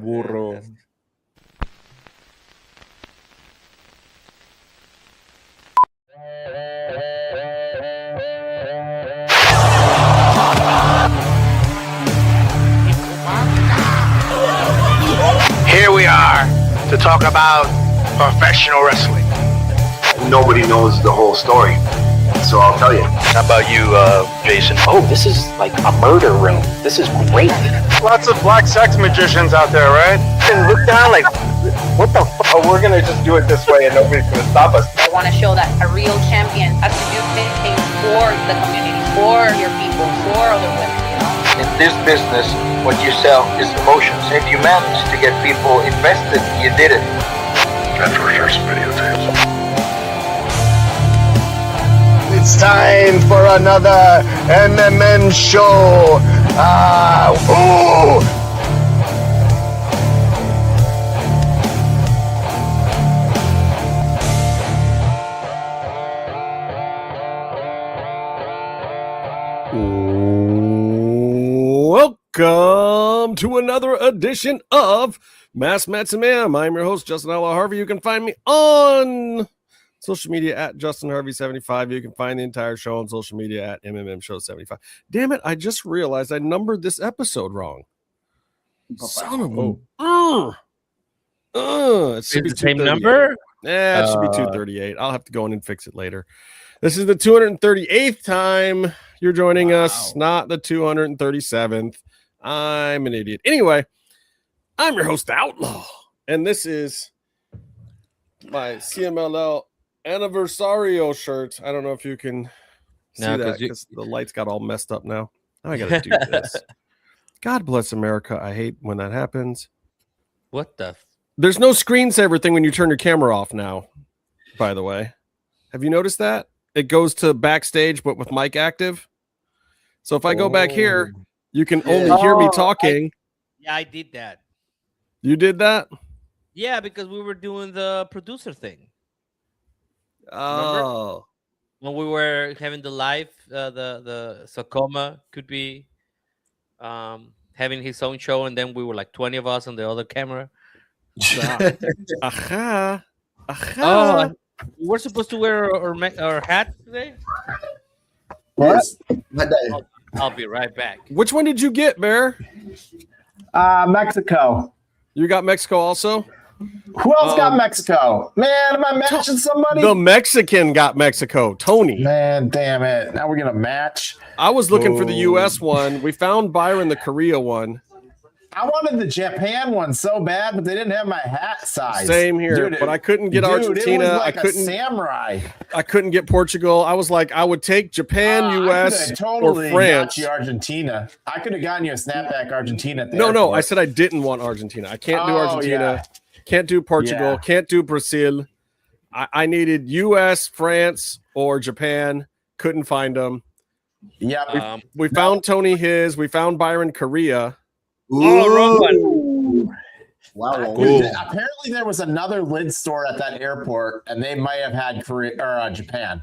burro. Here we are to talk about professional wrestling. Nobody knows the whole story, so I'll tell you. How about you, Jason? Oh, this is like a murder room. This is great. Lots of black sex magicians out there, right? And look down like, what the fuck? Oh, we're gonna just do it this way and nobody's gonna stop us. I want to show that a real champion has to do things for the community, for your people, for other women, you know? In this business, what you sell is emotions. If you manage to get people invested, you did it. That's for sure some videotapes. It's time for another MMM show. Welcome to another edition of Mass Mats and Ma'am. I'm your host, Justin Outlaw Harvey. You can find me on social media at JustinHarvey75. You can find the entire show on social media at MMMshow75. Damn it, I just realized I numbered this episode wrong. Son of a... it should be the same number? Yeah, it should be 238. I'll have to go in and fix it later. This is the 238th time you're joining us, not the 237th. I'm an idiot. Anyway, I'm your host, Outlaw, and this is my CMLL Anniversario shirt. I don't know if you can see that because the lights got all messed up now. I gotta do this. God bless America. I hate when that happens. What the? There's no screensaver thing when you turn your camera off now, by the way. Have you noticed that? It goes to backstage, but with mic active. So if I go back here, you can only hear me talking. I did that. You did that? Yeah, because we were doing the producer thing. Oh. Remember? When we were having the live, the Socoma could be having his own show, and then we were like 20 of us on the other camera. Aha. Oh, we're supposed to wear our hat today? What? I'll be right back. Which one did you get, Bear? Mexico. You got Mexico also? Who else got Mexico? Man, am I matching somebody? The Mexican got Mexico. Tony. Man, damn it. Now we're going to match. I was looking for the U.S. one. We found Byron the Korea one. I wanted the Japan one so bad, but they didn't have my hat size. Same here, but I couldn't get Argentina. It was like I couldn't. A samurai. I couldn't get Portugal. I was like, I would take Japan, U.S. totally or France. Got you Argentina. I could have gotten you a snapback Argentina. At the no. airport. I said I didn't want Argentina. I can't do Argentina. Yeah. Can't do Portugal. Yeah. Can't do Brazil. I needed U.S., France, or Japan. Couldn't find them. Yeah, we found Tony his. We found Byron Korea. Wrong one. Wow. Apparently, there was another lid store at that airport, and they might have had Korea or Japan.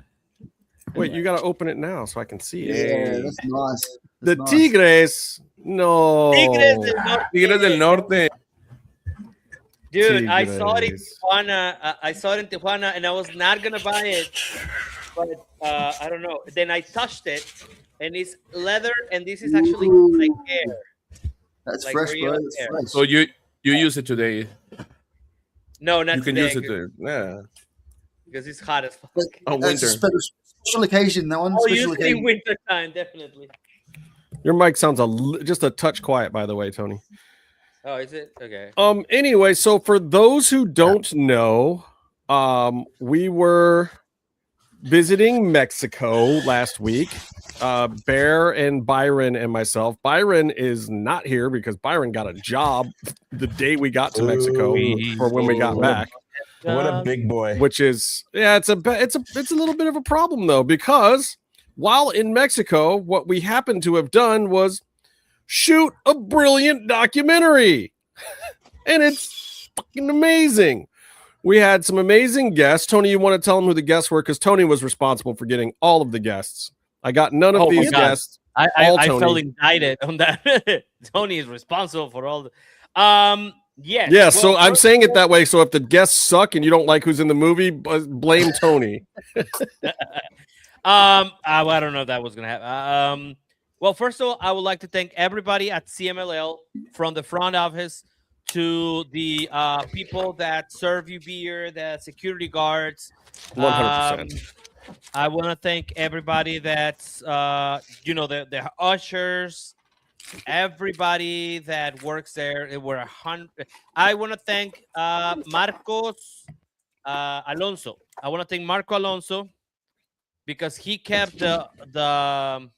Wait, you got to open it now so I can see it. Yeah, that's nice. The Tigres. No. Tigres del Norte. Dude, Tigres. I saw it in Tijuana. And I was not gonna buy it, but I don't know. Then I touched it, and it's leather, and this is actually like air. That's like fresh, bro. That's air. fresh. So you use it today? No, not You can today, use it there. Yeah. because it's hot as fuck. Oh, That's a winter. special occasion. That one. Oh, Special usually occasion. winter time, definitely. Your mic sounds just a touch quiet, by the way, Tony. Oh, is it? Okay. Anyway, so for those who don't know, we were visiting Mexico last week. Bear and Byron and myself. Byron is not here because Byron got a job the day we got to Mexico for when we got back. What a big boy! Which is, it's a little bit of a problem though, because while in Mexico, what we happened to have done was shoot a brilliant documentary, and it's fucking amazing. We had some amazing guests. Tony, you want to tell them who the guests were? Because Tony was responsible for getting all of the guests. I got none of these guests. I felt indicted on that. Tony is responsible for all the. Yes. Yeah, well, so I'm first saying of it that way. So if the guests suck and you don't like who's in the movie, blame Tony. I don't know if that was gonna happen. Well, first of all, I would like to thank everybody at CMLL, from the front office to the people that serve you beer, the security guards. 100%. I want to thank everybody that's the ushers, everybody that works there. It were 100. I want to thank Marcos Alonso. I want to thank Marco Alonso because he kept the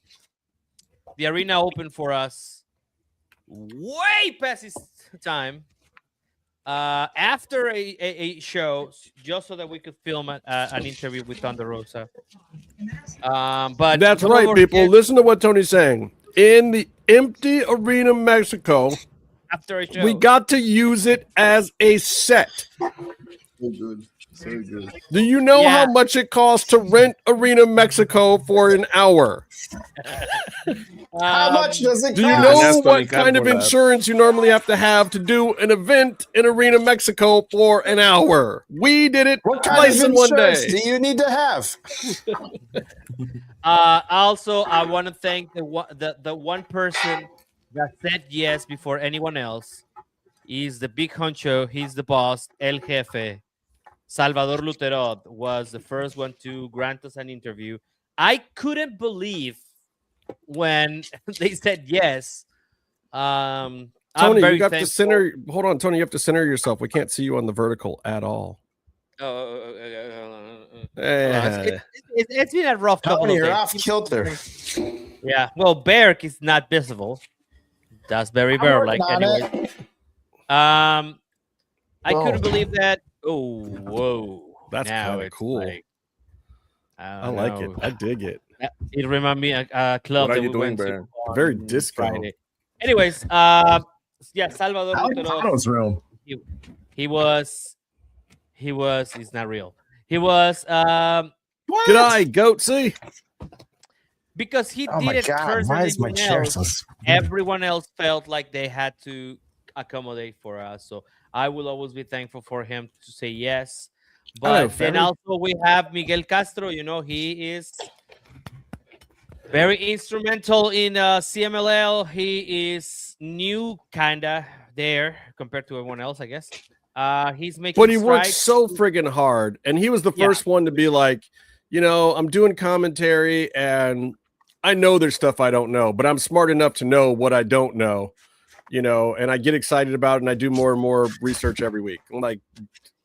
arena open for us way past his time. After a show, just so that we could film an interview with Thunder Rosa. But That's right, people. Listen to what Tony's saying. In the empty arena, Mexico, after a show, we got to use it as a set. So good. So good. Do you know how much it costs to rent Arena Mexico for an hour? How much does it cost? Do you know what kind of insurance you normally have to do an event in Arena Mexico for an hour? We did it twice in one day. Do you need to have? Also, I want to thank the one person that said yes before anyone else. He's the big honcho. He's the boss. El Jefe. Salvador 𝓸𝕄 was the first one to grant us an interview. I couldn't believe when they said yes. Tony, you have to center. Hold on, Tony. You have to center yourself. We can't see you on the vertical at all. It's been a rough couple of days. You're off kilter. Yeah. Well, Berk is not visible. That's very Bear like anyway. I couldn't believe that. Oh, whoa. That's kind of cool. Like, I like it. I dig it. It reminds me of a club that we went to. Very disco. Friday. Anyways, Salvador Alocado's room. He's not real. He was G'day, Goatsy. Because he did it first. Why is my chair so everyone else felt like they had to accommodate for us. So I will always be thankful for him to say yes. But then also we have Miguel Castro. You know, he is very instrumental in CMLL. He is new, kinda there compared to everyone else, I guess. He's making. But he works so friggin' hard, and he was the first one to be like, you know, I'm doing commentary, and I know there's stuff I don't know, but I'm smart enough to know what I don't know, you know, and I get excited about it, and I do more and more research every week. Like,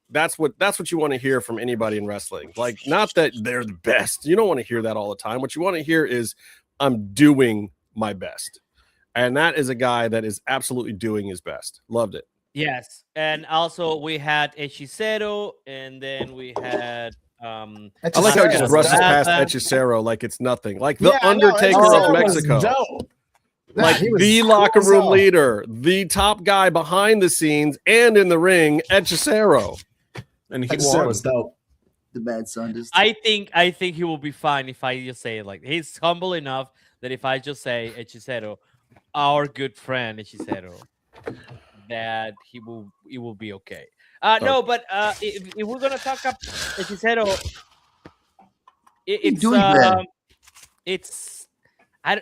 that's what you want to hear from anybody in wrestling. Like, not that they're the best. You don't want to hear that all the time. What you want to hear is I'm doing my best. And that is a guy that is absolutely doing his best. Loved it. Yes. And also we had Hechicero, and then we had I like how he just brushes past Hechicero like it's nothing. Like the Undertaker of Mexico. Like the locker room leader, the top guy behind the scenes and in the ring, Hechicero. And he won. Dope. The bad son just. I think he will be fine if I just say it like he's humble enough that if I just say Hechicero, our good friend Hechicero, that it will be okay. No, but if we're gonna talk about Hechicero, it's I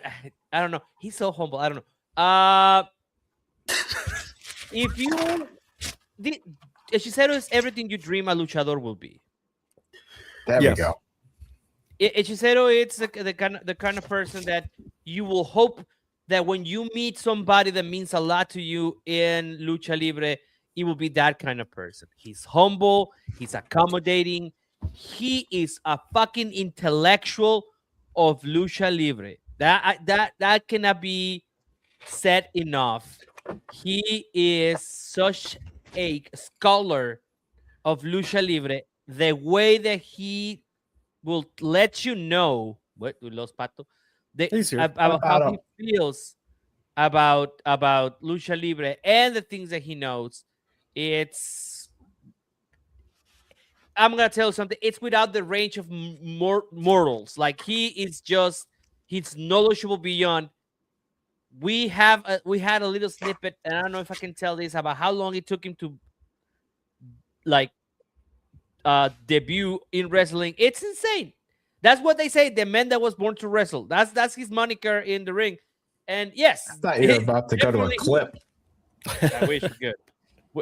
don't know. He's so humble. I don't know. If you Hechicero is everything you dream a luchador will be. There we go. Hechicero, it's the kind of person that you will hope that when you meet somebody that means a lot to you in Lucha Libre, it will be that kind of person. He's humble. He's accommodating. He is a fucking intellectual of Lucha Libre. That cannot be said enough. He is such a scholar of Lucha Libre. The way that he will let you know about how he feels about Lucha Libre and the things that he knows. I'm gonna tell you something. It's without the range of mortals. Like he's knowledgeable beyond we had a little snippet, and I don't know if I can tell this about how long it took him to like debut in wrestling. It's insane. That's what they say. The man that was born to wrestle. That's his moniker in the ring. And yes, I thought you were about to go to a clip. I wish you could.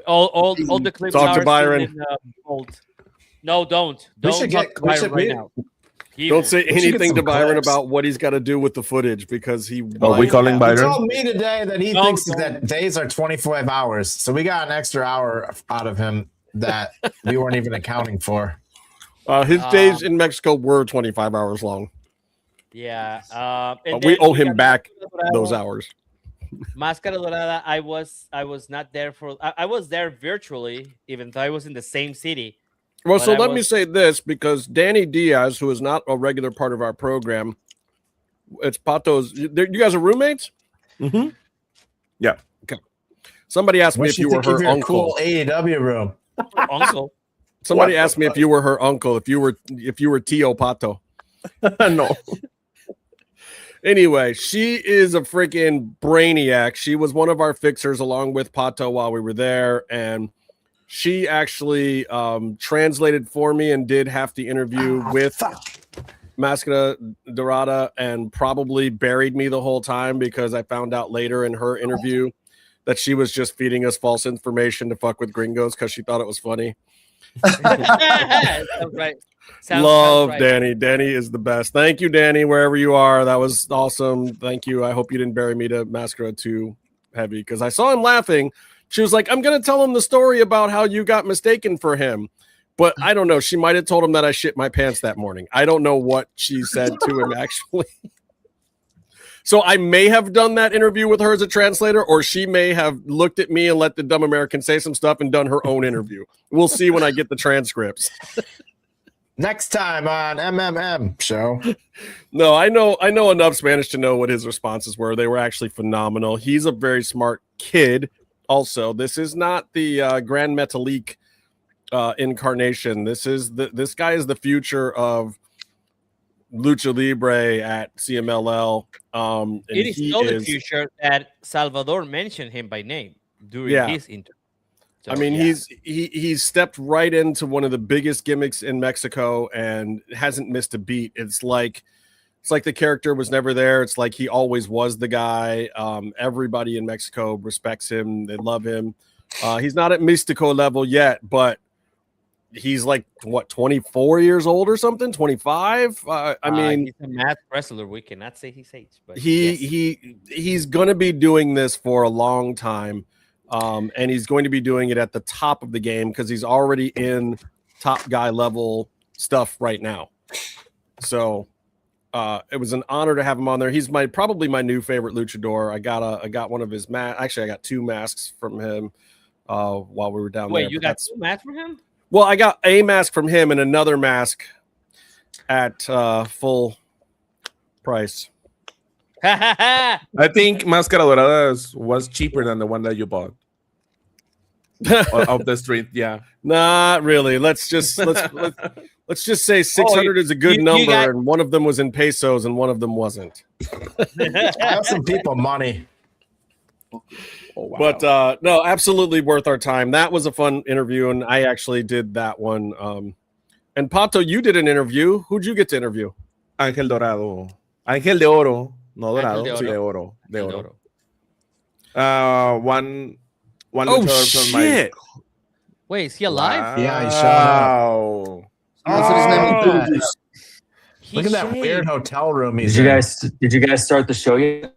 All the clips Talk to are Byron. still in, bold. No, don't. We Don't should talk get- to we Byron should right be- now. Don't say We should get anything to some Byron clips. about what he's got to do with the footage because he. Are we calling He Byron? told me today that he No, thinks don't. that days are 25 hours. So we got an extra hour out of him that we weren't even accounting for. His days in Mexico were 25 hours long. Yeah. And We then owe him got back Máscara Dorada. those hours. Máscara Dorada, I was not there for. I was there virtually, even though I was in the same city. Well, But so I let me was- say this because Dani Diaz, who is not a regular part of our program, it's Pato's. You guys are roommates? Mm-hmm. Yeah. Okay. Somebody asked me What if you you were think of her your uncle. cool AEW room? Uncle. Somebody What asked the me if you were her uncle, if you were Tio Pato. No. Anyway, she is a freaking brainiac. She was one of our fixers along with Pato while we were there, and she actually translated for me and did half the interview with Máscara Dorada and probably buried me the whole time because I found out later in her interview that she was just feeding us false information to fuck with Gringos because she thought it was funny. Sounds right. Love right. Dani. Dani is the best. Thank you, Dani, wherever you are. That was awesome. Thank you. I hope you didn't bury me to Máscara too heavy because I saw him laughing. She was like, I'm going to tell him the story about how you got mistaken for him. But I don't know. She might have told him that I shit my pants that morning. I don't know what she said to him, actually. So I may have done that interview with her as a translator, or she may have looked at me and let the dumb American say some stuff and done her own interview. We'll see when I get the transcripts. Next time on MMMshow. No, I know enough Spanish to know what his responses were. They were actually phenomenal. He's a very smart kid. Also, this is not the Grand Metalik incarnation. This guy is the future of Lucha Libre at CMLL. And It is still the future that Salvador mentioned him by name during his interview. So, I mean, he's stepped right into one of the biggest gimmicks in Mexico and hasn't missed a beat. It's like the character was never there. It's like he always was the guy. Everybody in Mexico respects him. They love him. He's not at Mystico level yet, but he's like, what, 24 years old or something? 25? I mean, he's a math wrestler. We cannot say his age, but he's going to be doing this for a long time. And he's going to be doing it at the top of the game because he's already in top guy level stuff right now. So it was an honor to have him on there. He's probably my new favorite luchador. I got one of his masks. Actually, I got 2 masks from him while we were down there. Wait, you got 2 masks from him? Well, I got a mask from him and another mask at full price. I think Máscara Dorada was cheaper than the one that you bought off the street. Yeah, not really. Let's just say 600 is a good number, and one of them was in pesos and one of them wasn't. I have some people money. oh, wow. But no, absolutely worth our time. That was a fun interview, and I actually did that one. And Pato, you did an interview. Who'd you get to interview? Ángel Dorado, Ángel de Oro, no Ángel Dorado, de sí, Oro. de Oro. One luchador from shit! Wait, is he alive? Wow. Yeah, he showed up. That's what his name is. Look at that weird hotel room he's Did in. you guys start the show yet?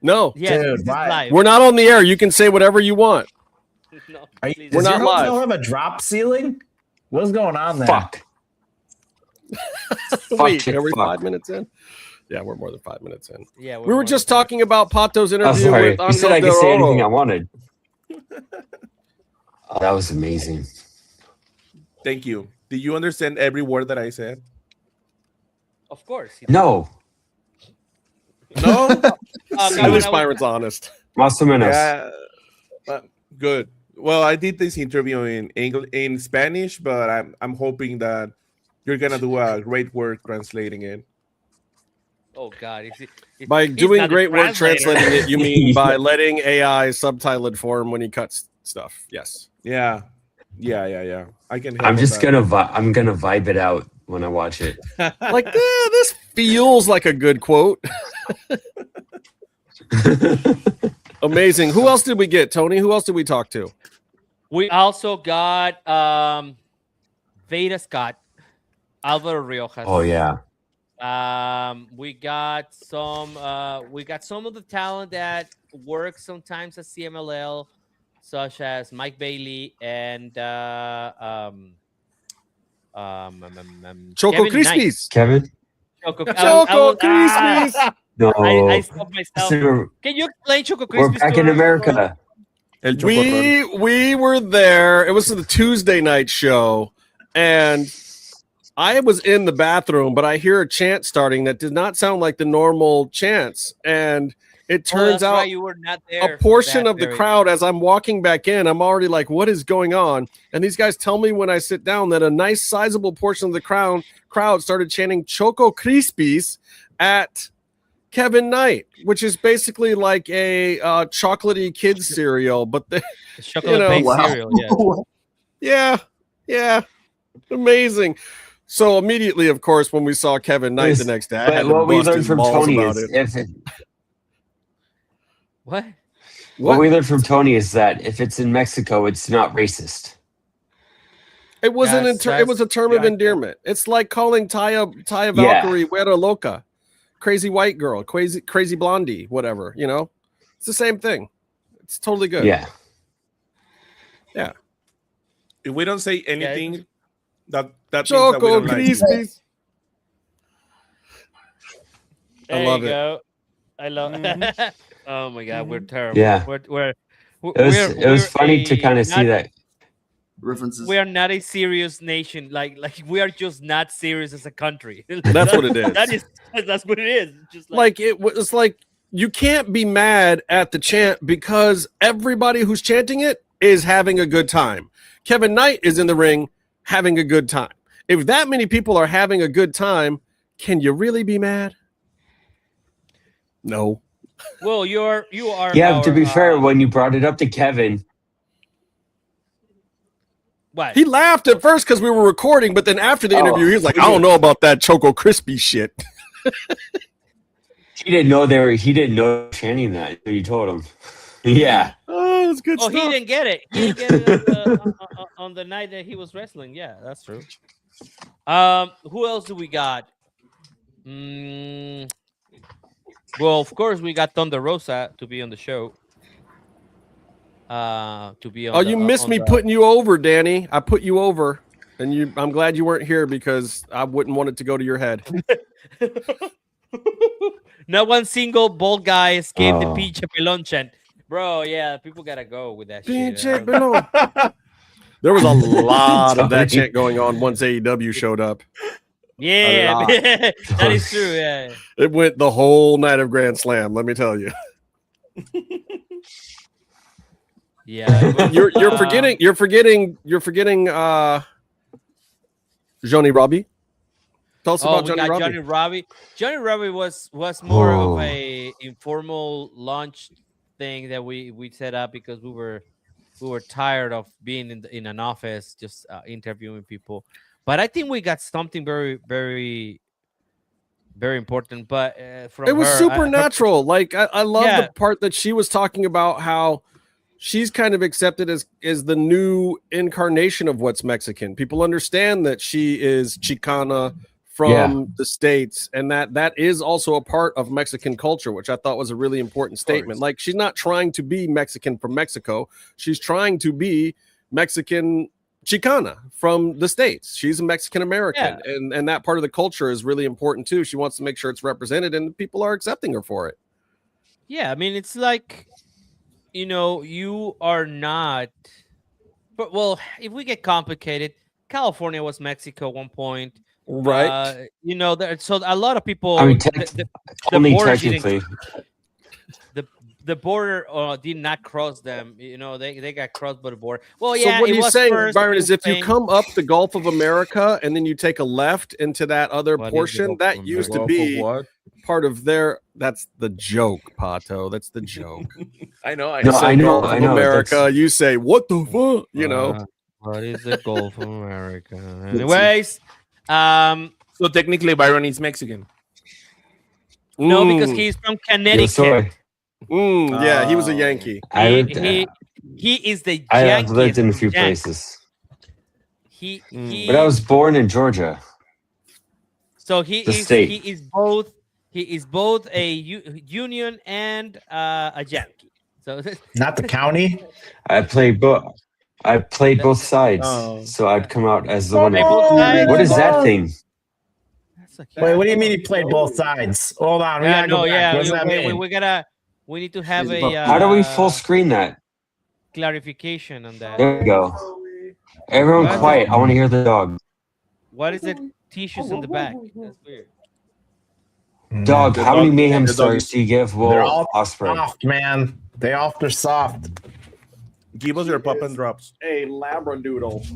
No, Yes, Dude, this is why? live. we're not on the air. You can say whatever you want. No, Are you, please. We're does not your hotel live. have a drop ceiling? What's going on there? Fuck. Wait, shit, are we fuck. 5 minutes in? Yeah, we're more than 5 minutes in. Yeah, We were just talking about Pato's Oh, interview sorry. with You said I Ángel de could say anything I Oro. wanted. Oh, that was amazing. Thank you. Did you understand every word that I said? Of course. No. No. At least Byron's honest. Más o menos. Yeah. Good. Well, I did this interview in Spanish, but I'm hoping that you're gonna do a great work translating it. Oh God! By doing not the great work translator. translating it, you mean by letting AI subtitled form when he cuts stuff? Yes. Yeah. I can help. I'm with just that. I'm gonna vibe it out when I watch it. Like, this feels like a good quote. Amazing. Who else did we get, Tony? Who else did we talk to? We also got Veda Scott, Alvaro Riojas. Oh yeah. We got some of the talent that works sometimes at CMLL, such as Mike Bailey and Choco Kevin Knight. Crispies. Kevin? Choco Crispies. No. I stopped myself. We're Can you explain Choco Crispies? back in America. We were there. It was the Tuesday night show, and I was in the bathroom, but I hear a chant starting that did not sound like the normal chants, and it turns out right, you were not there a portion of the crowd, as I'm walking back in, I'm already like, what is going on? And these guys tell me when I sit down that a nice sizable portion of the crowd started chanting Choco Crispies at Kevin Knight, which is basically like a chocolatey kids cereal, but the chocolate-based cereal, yeah, amazing. So immediately, of course, when we saw Kevin Knight the next day, I had to what we bust learned his from balls Tony about is it. What we learned from Tony is that if it's in Mexico, it's not racist. It was it was a term of endearment. It's like calling Taya Valkyrie Güera Loca, crazy white girl, crazy blondie, whatever. You know, it's the same thing. It's totally good. Yeah. If we don't say anything, that Choco means that we don't like Crispies. I love it. Go. I love it. Oh my God, we're terrible. Yeah. It was funny to kind of see that. References. We are not a serious nation. Like we are just not serious as a country. That's what it is. That's what it is. Just like it was like you can't be mad at the chant because everybody who's chanting it is having a good time. Kevin Knight is in the ring having a good time. If that many people are having a good time, can you really be mad? No. Well, you are. Yeah, to be fair, when you brought it up to Kevin, what? He laughed at first because we were recording, but then after the interview, he was like, "I don't know about that Choco Crispy shit." he didn't know chanting that. So you told him. Yeah. Oh, it's good stuff. He didn't get it. He didn't get it on the night that he was wrestling. Yeah, that's true. Who else do we got? Well, of course, we got Thunder Rosa to be on the show. You missed me putting you over, Dani. I put you over, and I'm glad you weren't here because I wouldn't want it to go to your head. Not one single bald guy escaped the pinche pelon chant. Bro, yeah, people gotta go with that shit. There was a lot of that chant going on once AEW showed up. Yeah, that is true. Yeah, it went the whole night of Grand Slam. Let me tell you. Yeah, you're forgetting. Johnny Robbie. Tell us about Johnny Robbie. Johnny Robbie. Johnny Robbie was more of a informal launch thing that we set up because we were tired of being in an office just interviewing people. But I think we got something very, very, very important. But from it was her, supernatural. I love the part that she was talking about how she's kind of accepted as the new incarnation of what's Mexican. People understand that she is Chicana from the States, and that is also a part of Mexican culture, which I thought was a really important statement. Like, she's not trying to be Mexican from Mexico. She's trying to be Mexican Chicana from the States. She's a Mexican American, and that part of the culture is really important too. She wants to make sure it's represented, and people are accepting her for it. Yeah, I mean, it's like, you are not. But well, if we get complicated, California was Mexico at one point, right? So a lot of people. I mean, only technically. the border did not cross them. You know, they got crossed by the border. Well, So yeah. what it he's was saying, first Byron, in is if you Spain. come up the Gulf of America and then you take a left into that other What is the portion, Gulf that of used to Gulf of be what? part of their. That's the joke, Pato. That's the joke. I know. No, Say I know, Gulf I of know. America, That's- you say what the fuck? You know. What is the Gulf of America? Anyways, So technically, Byron is Mexican. no, because Mm. he's from Yo, Connecticut. sorry. Yeah, he was a Yankee. He is the I have Yankee. lived in a few places, He but I was born in Georgia. so he the is state. he is both a Union and a Yankee. So Not the county. I played both sides, so I'd come out as the one. Play both sides? What is that thing? that's a Wait, what do you mean he played both sides? Hold on. We gotta go back. What does that mean? We need to have a How do we full screen that? clarification on that. There we go. Everyone What? quiet. I want to hear the dog. What is it? Tissues in the back. That's weird. Dog, The how many dog- mayhem the dog stories is- do you give They're all Will Ospreay? soft, man. They are soft. Give us your pop and drops. A labradoodle.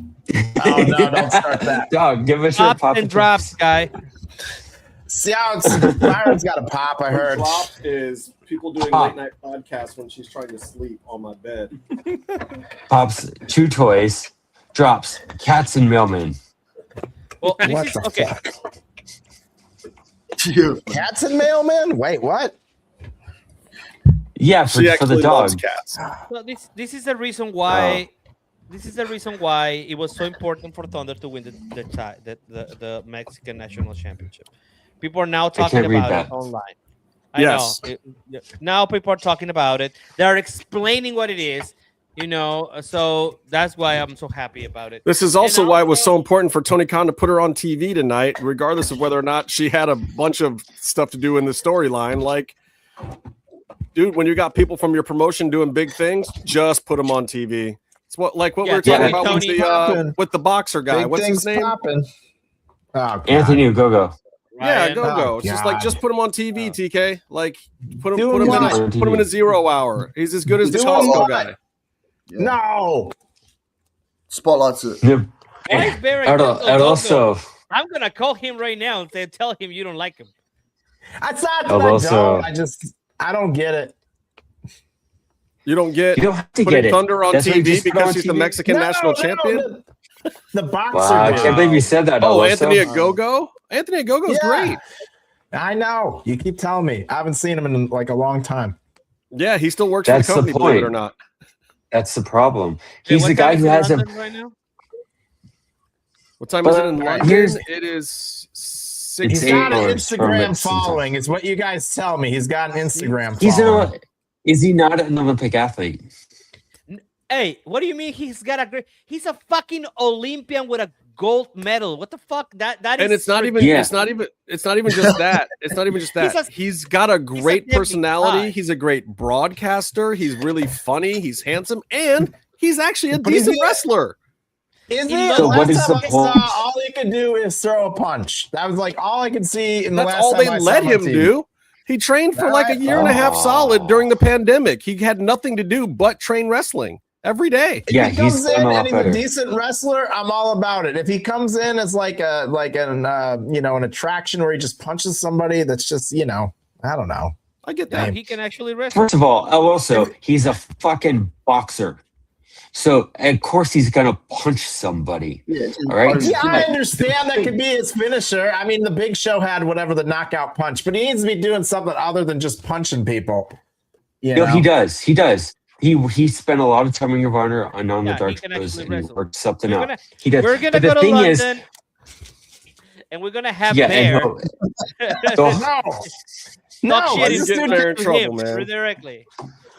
Oh no! Don't start that. Dog, give us your Pops pop and drops, guy. See how it's Byron's got a pop. I heard. Drop is people doing Pop. late night podcasts when she's trying to sleep on my bed. Pops, chew toys, drops, cats and mailmen. Well, this What is the okay. fuck? Cats and mailmen? Wait, what? Yeah, She for the actually loves dog. cats. Well, this is the reason why. This is the reason why it was so important for Thunder to win the Mexican National Championship. People are now talking can't read about that. it online. I Yes. know. Now people are talking about it. They're explaining what it is. You know, so that's why I'm so happy about it. This is also And why it was also- so important for Tony Khan to put her on TV tonight, regardless of whether or not she had a bunch of stuff to do in the storyline. Like, dude, when you got people from your promotion doing big things, just put them on TV. It's what we were talking about Tony with the boxer guy. Big What's his things name? popping. Oh, God. Anthony Ogogo. Yeah, Ryan. go. Oh, It's just God. like just put him on TV, TK. Like put him Doing in what? a 0 hour. He's as good as the Doing Costco what? guy. No. Spotlights it. Why is Barry And Gringo and Gogo? also, I'm gonna call him right now and tell him you don't like him. That's not that And I also- don't. I don't get it. You don't get you don't have to putting get it. Thunder on That's why you TV just put because on he's the TV. Mexican national champion. The boxer. Wow, I dude. can't believe you said that. Oh, Aloso. Anthony Ogogo? Anthony Ogogo's Yeah. great. I know. You keep telling me. I haven't seen him in like a long time. Yeah, he still works That's for the the company, believe it point. or not. That's the problem. Hey, He's what the time guy is who it has a. London right now? What time is it in But London? here's- It is 6. He's It's got 8 an hours from Instagram it sometimes. following, is what you guys tell me. He's got an Instagram He's following. is he not an Olympic athlete? Hey, what do you mean he's got a great? He's a fucking Olympian with a gold medal. What the fuck? That is. And it's not even Yeah. it's not even just that. It's not even just that. He's got a great deadbeat personality. guy. He's a great broadcaster. He's really funny. He's handsome, and he's actually a But he's- decent wrestler. Is He he? loves- So Last what is time the I saw, point? all he could do is throw a punch. That was like all I could see in the That's last all time they I saw let him on him TV. do. He trained for like a year and a half solid during the pandemic. He had nothing to do but train wrestling every day. If Yeah, he comes he's in done a lot and he's better. a decent wrestler, I'm all about it. If he comes in as like an an attraction where he just punches somebody, that's just I don't know. I get Yeah, that. he can actually wrestle. First of all, also he's a fucking boxer, so of course he's gonna punch somebody. All right. Yeah, I understand that could be his finisher. I mean, the Big Show had whatever the knockout punch, but he needs to be doing something other than just punching people. You No, know? he does. He does. He spent a lot of time in your honor and on Yeah, the dark he can shows actually and he wrestle. worked something We're out. gonna- He does. We're gonna But go the to thing London, and we're gonna have yeah, Bear and No, talk no, shit this get dude Bear in to trouble, him man. directly.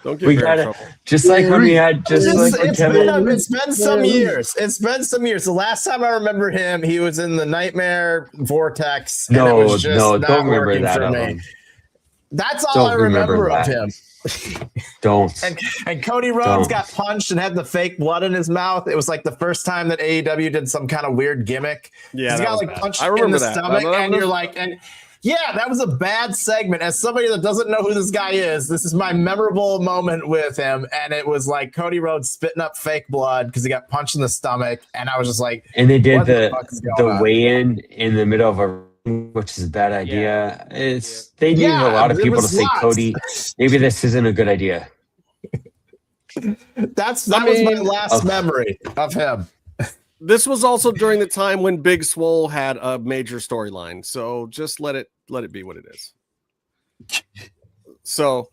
Don't get we very gotta trouble. just like when we had just like when it's Kevin. been some years. It's been some years. The last time I remember him, he was in the Nightmare Vortex. And it No, was just no, not don't remember working that. for me. Ellen. That's all Don't I remember remember of that. him. Don't. And Cody Rhodes Don't. got punched and had the fake blood in his mouth. It was like the first time that AEW did some kind of weird gimmick. Yeah, He's that got was like bad. punched I in remember the that. stomach, That and was- you're like, and Yeah, that was a bad segment. As somebody that doesn't know who this guy is, this is my memorable moment with him. And it was like Cody Rhodes spitting up fake blood because he got punched in the stomach. And I was just like, And they did what the fuck is going on? weigh-in in the middle of a ring, which is a bad idea. They needed a lot of it people to was say, lots. Cody, maybe this isn't a good idea. That was my last memory of him. This was also during the time when Big Swole had a major storyline, so just let it be what it is. So,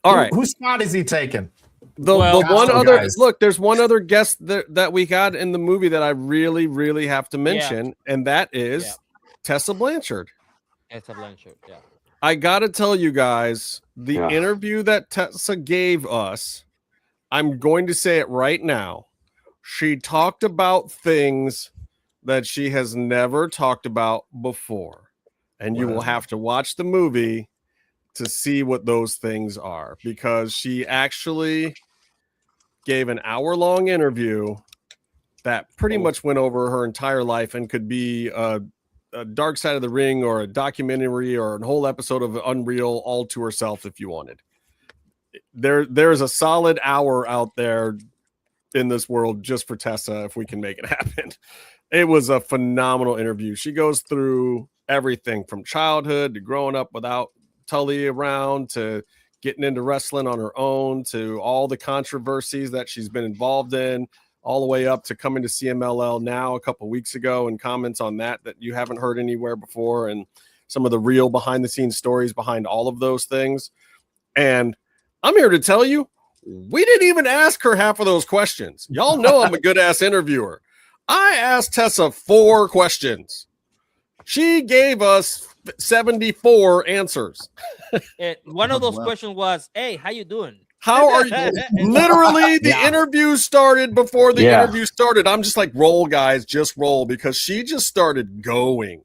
all right, whose spot is he taking? The one other look, there's one other guest that we got in the movie that I really, really have to mention, and that is Tessa Blanchard. Tessa Blanchard, yeah. I gotta tell you guys, the interview that Tessa gave us, I'm going to say it right now. She talked about things that she has never talked about before. And you will have to watch the movie to see what those things are, because she actually gave an hour-long interview that pretty much went over her entire life and could be a Dark Side of the Ring or a documentary or a whole episode of Unreal all to herself if you wanted. There's a solid hour out there in this world just for Tessa if we can make it happen. It was a phenomenal interview. She goes through everything from childhood to growing up without Tully around to getting into wrestling on her own to all the controversies that she's been involved in, all the way up to coming to CMLL now a couple weeks ago, and comments on that you haven't heard anywhere before, and some of the real behind the scenes stories behind all of those things. And I'm here to tell you, we didn't even ask her half of those questions. Y'all know I'm a good ass interviewer. I asked Tessa 4 questions. She gave us 74 answers. One of those questions was, "Hey, how you doing? How are you?" Literally, the interview started before the interview started. I'm just like, roll, guys, just roll, because she just started going.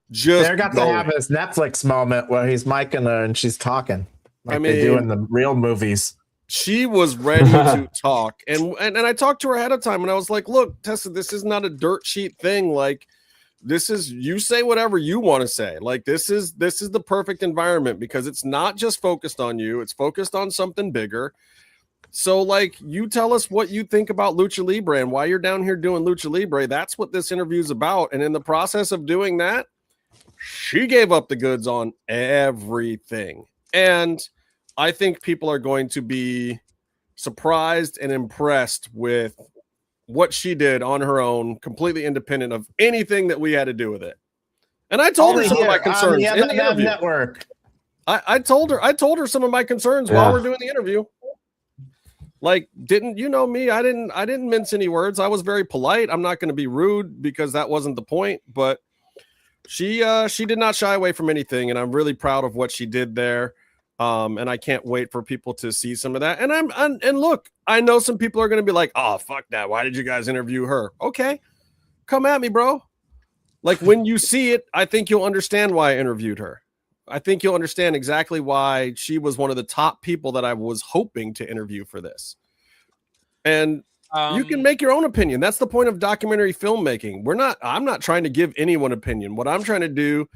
They're got to have this Netflix moment where he's micing her and she's talking like they do in the real movies. She was ready to talk. And I talked to her ahead of time, and I was like, look, Tessa, this is not a dirt sheet thing. Like, this is, you say whatever you want to say. Like, this is the perfect environment, because it's not just focused on you. It's focused on something bigger. So, like, you tell us what you think about Lucha Libre and why you're down here doing Lucha Libre. That's what this interview is about. And in the process of doing that, she gave up the goods on everything. And I think people are going to be surprised and impressed with what she did on her own, completely independent of anything that we had to do with it. And I told her some of my concerns in the interview. Network. I told her some of my concerns while we're doing the interview. Like, didn't you know me? I didn't mince any words. I was very polite. I'm not going to be rude because that wasn't the point, but she did not shy away from anything, and I'm really proud of what she did there. And I can't wait for people to see some of that. And look, I know some people are going to be like, "Oh, fuck that. Why did you guys interview her?" Okay, come at me, bro. Like, when you see it, I think you'll understand why I interviewed her. I think you'll understand exactly why she was one of the top people that I was hoping to interview for this. And you can make your own opinion. That's the point of documentary filmmaking. I'm not trying to give anyone opinion. What I'm trying to do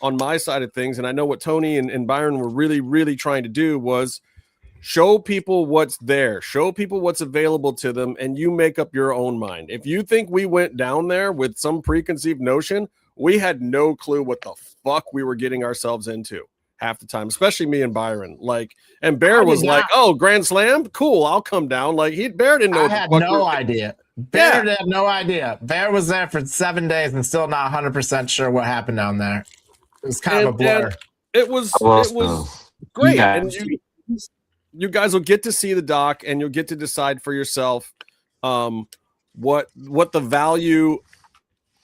on my side of things, and I know what Tony and Byron were really, really trying to do, was show people what's there, show people what's available to them, and you make up your own mind. If you think we went down there with some preconceived notion, we had no clue what the fuck we were getting ourselves into half the time, especially me and Byron. Like, and Bear was like, "Oh, Grand Slam, cool, I'll come down." Like, Bear didn't know. I had no idea. Bear had no idea. Bear was there for 7 days and still not 100% sure what happened down there. It was kind of a blur. It was great. And you guys will get to see the doc, and you'll get to decide for yourself what the value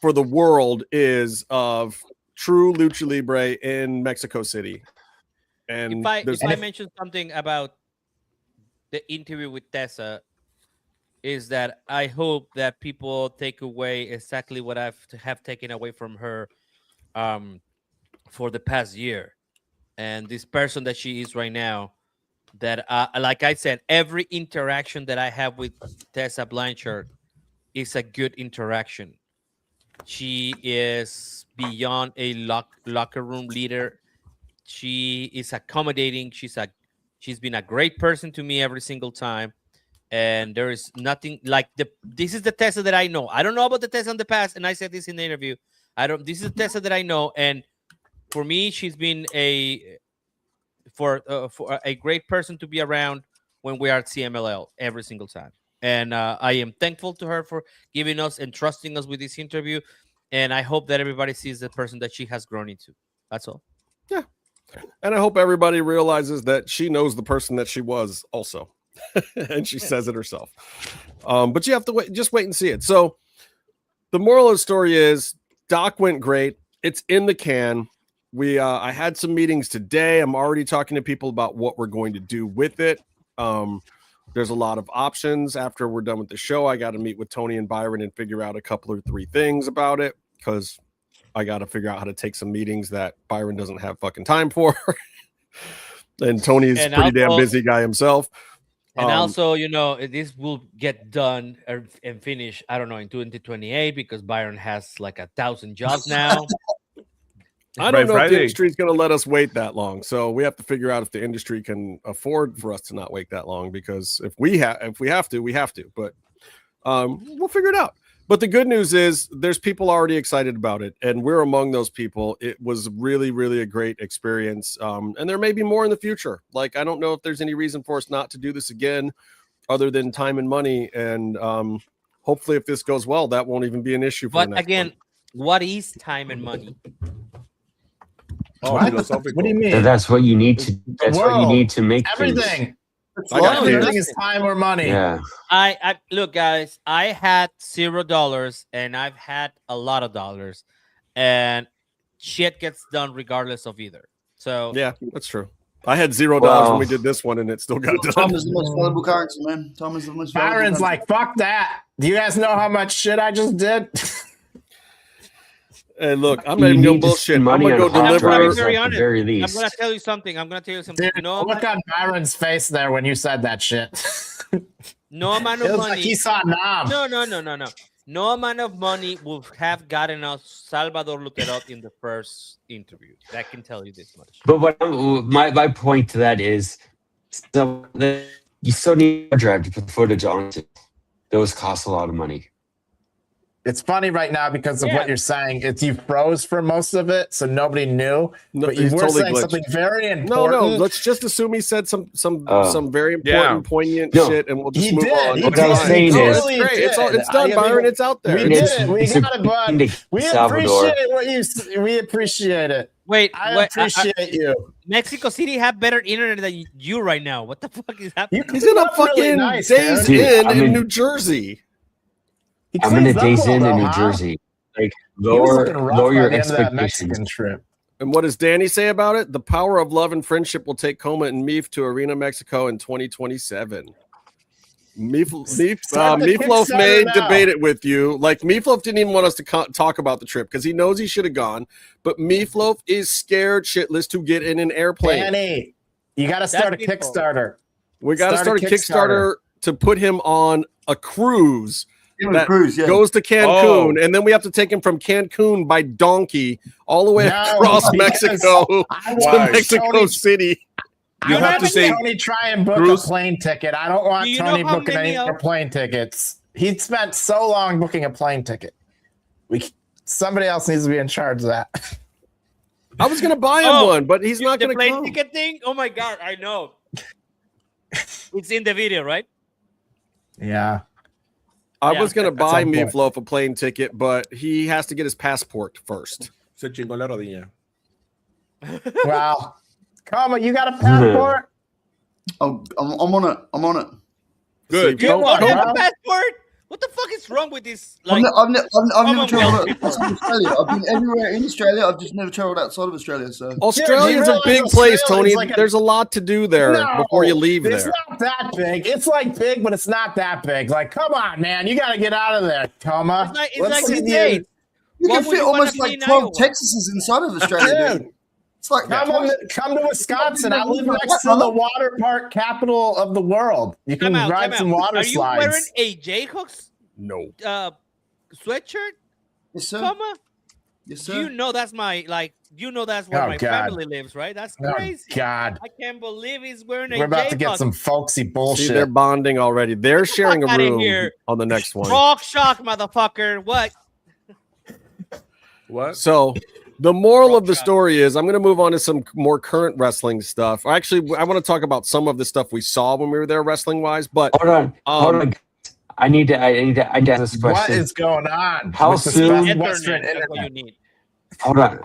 for the world is of true Lucha Libre in Mexico City. And if I mention something about the interview with Tessa, is that I hope that people take away exactly what I have taken away from her for the past year, and this person that she is right now. That like I said, every interaction that I have with Tessa Blanchard is a good interaction. She is beyond a locker room leader. She is accommodating. She's been a great person to me every single time. And there is nothing like this is the Tessa that I know. I don't know about the Tessa in the past, and I said this in the interview. This is the Tessa that I know, and for me, she's been for a great person to be around when we are at CMLL every single time. And I am thankful to her for giving us and trusting us with this interview. And I hope that everybody sees the person that she has grown into. That's all. Yeah. And I hope everybody realizes that she knows the person that she was also. And she says it herself. But you have to wait and see it. So the moral of the story is Doc went great. It's in the can. I had some meetings today. I'm already talking to people about what we're going to do with it. There's a lot of options. After we're done with the show, I got to meet with Tony and Byron and figure out a couple or three things about it, because I got to figure out how to take some meetings that Byron doesn't have fucking time for. And Tony's a pretty damn busy guy himself. And also, this will get done and finished, I don't know, in 2028, because Byron has like 1,000 jobs now. I don't know if the industry is going to let us wait that long. So we have to figure out if the industry can afford for us to not wait that long, because if we have to, we have to. But we'll figure it out. But the good news is there's people already excited about it, and we're among those people. It was really, really a great experience. And there may be more in the future. Like, I don't know if there's any reason for us not to do this again other than time and money. And hopefully if this goes well, that won't even be an issue. But again, what is time and money? What do you mean? That's what you need to. That's what you need to make everything. Everything is time or money. Yeah. I look, guys. I had $0, and I've had a lot of dollars, and shit gets done regardless of either. So yeah, that's true. I had $0 when we did this one, and it still got done. Time is the most valuable currency, man. Time is the most valuable Byron's currency. like, fuck that. Do you guys know how much shit I just did? Hey, look, I'm not even going to bullshit. I'm going to go deliver. I'm very honest. I'm going to tell you something. Dude, look on Byron's face there when you said that shit. No amount of money. Like he saw Nam. No. No amount of money will have gotten us Salvador 𝔸𝕗 in the first interview. I can tell you this much. But my point to that is, you still need a drive to put the footage onto. Those cost a lot of money. It's funny right now because of what you're saying. You froze for most of it, so nobody knew. But you were saying something very important. No. Let's just assume he said some very important, poignant shit, and we'll just move on. What I was saying is, it's done, Byron. It's out there. We did it. We got it, bud. We appreciate what you. We appreciate it. Wait, I appreciate you. Mexico City have better internet than you right now. What the fuck is happening? He's in a fucking Days in New Jersey. I'm in a Days Inn in New Jersey. Like, lower your expectations. And what does Danny say about it? The power of love and friendship will take Coma and Meef to Arena Mexico in 2027. Meefloaf may debate it with you. Like, Meefloaf didn't even want us to talk about the trip because he knows he should have gone. But Meefloaf is scared shitless to get in an airplane. Danny, you got to start a Kickstarter. We got to start a Kickstarter to put him on a cruise. That goes to Cancun, and then we have to take him from Cancun by donkey all the way across Mexico to Mexico City. You have to say Tony try and book a plane ticket. I don't want Tony booking any more plane tickets. He spent so long booking a plane ticket. Somebody else needs to be in charge of that. I was going to buy him one, but he's not going to come. The plane ticket thing? Oh my God, I know. It's in the video, right? Yeah. I was going to buy Meefloaf a plane ticket, but he has to get his passport first. Se chingó la rodilla. Wow. Come on, you got a passport? Oh, I'm on it. I'm on it. Good. You don't have a passport? What the fuck is wrong with this? Like, I've never traveled outside of Australia. I've been everywhere in Australia. I've just never traveled outside of Australia. So Australia's a big place, Tony. There's a lot to do there before you leave there. It's not that big. It's like big, but it's not that big. Like, come on, man. You got to get out of there, Toma. It's like the States. You can fit almost like 12 Texases inside of Australia, dude. It's like come to Wisconsin. I live next to the water park capital of the world. You can ride some water slides. Are you wearing a J-Hooks? No. Sweatshirt? Yes, sir. Comma? Yes, sir. You know that's my that's where my family lives, right? That's crazy. Oh, God. I can't believe he's wearing a We're about to get J-Buck. some folksy bullshit. See, they're bonding already. They're sharing a outta room here. on the next one. Rock shock, motherfucker. What? What? So the moral of the story is I'm going to move on to some more current wrestling stuff. Actually, I want to talk about some of the stuff we saw when we were there wrestling wise, but hold on. I need to ask this question. What is going on? How soon? Western That's what you internet. need. Hold on.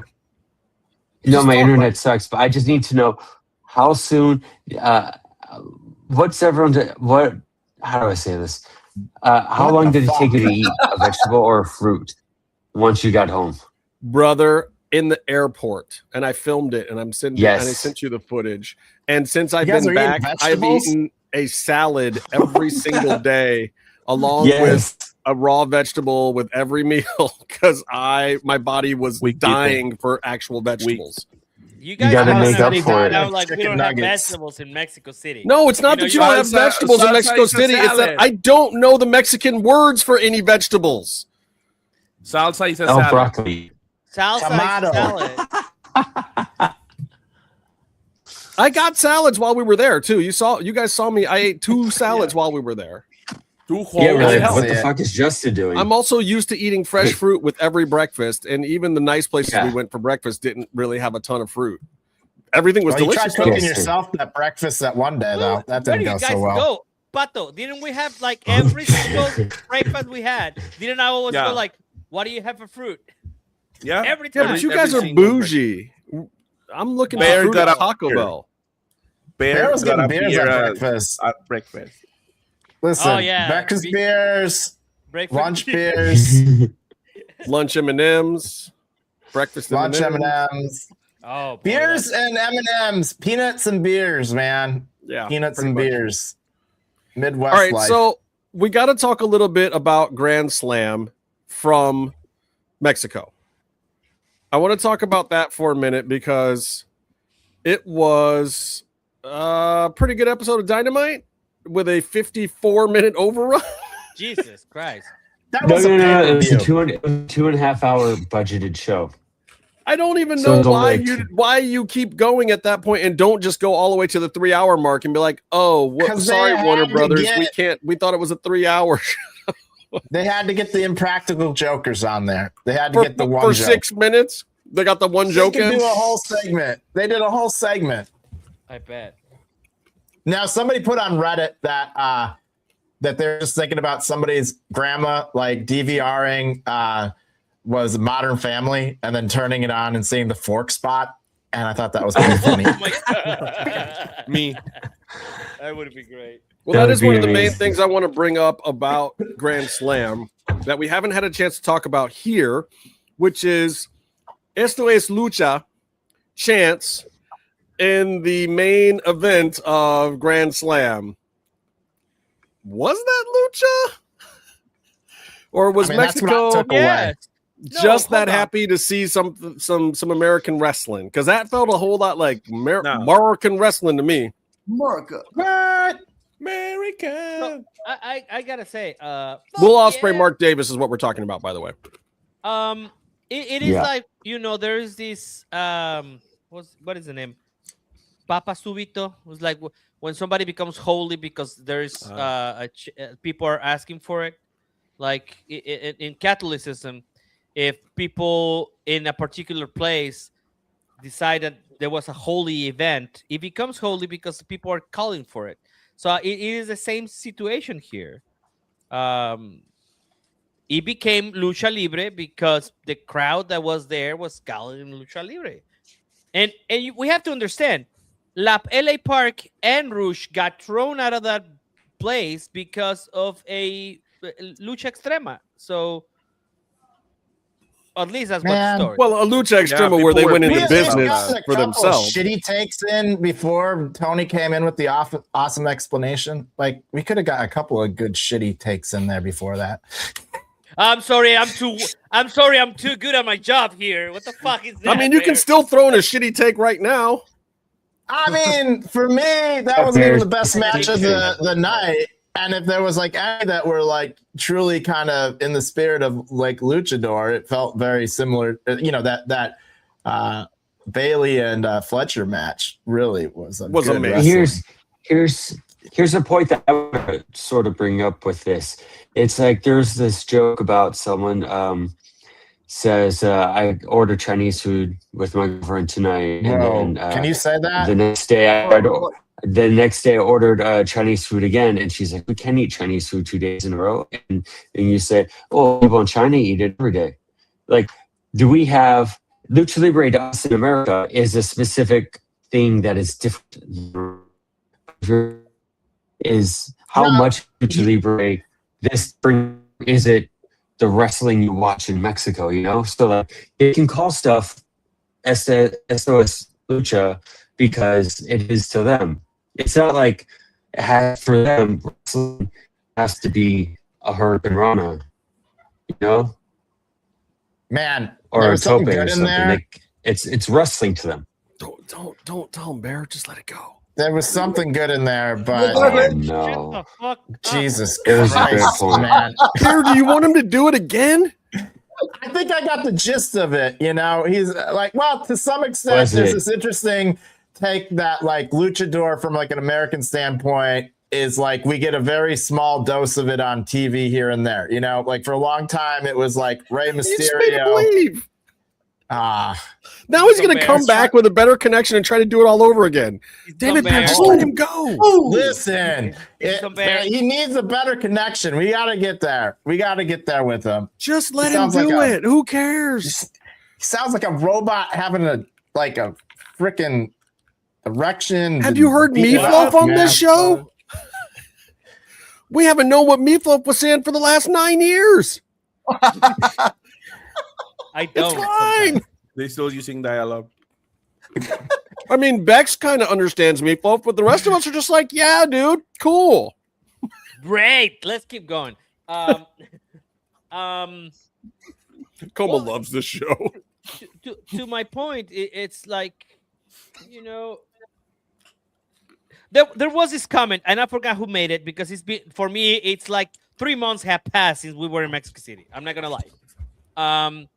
No, my internet sucks, but I just need to know how soon. What's everyone's? What? How do I say this? How long did it take you to eat a vegetable or a fruit once you got home? brother, in the airport, and I filmed it, and I'm sending Yes. and I sent you the footage. And since I've You guys been are eating back, I've vegetables? eaten a salad every single day, along Yes. with a raw vegetable with every meal, because my body was dying for actual vegetables. You guys gotta don't make have up for it. now, like we Chicken don't have nuggets. vegetables in Mexico City. No, it's not that you don't have vegetables in Mexico City. It's that I don't know the Mexican words for any vegetables. Salsa is a Oh, salad. broccoli. Salsa Tomato. salad. I got salads while we were there too. You guys saw me. I ate 2 salads while we were there. Two whole Yeah, really. hell. What the fuck is Justin doing? I'm also used to eating fresh fruit with every breakfast, and even the nice places Yeah. we went for breakfast didn't really have a ton of fruit. Everything was Well, you tried delicious. cooking though. Yes. yourself that breakfast that one day, though. That Where didn't do go you guys so well. go? Pato, didn't we have like every single breakfast we had? Didn't I always Yeah. go like, what do you have for fruit? Yeah. Every Yeah, time. but you Every guys are single bougie. I'm looking Bear for fruit got at a Taco beer. Bell. Bear was got getting a beers beer at breakfast. At breakfast. Listen, Oh, yeah. breakfast Be- beers, Breakfast lunch beers, Lunch M&Ms, breakfast lunch M&Ms. M&Ms, Oh, boy, beers and M&Ms, peanuts and beers, man. Yeah, Peanuts pretty and much. beers. Midwest All right, life. so we got to talk a little bit about Grand Slam from Mexico. I want to talk about that for a minute because it was a pretty good episode of Dynamite with a 54-minute overrun. Jesus Christ. that No, was a no. It was a pay-per-view. 2.5 hour budgeted show. I don't even So know it's only why you keep going at that point and don't just go all the way to the 3-hour mark and be like, oh, 'Cause they sorry, had Warner to Brothers, get- we thought it was a 3-hour They had to get the impractical jokers on there. They had to get the one for joke. 6 minutes. They got the one They joke could in. do a whole segment. They did a whole segment. I bet. Now, somebody put on Reddit that they're just thinking about somebody's grandma like DVRing was Modern Family and then turning it on and seeing the fork spot, and I thought that was kind of funny. Oh my God. Me. That would be great. Well, That that would is be one of the main amazing. things I want to bring up about Grand Slam that we haven't had a chance to talk about here, which is Esto es Lucha chants in the main event of Grand Slam. Was that Lucha? Or was I mean, that's what I Mexico took away. Yeah. just No, that hold on. happy to see some American wrestling? Because that felt a whole lot like No. American wrestling to me. America. What? America. I gotta say, Will fuck Ospreay, yeah. Mark Davis is what we're talking about, by the way. It is Yeah. like, there is this what is the name? Papa Subito. It was like when somebody becomes holy because there's people are asking for it. Like in Catholicism, if people in a particular place decided there was a holy event, it becomes holy because people are calling for it. So it is the same situation here. It became Lucha Libre because the crowd that was there was calling Lucha Libre. And we have to understand, LA Park and Rouge got thrown out of that place because of a Lucha Extrema. So at least that's what the story. Well, a Lucha Extrema people where they were went into pissed business off. got a for couple themselves. Shitty takes in before Tony came in with the awesome explanation. Like we could have got a couple of good shitty takes in there before that. I'm sorry, I'm too good at my job here. What the fuck is that? I mean, you can man? still throw in a shitty take right now. I mean, for me, that wasn't even the best match of the night. And if there was like any that were like truly kind of in the spirit of like luchador, it felt very similar. You know, that Bailey and Fletcher match really was amazing. Here's a point that I would sort of bring up with this. It's like there's this joke about someone says, I ordered Chinese food with my girlfriend tonight. And then, can you say that? The next day I ordered Chinese food again, and she's like, we can't eat Chinese food 2 days in a row. And you say, oh, people in China eat it every day. Like, do we have Lucha Libre to us in America is a specific thing that is different. Is how much Lucha Libre this spring is it the wrestling you watch in Mexico, you know? So like it can call stuff SOS Lucha because it is to them. It's not like it has for them wrestling has to be a Hurricane Rana, you know? Man, or a tope good or in something. there. Like, it's wrestling to them. Don't tell him, Bear. Just let it go. There was something good in there, but no. Jesus It was a great Christ, point. man. Bear, do you want him to do it again? I think I got the gist of it. You know, he's like, well, to some extent, Was there's it? this interesting take that like luchador from like an American standpoint is like we get a very small dose of it on TV here and there. You know, like for a long time it was like Rey You just made him Mysterio. leave. Now he's going to come back with a better connection and try to do it all over again. Damn it, Bear, just let him go. Listen, he needs a better connection. We got to get there. We got to get there with him. Just let him do it. Who cares? He sounds like a robot having a freaking erection. Have you heard Meefloaf on this show? We haven't known what Meefloaf was saying for the last 9 years. I don't. It's fine. They're still using dialogue. I mean, Bex kind of understands Meefloaf, but the rest of us are just like, yeah, dude, cool. Great. Let's keep going. Coma loves this show. To my point, it's like, you know, there was this comment, and I forgot who made it because it's been for me. It's like 3 months have passed since we were in Mexico City. I'm not gonna lie.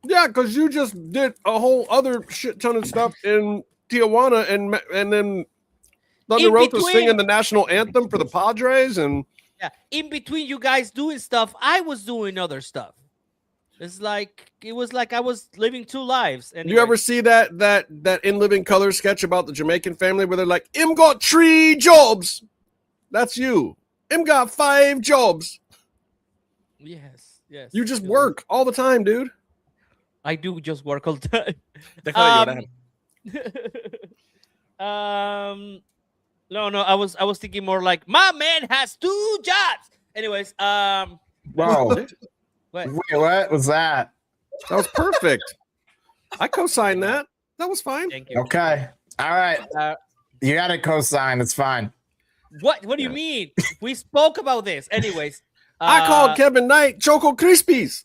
Yeah, because you just did a whole other shit ton of stuff in Tijuana, and then Thunder Rosa singing the national anthem for the Padres, and in between you guys doing stuff, I was doing other stuff. It's like it was like I was living two lives. And you ever see that In Living Color sketch about the Jamaican family where they're like, "Im got 3 jobs." That's you. Im got 5 jobs. Yes. You just work all the time, dude. I do just work all the time. No, I was thinking more like my man has 2 jobs. Anyways, Wow. What? Wait, what was that? That was perfect. I co-signed that. That was fine. Thank you. Okay. All right. You got to co-sign. It's fine. What do you mean? We spoke about this. Anyways, I called Kevin Knight Choco Krispies.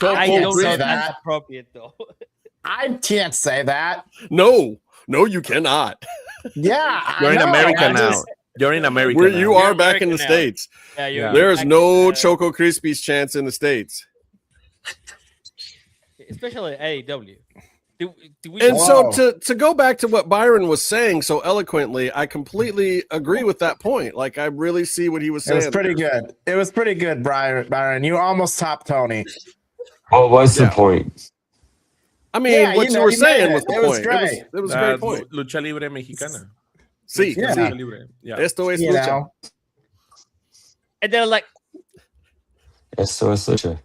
I don't say know if that. that's appropriate though. I can't say that. No, you cannot. Yeah, You're in America now. You're in America. Where now. you are You're back in the American now. States. Yeah, you're There is back no in, Choco Krispies chance in the States. especially AEW. And so to go back to what Byron was saying so eloquently, I completely agree with that point. Like I really see what he was It saying. was pretty good. It was pretty good, Byron. You almost topped Tony. What was the point? I mean, what you were saying was the It was point. great. It was a great point. Lucha libre mexicana. Sí, Yeah. sí. Lucha libre. Yeah. Esto es You lucha. know. and they're like, Eso es Lucha.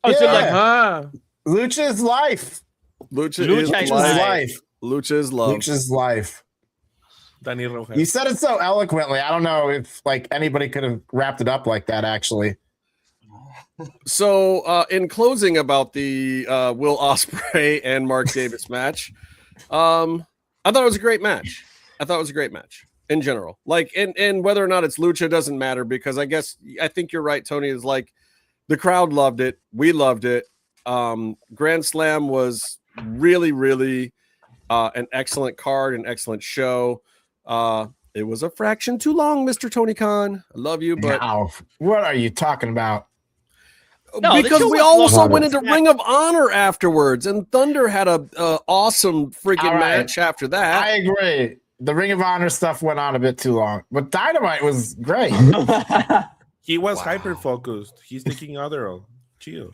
oh, so like, Uh-huh. Lucha's life. Lucha is Lucha is life. Life. Lucha is love. Lucha's life. Dani Rojas. You said it so eloquently. I don't know if like anybody could have wrapped it up like that. Actually, So, in closing about the Will Ospreay and Mark Davis match, I thought it was a great match. In general. Like, and whether or not it's Lucha doesn't matter because I think you're right, Tony. Is like the crowd loved it. We loved it. Grand Slam was really, really an excellent card, an excellent show. It was a fraction too long, Mr. Tony Khan. I love you, but now, what are you talking about? No, because we also went into Ring of Honor afterwards, and Thunder had a awesome freaking match after that. I agree. The Ring of Honor stuff went on a bit too long, but Dynamite was great. He was hyper focused. He's thinking other. Chill.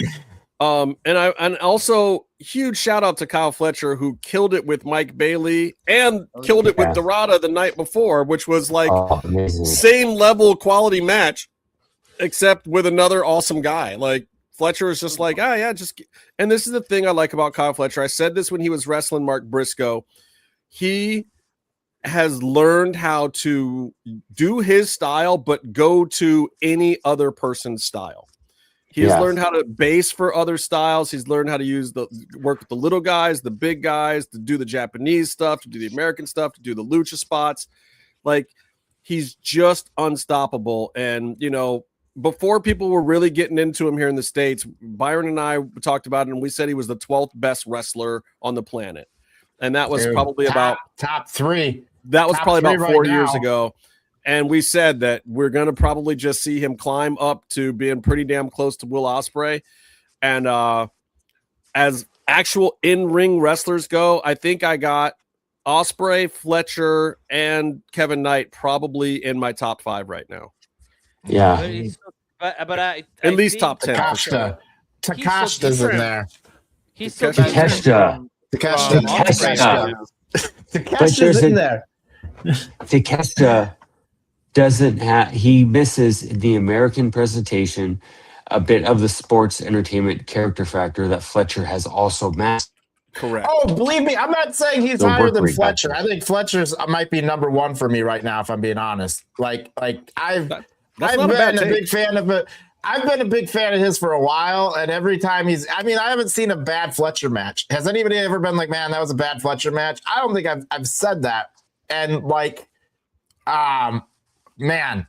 And also huge shout out to Kyle Fletcher, who killed it with Mike Bailey and killed it with Dorada the night before, which was like same level quality match, except with another awesome guy. Like Fletcher is just like, and this is the thing I like about Kyle Fletcher. I said this when he was wrestling Mark Briscoe. He has learned how to do his style, but go to any other person's style. He has learned how to base for other styles. He's learned how to work with the little guys, the big guys, to do the Japanese stuff, to do the American stuff, to do the lucha spots. Like, he's just unstoppable. And, you know, before people were really getting into him here in the States, Byron and I talked about it, and we said he was the 12th best wrestler on the planet. And that was probably about top 3. That was probably about 4 years ago. And we said that we're going to probably just see him climb up to being pretty damn close to Will Ospreay. And as actual in-ring wrestlers go, I think I got Ospreay, Fletcher, and Kevin Knight probably in my top 5 right now. Yeah. But I at least top 10. Takashita's in there. He's so Takeshita. Takeshita's in there. Takeshita doesn't have, he misses the American presentation, a bit of the sports entertainment character factor that Fletcher has also mastered. Correct. Oh, believe me, I'm not saying he's higher than Fletcher. I think Fletcher's might be number 1 for me right now, if I'm being honest. I've been a big fan of it. I've been a big fan of his for a while, and every time I haven't seen a bad Fletcher match. Has anybody ever been like, man, that was a bad Fletcher match? I don't think I've said that. And man,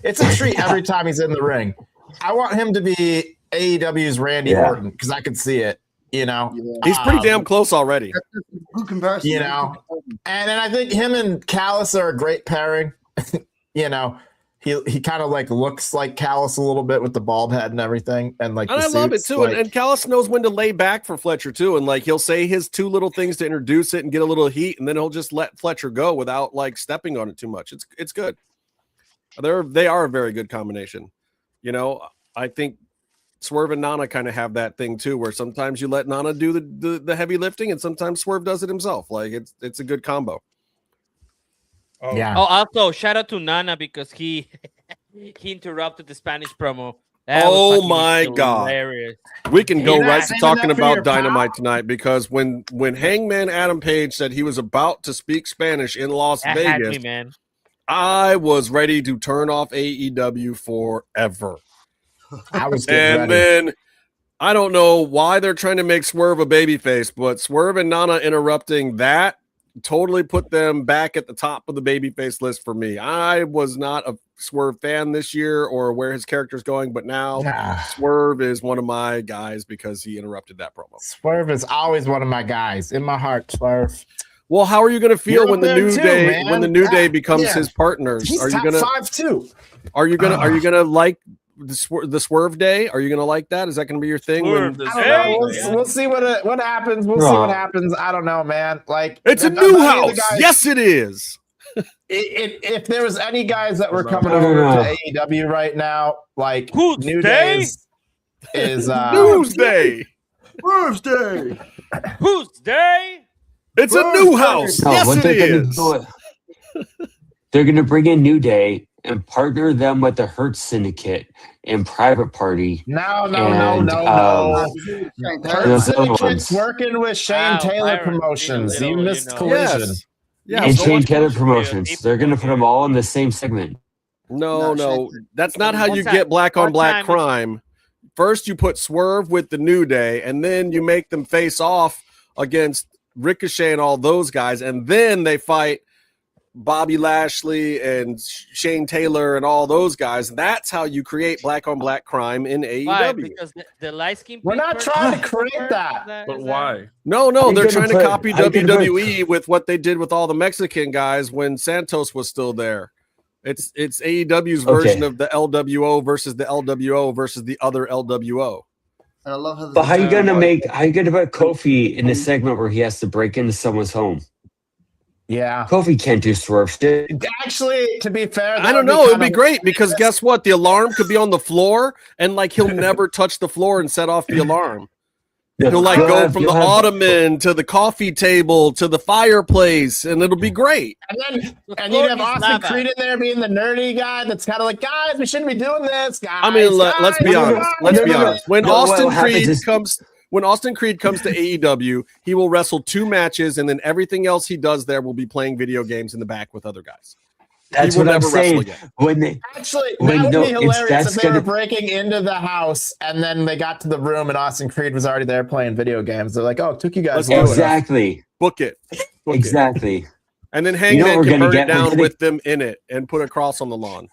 it's a treat every time he's in the ring. I want him to be AEW's Randy Orton because I could see it. You know, he's pretty damn close already. Good comparison. You know, and then I think him and Callis are a great pairing. You know, he kind of like looks like Callis a little bit with the bald head and everything, and I love it too. And Callis knows when to lay back for Fletcher too, and like he'll say his 2 little things to introduce it and get a little heat, and then he'll just let Fletcher go without like stepping on it too much. It's good. They are a very good combination. You know, I think Swerve and Nana kind of have that thing too, where sometimes you let Nana do the heavy lifting, and sometimes Swerve does it himself. Like it's a good combo. Yeah. Oh, also shout out to Nana because he interrupted the Spanish promo. Oh my God. Hilarious. We can go right to talking about Dynamite tonight, because when Hangman Adam Page said he was about to speak Spanish in Las Vegas, man. I was ready to turn off AEW forever. I was and ready. Then I don't know why they're trying to make Swerve a babyface, but Swerve and Nana interrupting that totally put them back at the top of the babyface list for me. I was not a Swerve fan this year or where his character's going, but now Swerve is one of my guys because he interrupted that promo. Swerve is always one of my guys in my heart. Swerve. Well, how are you going to feel when the New Day man. when the New Day becomes his partners? He's are you top gonna 5 too? Are you gonna like the Swerve Day? Are you gonna like that? Is that gonna be your thing? We'll see what happens. We'll see what happens. I don't know, man. Like it's a new house. Yes, it is. If there was any guys that were coming over to AEW right now, like New Day is Tuesday. Thursday. Whose day? It's a new house. No, yes, it is. They're going to bring in New Day and partner them with the Hurt Syndicate and Private Party. No. Hurt Syndicate's working with Shane Taylor Byron, Promotions. You missed Collision. Yes. Yeah, and Shane Taylor Promotions. They're going to put them all in the same segment. No. That's not how you get black on black crime. First, you put Swerve with the New Day, and then you make them face off against Ricochet and all those guys, and then they fight Bobby Lashley and Shane Taylor and all those guys. That's how you create black on black crime in AEW. Why? Because the light skin. We're not trying to create that. But why? No, they're trying to copy I can WWE with what they did with all the Mexican guys when Santos was still there. It's AEW's version of the LWO versus the LWO versus the other LWO. And I love how. But how you gonna put Kofi in a segment where he has to break into someone's home? Yeah, Kofi can't do swerve shit. Actually, to be fair, I don't know. It'd be great because guess what? The alarm could be on the floor, and like he'll never touch the floor and set off the alarm. He'll like go from the ottoman to the coffee table to the fireplace, and it'll be great. And you'd have Austin Creed in there being the nerdy guy that's kind of like, guys, we shouldn't be doing this, guys. I mean, let's be honest. Let's be honest. When Austin Creed comes to AEW, he will wrestle 2 matches, and then everything else he does there will be playing video games in the back with other guys. That's what I'm saying. When they that would be hilarious if they were breaking into the house and then they got to the room and Austin Creed was already there playing video games. They're like, "Oh, it took you guys exactly book it, exactly." And then Hangman can burn it down with them in it and put a cross on the lawn.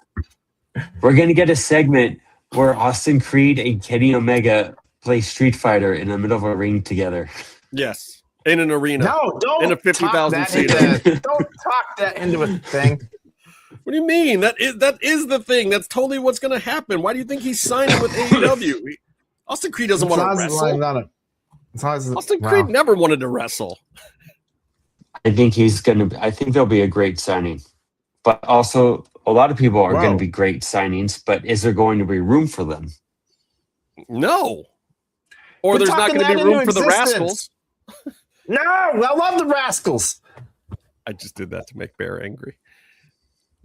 We're gonna get a segment where Austin Creed and Kenny Omega play Street Fighter in the middle of a ring together. Yes, in an arena. No, don't in a 50,000 seat. Don't talk that into a thing. What do you mean? That is the thing. That's totally what's going to happen. Why do you think he's signing with AEW? Austin Creed doesn't want to wrestle. Austin Creed never wanted to wrestle. I think I think there'll be a great signing. But also, a lot of people are going to be great signings, but is there going to be room for them? No. Or there's not going to be room for the Rascals. No, I love the Rascals. I just did that to make Bear angry.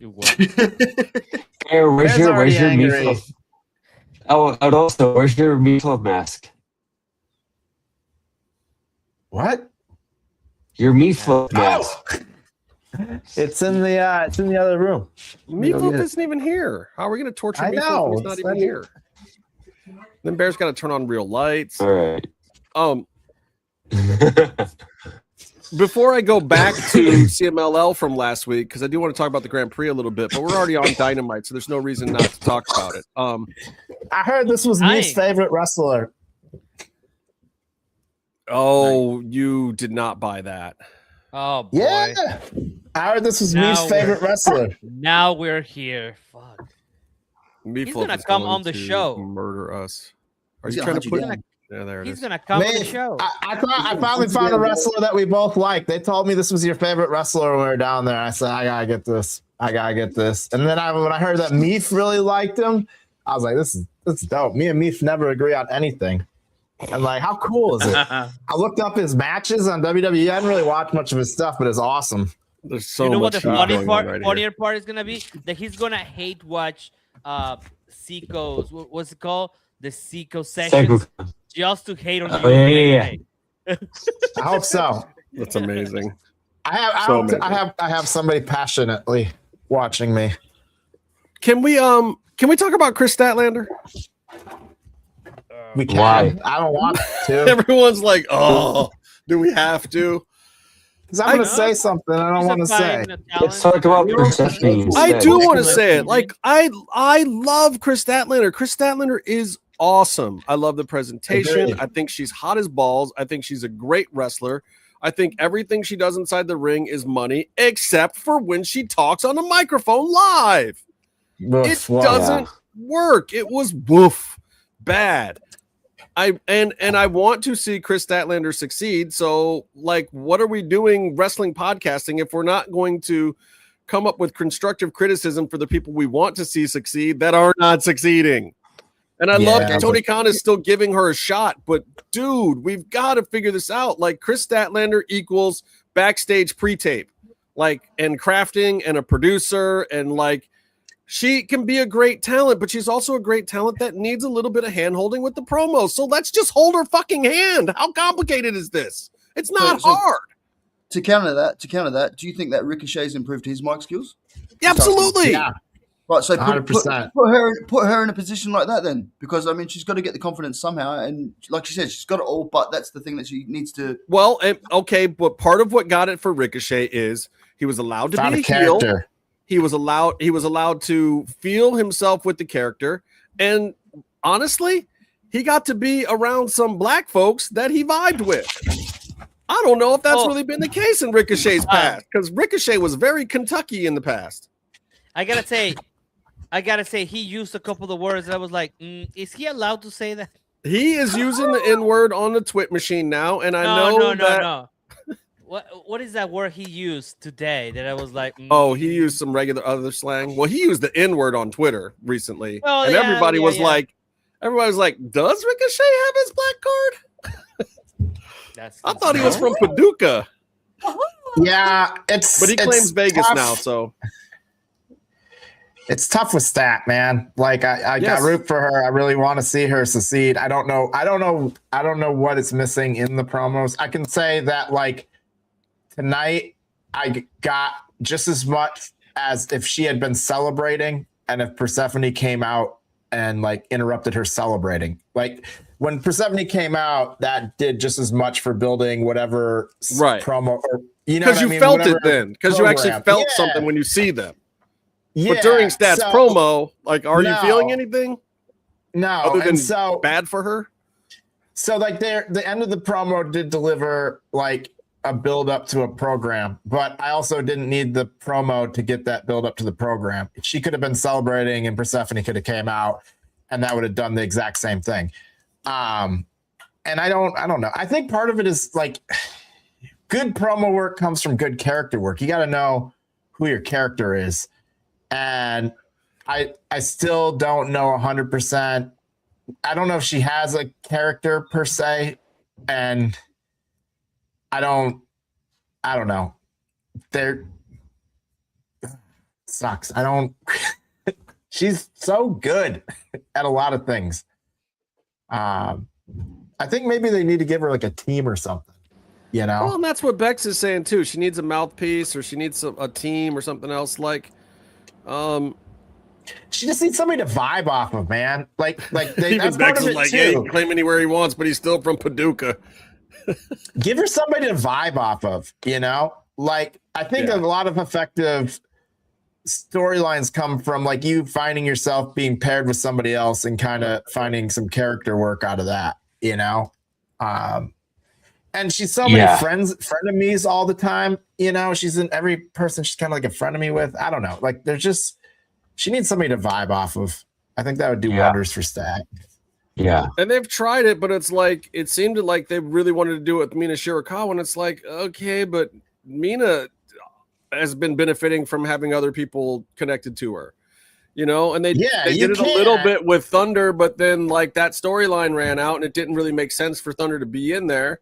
Bear, where's your Meefloaf? Oh, and also, where's your Meefloaf mask? What? Your Meefloaf mask. It's in the other room. Meefloaf isn't even here. How are we going to torture Meefloaf? He's not even here. Then Bear's got to turn on real lights. All right. Before I go back to CMLL from last week, because I do want to talk about the Grand Prix a little bit, but we're already on Dynamite, so there's no reason not to talk about it. I heard this was Meef's favorite wrestler. Oh, you did not buy that. Oh, boy. Yeah. I heard this was Meef's favorite wrestler. Now we're here. Fuck. He's going to come on the show. Murder us. Are you trying to put... Yeah, there it is. He's going to come on the show. I finally found a wrestler that we both like. They told me this was your favorite wrestler when we were down there. I said, I got to get this. And then when I heard that Meef really liked him, I was like, this is dope. Me and Meef never agree on anything. I'm like, how cool is it? I looked up his matches on WWE. I hadn't really watched much of his stuff, but it's awesome. There's so much. What the funnier part is going to be? That he's going to hate watch Seiko's, what's it called? The Seiko sessions. Just to hate on the yeah. I hope so. That's amazing. I have somebody passionately watching me. Can we talk about Chris Statlander? We can. Why? I don't want to. Everyone's like, oh, do we have to? Because I'm going to say something I don't want to say. Let's talk about Persephone. I do want to say it. Like, I love Chris Statlander. Chris Statlander is awesome. I love the presentation. I think she's hot as balls. I think she's a great wrestler. I think everything she does inside the ring is money, except for when she talks on the microphone live. It doesn't work. It was bad. I want to see Chris Statlander succeed. So, like, what are we doing wrestling podcasting if we're not going to come up with constructive criticism for the people we want to see succeed that are not succeeding? And I love that Tony Khan is still giving her a shot, but dude, we've got to figure this out. Like, Chris Statlander equals backstage pre-tape, like, and crafting and a producer, and like, she can be a great talent, but she's also a great talent that needs a little bit of hand holding with the promos. So let's just hold her fucking hand. How complicated is this? It's not hard. To counter that, do you think that Ricochet's improved his mic skills? Yeah, absolutely. Yeah. Right, so put her in a position like that then, because I mean she's got to get the confidence somehow, and like she said, she's got it all, but that's the thing that she needs to. Well, okay, but part of what got it for Ricochet is He was allowed to Found be a character. heel. He was allowed to feel himself with the character. And honestly, he got to be around some black folks that he vibed with. I don't know if that's really been the case in Ricochet's past, because Ricochet was very Kentucky in the past. I gotta say, he used a couple of words that I was like, is he allowed to say that? He is using the N-word on the twit machine now, and I know that. No. What is that word he used today that I was like? Oh, he used some regular other slang. Well, he used the N-word on Twitter recently, Oh, and yeah, everybody yeah, was yeah. like, does Ricochet have his black card? I thought he was from Paducah. Yeah, but he claims Vegas tough. now, so it's tough with Stat, man. Like I got root for her. I really want to see her succeed. I don't know what is missing in the promos. I can say that like tonight I got just as much as if she had been celebrating and if Persephone came out and like interrupted her celebrating. Like when Persephone came out, that did just as much for building whatever promo, or because you felt it then, because you actually felt something when you see them. But during Stat's promo, like, are you feeling anything? No, other than so bad for her. So like the end of the promo did deliver like a build up to a program, but I also didn't need the promo to get that build up to the program. She could have been celebrating and Persephone could have came out and that would have done the exact same thing. And I don't know. I think part of it is like good promo work comes from good character work. You got to know who your character is. And I still don't know 100%. I don't know if she has a character per se. And I don't know. Sucks. She's so good at a lot of things. I think maybe they need to give her like a team or something, you know? Well, and that's what Bex is saying too. She needs a mouthpiece, or she needs a team or something else. Like, she just needs somebody to vibe off of, man. Like even Bex is like, yeah, he can claim anywhere he wants, but he's still from Paducah. Give her somebody to vibe off of, you know? Like, I think a lot of effective storylines come from like you finding yourself being paired with somebody else and kind of finding some character work out of that, you know? And she's so many frenemies all the time, you know? She's in every person she's kind of like a frenemy with. I don't know. Like, she needs somebody to vibe off of. I think that would do wonders for Stat. Yeah. And they've tried it, but it's like, it seemed like they really wanted to do it with Mina Shirakawa, and it's like, okay, but Mina has been benefiting from having other people connected to her, you know? And they did it a little bit with Thunder, but then like that storyline ran out and it didn't really make sense for Thunder to be in there.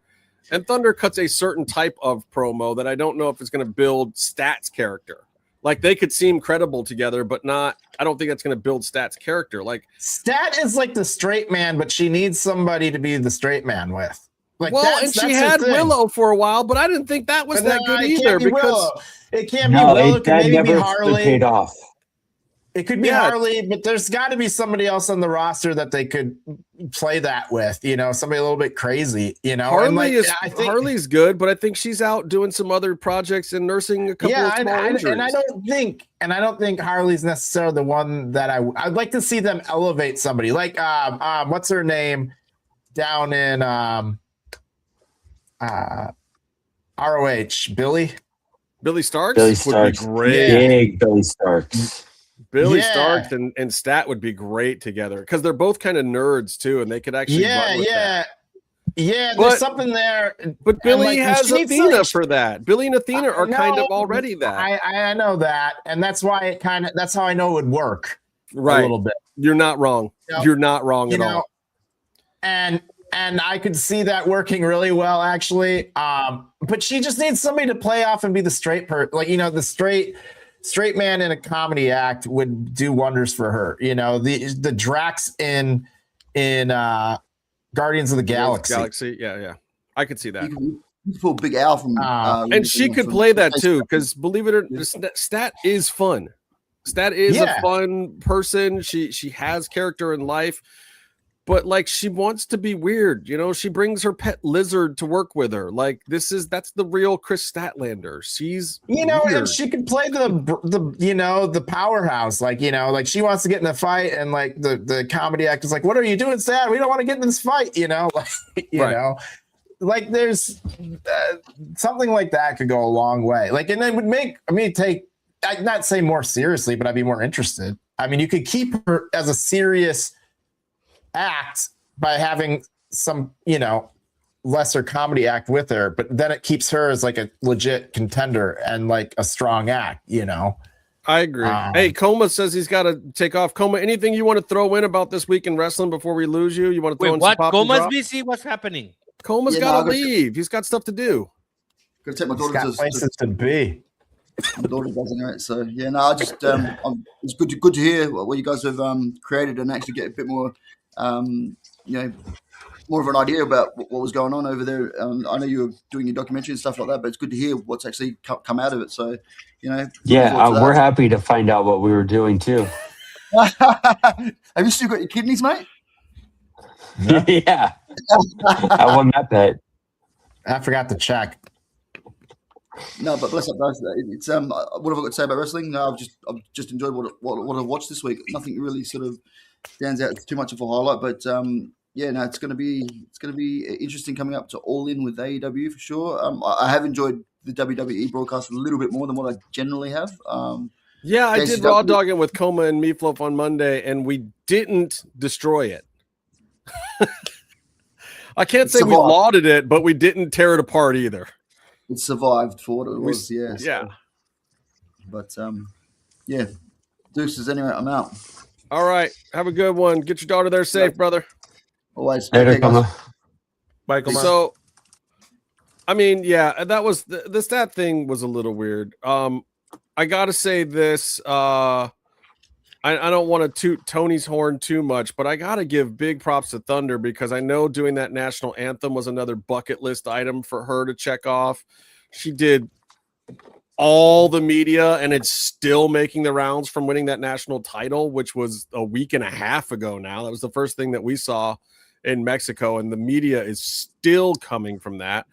And Thunder cuts a certain type of promo that I don't know if it's going to build Stat's character. Like they could seem credible together, but I don't think that's going to build Stat's character. Like Stat is like the straight man, but she needs somebody to be the straight man with. Like, well, and she had Willow for a while, but I didn't think that was that good either. Because it can't be Willow. It could maybe be Harley. Paid off. It could be Harley, but there's got to be somebody else on the roster that they could play that with. You know, somebody a little bit crazy. You know, Harley's good, but I think she's out doing some other projects and nursing a couple of small injuries. And I don't think Harley's necessarily the one that I'd like to see them elevate somebody like what's her name down in ROH, Billy Starks. Billy Starks would be great. Big Billy Starks. Billy Starks and Stat would be great together because they're both kind of nerds too, and they could actually there's something there. But Billy has Athena for that. Billy and Athena are kind of already that. I know that, and that's why that's how I know it would work a little bit. You're not wrong. You're not wrong at all. And I could see that working really well, actually. But she just needs somebody to play off and be the straight the straight man in a comedy act would do wonders for her. You know, the Drax in Guardians of the Galaxy. Yeah. I could see that. For Big Al from and she could play that too, because believe it or not, Stat is fun. Stat is a fun person. She has character in life. but like she wants to be weird. You know, she brings her pet lizard to work with her. Like that's the real Chris Statlander. She's and weird. she could play the powerhouse. Like, like she wants to get in a fight, and like the comedy actor's like, what are you doing, Stat? We don't want to get in this fight, like, like there's something like that could go a long way. Like, and it would make me I'd not say more seriously, but I'd be more interested. I mean, you could keep her as a serious act by having some, lesser comedy act with her, but then it keeps her as like a legit contender and like a strong act, I agree. Hey, Coma says he's got to take off. Coma, anything you want to throw in about this week in wrestling before we lose you? You want to throw in what? Some pop Coma's busy. What's happening? Coma's got to leave. He's got stuff to do. Gonna take my daughter places to be. My daughter doesn't, right? So yeah, no, I just it's good to hear what you guys have created and actually get a bit more, more of an idea about what was going on over there. I know you were doing your documentary and stuff like that, but it's good to hear what's actually come out of it. So yeah, we're happy to find out what we were doing too. Have you still got your kidneys, mate? Yeah, I won that bet. I forgot to check. No, but bless up, guys. It's what have I got to say about wrestling? No, I've just enjoyed what I've watched this week. Nothing really sort of stands out too much of a highlight, but it's gonna be interesting coming up to All In with AEW for sure. I have enjoyed the WWE broadcast a little bit more than what I generally have. I did raw dogging with Coma and Meefloaf on Monday, and we didn't destroy it. I can't say we lauded it, but we didn't tear it apart either. It survived for what it was, Yeah. But deuces anyway. I'm out. All right, have a good one. Get your daughter there safe, brother. Always. Later, Coma. Bye, Coma. So, I mean, that was the stat thing was a little weird. I gotta say this. I don't want to toot Tony's horn too much, but I got to give big props to Thunder because I know doing that national anthem was another bucket list item for her to check off. She did all the media, and it's still making the rounds from winning that national title, which was a week and a half ago now. That was the first thing that we saw in Mexico, and the media is still coming from that.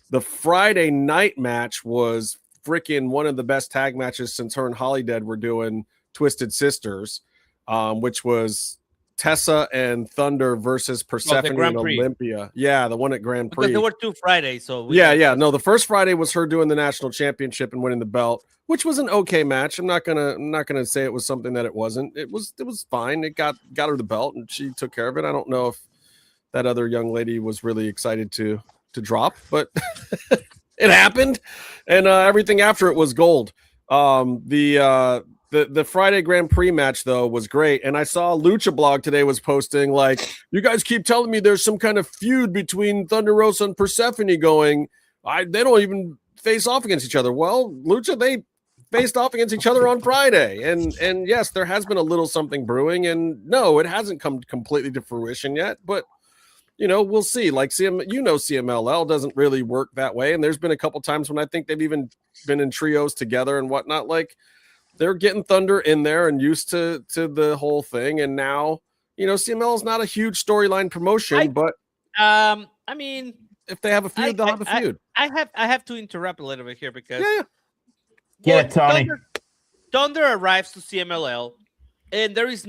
The Friday night match was freaking one of the best tag matches since her and Holidead were doing Twisted Sisters, which was Tessa and Thunder versus Persephone and Olympia. Yeah, the one at Grand Prix. Because there were 2 Fridays, so no, the first Friday was her doing the national championship and winning the belt, which was an okay match. I'm not gonna say it was something that it wasn't. It was fine. It got her the belt and she took care of it. I don't know if that other young lady was really excited to drop, but it happened, and everything after it was gold. The Friday Grand Prix match, though, was great. And I saw Lucha blog today was posting, like, you guys keep telling me there's some kind of feud between Thunder Rosa and Persephone going. They don't even face off against each other. Well, Lucha, they faced off against each other on Friday. And yes, there has been a little something brewing. And no, it hasn't come completely to fruition yet. But, we'll see. Like, CMLL doesn't really work that way. And there's been a couple times when I think they've even been in trios together and whatnot. Like, they're getting Thunder in there and used to the whole thing. And now, CML is not a huge storyline promotion, but I mean, if they have a feud, they'll have a feud. I have to interrupt a little bit here because Tony. Thunder arrives to CMLL and there's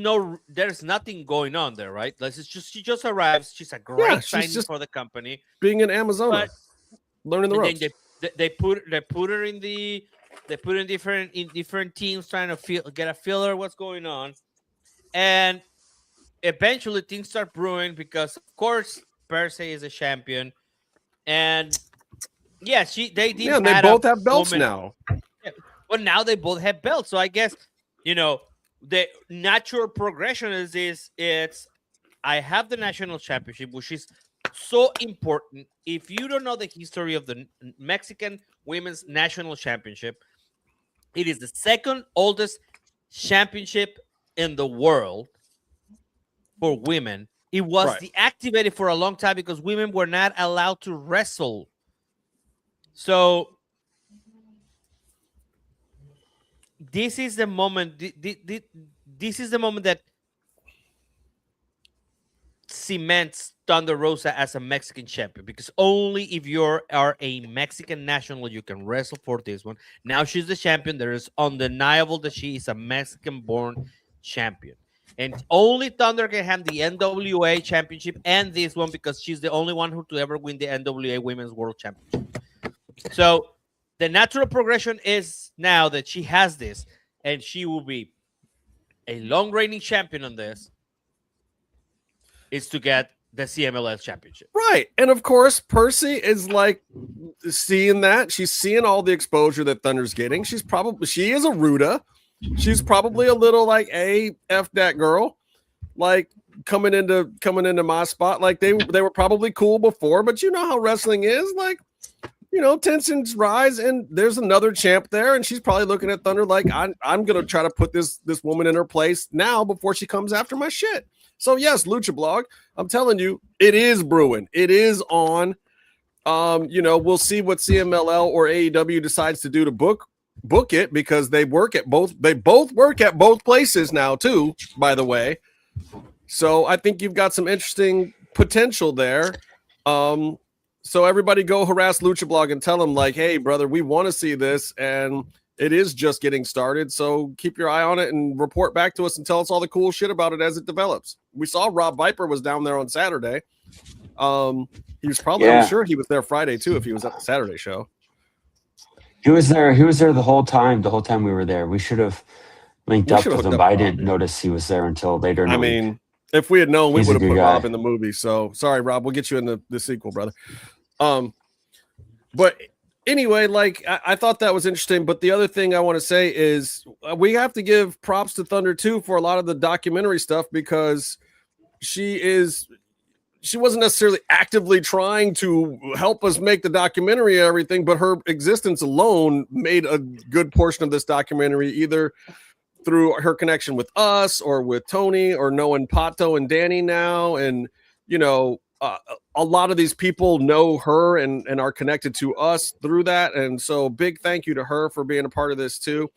nothing going on there, right? She just arrives. She's a great signing for the company. Being an Amazona, learning the ropes. They put her in different teams trying to get a feeler of what's going on, and eventually things start brewing because of course Perse is a champion, and they both have belts now. Yeah, well, now they both have belts, so I guess the natural progression is I have the national championship, which is so important. If you don't know the history of the Mexican women's national championship, it is the second oldest championship in the world for women. It was deactivated for a long time because women were not allowed to wrestle. So this is the moment. This is the moment that cements Thunder Rosa as a Mexican champion, because only if you are a Mexican national you can wrestle for this one. Now she's the champion. There is undeniable that she is a Mexican-born champion, and only Thunder can have the NWA championship and this one because she's the only one who to ever win the NWA Women's World Championship. So the natural progression is now that she has this, and she will be a long reigning champion on this, is to get the CMLL championship. Right. And of course, Percy is like seeing that. She's seeing all the exposure that Thunder's getting. She is a Ruda. She's probably a little like, F that girl. Like coming into my spot. Like they were probably cool before, but you know how wrestling is. Like, you know, tensions rise, and there's another champ there, and she's probably looking at Thunder like, I'm gonna try to put this woman in her place now before she comes after my shit. So yes, Lucha Blog, I'm telling you, it is brewing. It is on. You know, we'll see what CMLL or AEW decides to do to book it, because they both work at both places now too, by the way. So I think you've got some interesting potential there. So everybody go harass Lucha Blog and tell them like, hey, brother, we want to see this, and it is just getting started. So keep your eye on it and report back to us and tell us all the cool shit about it as it develops. We saw Rob Viper was down there on Saturday. He was probably, I'm sure he was there Friday too if he was at the Saturday show. He was there the whole time. The whole time we were there. We should have linked up with him, but I didn't notice he was there until later. I mean, if we had known, we would have put Rob in the movie. So sorry, Rob. We'll get you in the sequel, brother. But anyway, like I thought that was interesting. But the other thing I want to say is we have to give props to Thunder too for a lot of the documentary stuff, because she wasn't necessarily actively trying to help us make the documentary and everything, but her existence alone made a good portion of this documentary, either through her connection with us or with Tony or knowing Pato and Dani now. And, you know, a lot of these people know her and are connected to us through that. And so big thank you to her for being a part of this too.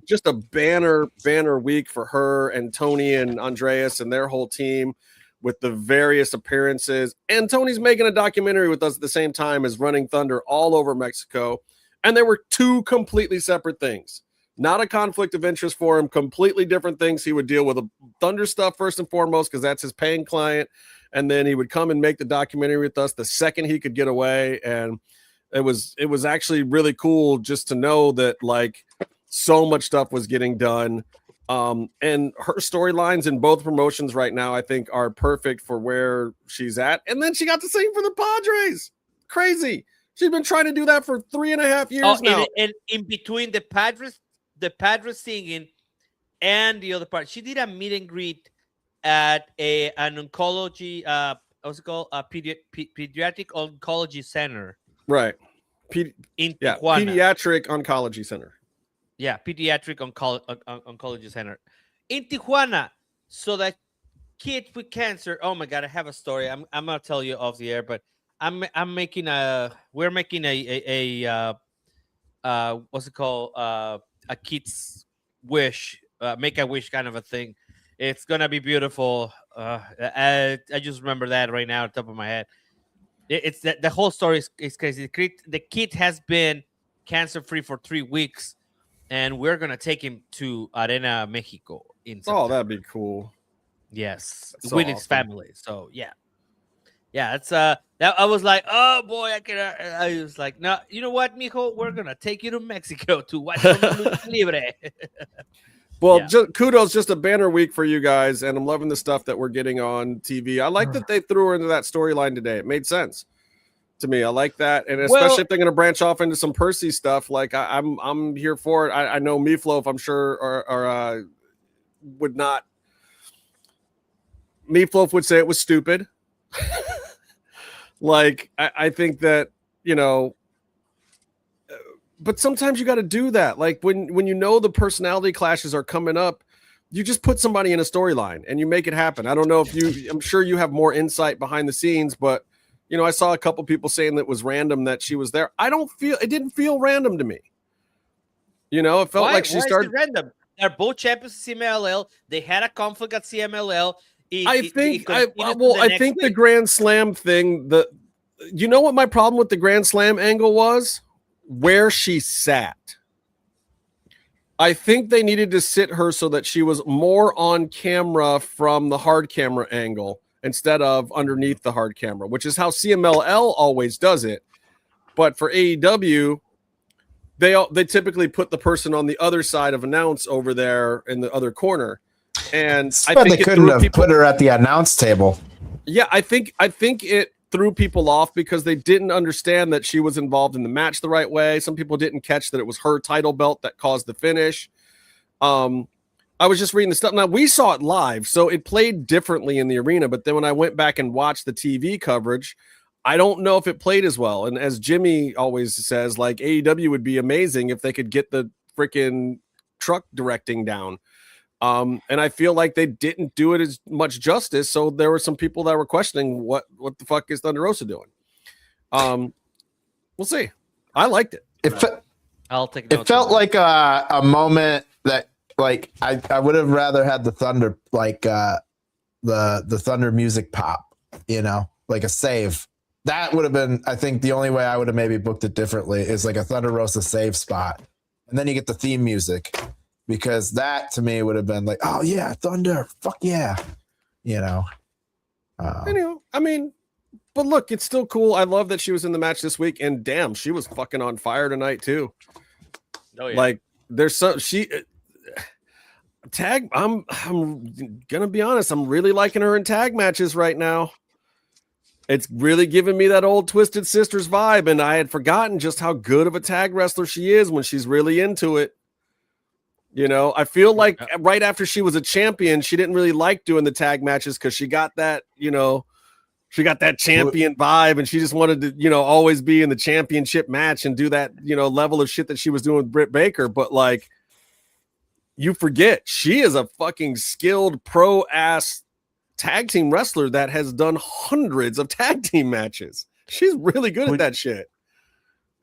Just a banner week for her and Tony and Andreas and their whole team with the various appearances. And Tony's making a documentary with us at the same time as running Thunder all over Mexico. And there were two completely separate things. Not a conflict of interest for him, completely different things. He would deal with the Thunder stuff first and foremost, because that's his paying client. And then he would come and make the documentary with us the second he could get away. And it was actually really cool just to know that like so much stuff was getting done. And her storylines in both promotions right now, I think, are perfect for where she's at. And then she got to sing for the Padres. Crazy. She's been trying to do that for 3.5 years now. And in between the Padres singing and the other part, she did a meet and greet at an oncology, what's it called? Pediatric Oncology Center. Right. In Tijuana. Pediatric Oncology Center. Yeah, Pediatric Oncology Center in Tijuana. So that kids with cancer. Oh my God, I have a story. I'm gonna tell you off the air, but we're making a what's it called? A kid's wish, make a wish kind of a thing. It's gonna be beautiful. I just remember that right now on top of my head. It's that the whole story is crazy. The kid has been cancer free for 3 weeks. And we're gonna take him to Arena Mexico in September. Oh, that'd be cool. Yes, so with his family. So yeah. It's that I was like, oh boy, I was like, no, you know what, mijo, we're gonna take you to Mexico to watch some Lucha Libre. Well, kudos, just a banner week for you guys, and I'm loving the stuff that we're getting on TV. I like that they threw her into that storyline today. It made sense to me. I like that, and especially if they're going to branch off into some Percy stuff, like I'm here for it. I know Meefloaf, I'm sure, or would not. Meefloaf would say it was stupid. Like I think that, you know, but sometimes you got to do that. Like when you know the personality clashes are coming up, you just put somebody in a storyline and you make it happen. I don't know if I'm sure you have more insight behind the scenes, but. You know, I saw a couple people saying that it was random that she was there. It didn't feel random to me. You know, it felt like she started random. They're both champions of CMLL. They had a conflict at CMLL. I think the Grand Slam thing. You know what my problem with the Grand Slam angle was? Where she sat. I think they needed to sit her so that she was more on camera from the hard camera angle instead of underneath the hard camera, which is how CMLL always does it. But for AEW, they typically put the person on the other side of announce over there in the other corner. And I think they couldn't have put her at the announce table. Yeah, I think it threw people off because they didn't understand that she was involved in the match the right way. Some people didn't catch that it was her title belt that caused the finish. I was just reading the stuff. Now, we saw it live, so it played differently in the arena. But then when I went back and watched the TV coverage, I don't know if it played as well. And as Jimmy always says, like, AEW would be amazing if they could get the freaking truck directing down. And I feel like they didn't do it as much justice. So there were some people that were questioning what the fuck is Thunder Rosa doing. We'll see. I liked it. I'll take notes. It felt like a moment that, like, I would have rather had the Thunder, like the Thunder music pop, you know, like a save. That would have been, I think, the only way I would have maybe booked it differently is like a Thunder Rosa save spot, and then you get the theme music. Because that to me would have been like, oh yeah, Thunder, fuck yeah, you know. I mean, but look, it's still cool. I love that she was in the match this week, and damn, she was fucking on fire tonight too. Oh yeah. Like, there's some tag. I'm gonna be honest. I'm really liking her in tag matches right now. It's really giving me that old Twisted Sisters vibe, and I had forgotten just how good of a tag wrestler she is when she's really into it. You know, I feel like right after she was a champion, she didn't really like doing the tag matches because she got that, you know, she got that champion vibe, and she just wanted to, you know, always be in the championship match and do that, you know, level of shit that she was doing with Britt Baker. But like, you forget she is a fucking skilled pro ass tag team wrestler that has done hundreds of tag team matches. She's really good at that shit.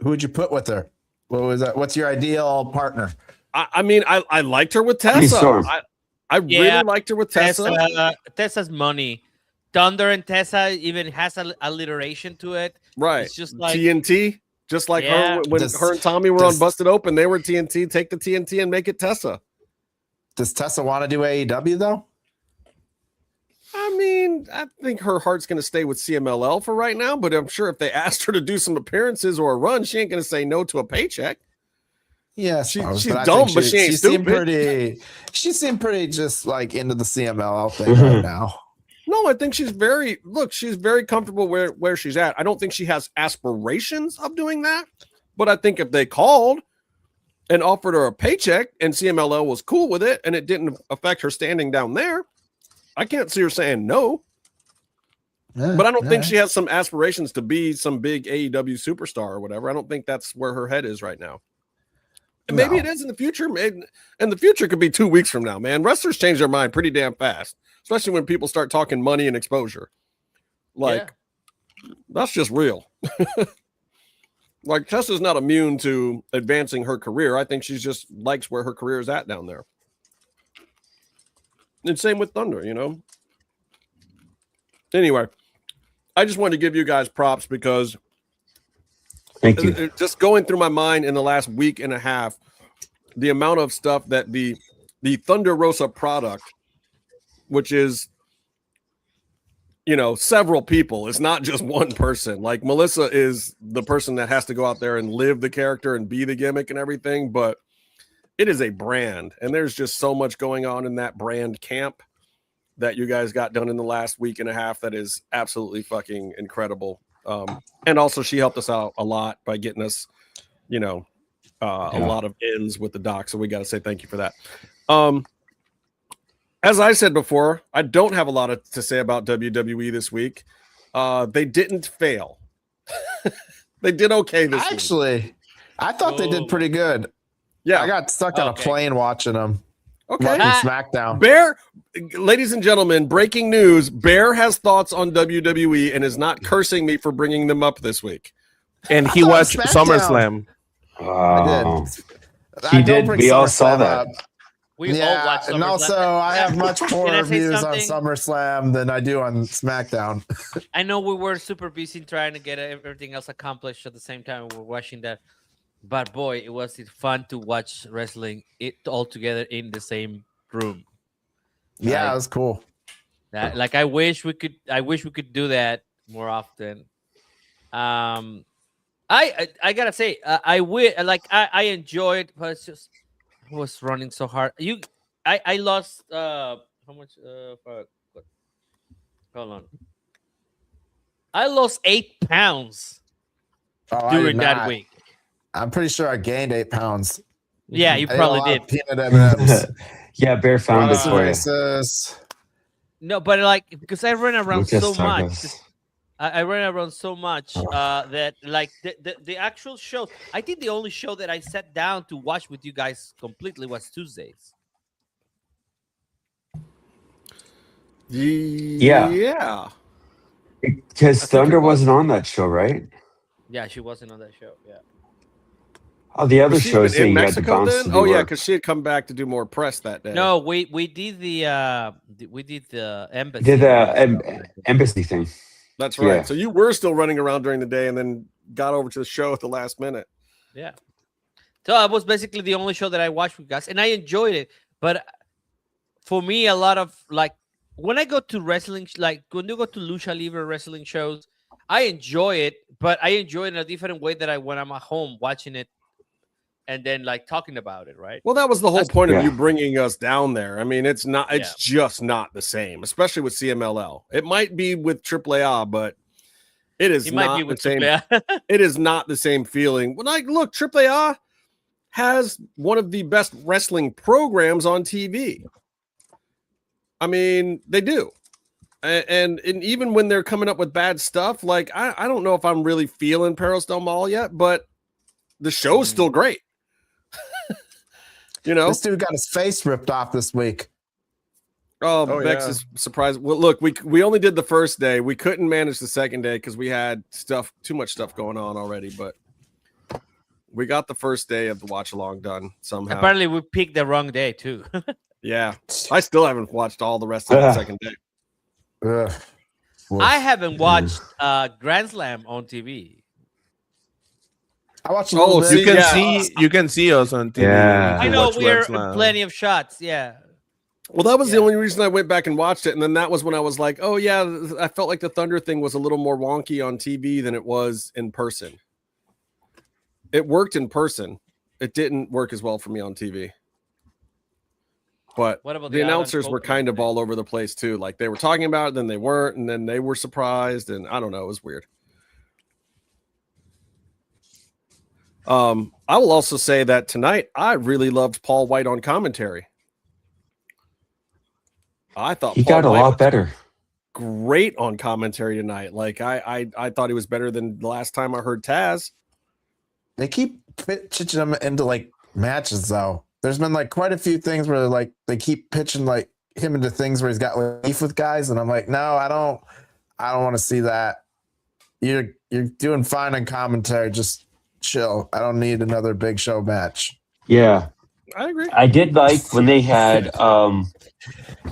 Who would you put with her? What was that? What's your ideal partner? I mean, I liked her with Tessa. I really liked her with Tessa. Tessa's money. Thunder and Tessa even has a alliteration to it. Right. It's just like TNT. Just like her when her and Tommy were on Busted Open, they were TNT. Take the TNT and make it Tessa. Does Tessa want to do AEW though? I mean, I think her heart's going to stay with CMLL for right now, but I'm sure if they asked her to do some appearances or a run, she ain't going to say no to a paycheck. Yeah, she's dumb, but she ain't stupid. She seemed pretty just like into the CMLL thing right now. No, I think she's very comfortable where she's at. I don't think she has aspirations of doing that, but I think if they called and offered her a paycheck and CMLL was cool with it and it didn't affect her standing down there, I can't see her saying no. But I don't think she has some aspirations to be some big AEW superstar or whatever. I don't think that's where her head is right now. And maybe it is in the future. And the future could be 2 weeks from now, man. Wrestlers change their mind pretty damn fast, especially when people start talking money and exposure. Like, that's just real. Like, Tessa's not immune to advancing her career. I think she's just likes where her career is at down there. And same with Thunder, you know. Anyway, I just wanted to give you guys props because thank you. Just going through my mind in the last week and a half, the amount of stuff that the Thunder Rosa product, which is, you know, several people. It's not just one person. Like, Melissa is the person that has to go out there and live the character and be the gimmick and everything, but it is a brand, and there's just so much going on in that brand camp that you guys got done in the last week and a half that is absolutely fucking incredible. And also she helped us out a lot by getting us, you know, a lot of ins with the doc. So we got to say thank you for that. As I said before, I don't have a lot to say about WWE this week. They didn't fail. They did okay this week. Actually, I thought they did pretty good. Yeah. I got stuck on a plane watching them. Okay. SmackDown. Bear, ladies and gentlemen, breaking news. Bear has thoughts on WWE and is not cursing me for bringing them up this week. And he watched SummerSlam. I did. He did. We all saw that. We all watch SummerSlam. And also, I have much poorer I say reviews on something? SummerSlam than I do on SmackDown. I know we were super busy trying to get everything else accomplished at the same time we were watching that. But boy, it was fun to watch wrestling it all together in the same room. Yeah, it was cool. Like I wish we could do that more often. I gotta say, I enjoyed, but it's just I was running so hard. I lost how much? Hold on. I lost 8 pounds during that week. I'm pretty sure I gained 8 pounds. Yeah, you probably did. Peanut M&Ms. Yeah, Bear found it for you. No, but like because I ran around Luchas so much. tacos. I ran around so much that like the actual show. I think the only show that I sat down to watch with you guys completely was Tuesdays. Yeah. Because Thunder wasn't on that show, right? Yeah, she wasn't on that show. Yeah. Oh, the other Was she shows in you had to Mexico bounce then? to Oh do yeah, work. because she had come back to do more press that day. No, we did the embassy. Did the embassy thing. That's right. Yeah. So you were still running around during the day and then got over to the show at the last minute. Yeah. So I was basically the only show that I watched with guys, and I enjoyed it. But for me, a lot of like when I go to wrestling, like when you go to Lucha Libre wrestling shows, I enjoy it, but I enjoy it in a different way that when I'm at home watching it and then like talking about it, right? Well, that was the whole point of you bringing us down there. I mean, it's just not the same, especially with CMLL. It might be with AAA, but it is not the same. It is not the same feeling. When look, AAA has one of the best wrestling programs on TV. I mean, they do. And even when they're coming up with bad stuff, like I don't know if I'm really feeling Perros Del Mal yet, but the show's still great. You know, this dude got his face ripped off this week. Oh, Vex is surprised. Well, look, we only did the first day. We couldn't manage the second day because we had too much stuff going on already. But we got the first day of the watch along done somehow. Apparently, we picked the wrong day too. Yeah, I still haven't watched all the rest of the second day. I haven't watched Grand Slam on TV. I watched. You can see us on TV. Yeah. I know we're plenty of shots. Yeah. Well, that was the only reason I went back and watched it, and then that was when I was like, "Oh yeah," I felt like the Thunder thing was a little more wonky on TV than it was in person. It worked in person. It didn't work as well for me on TV. But what about the announcers were kind of all over the place too. Like they were talking about it, then they weren't, and then they were surprised, and I don't know, it was weird. I will also say that tonight I really loved Paul White on commentary. I thought he Paul got a White lot was better. Great on commentary tonight. Like I thought he was better than the last time I heard Taz. They keep pitching him into like matches though. There's been like quite a few things where like they keep pitching like him into things where he's got like beef with guys, and I'm like, no, I don't want to see that. You're doing fine on commentary. Just chill. I don't need another big show match. Yeah, I agree. I did like when they had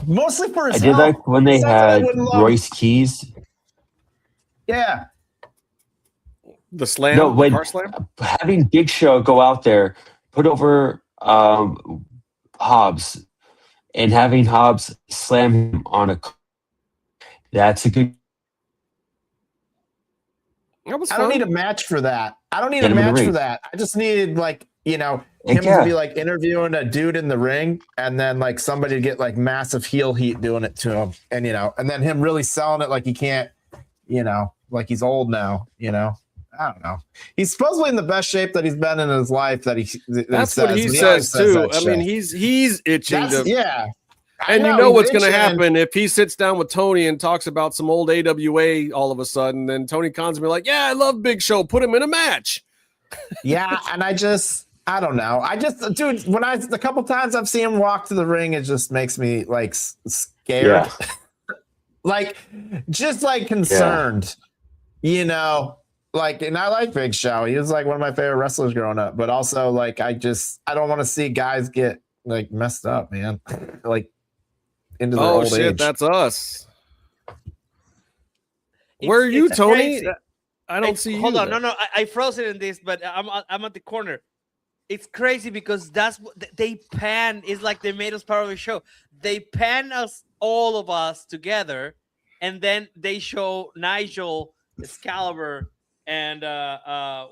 mostly for his I did like when they had Royce Keys. Yeah. The slam, no, when car slam? Having Big Show go out there, put over Hobbs, and having Hobbs slam him on a. That's a good. I don't need a match for that. I don't need a match for that. I just needed like, him to be like interviewing a dude in the ring, and then like somebody to get like massive heel heat doing it to him, and and then him really selling it like he can't, like he's old now, I don't know. He's supposedly in the best shape that he's been in his life. That's what he says too. I mean, he's itching to. Yeah. And you know what's going to happen if he sits down with Tony and talks about some old AWA all of a sudden. Then Tony Khan's gonna be like, "Yeah, I love Big Show. Put him in a match." Yeah, and I don't know. Dude, the couple times I've seen him walk to the ring, it just makes me like scared, like just like concerned, Like, and I like Big Show. He was like one of my favorite wrestlers growing up, but also like I don't want to see guys get like messed up, man. Like into their old shit, age. that's us. Where are you, Tony? Crazy. I don't see you. Hold on, there. no, I froze it in this, but I'm at the corner. It's crazy because that's what they pan. It's like they made us part of the show. They pan us, all of us together, and then they show Nigel, Excalibur, and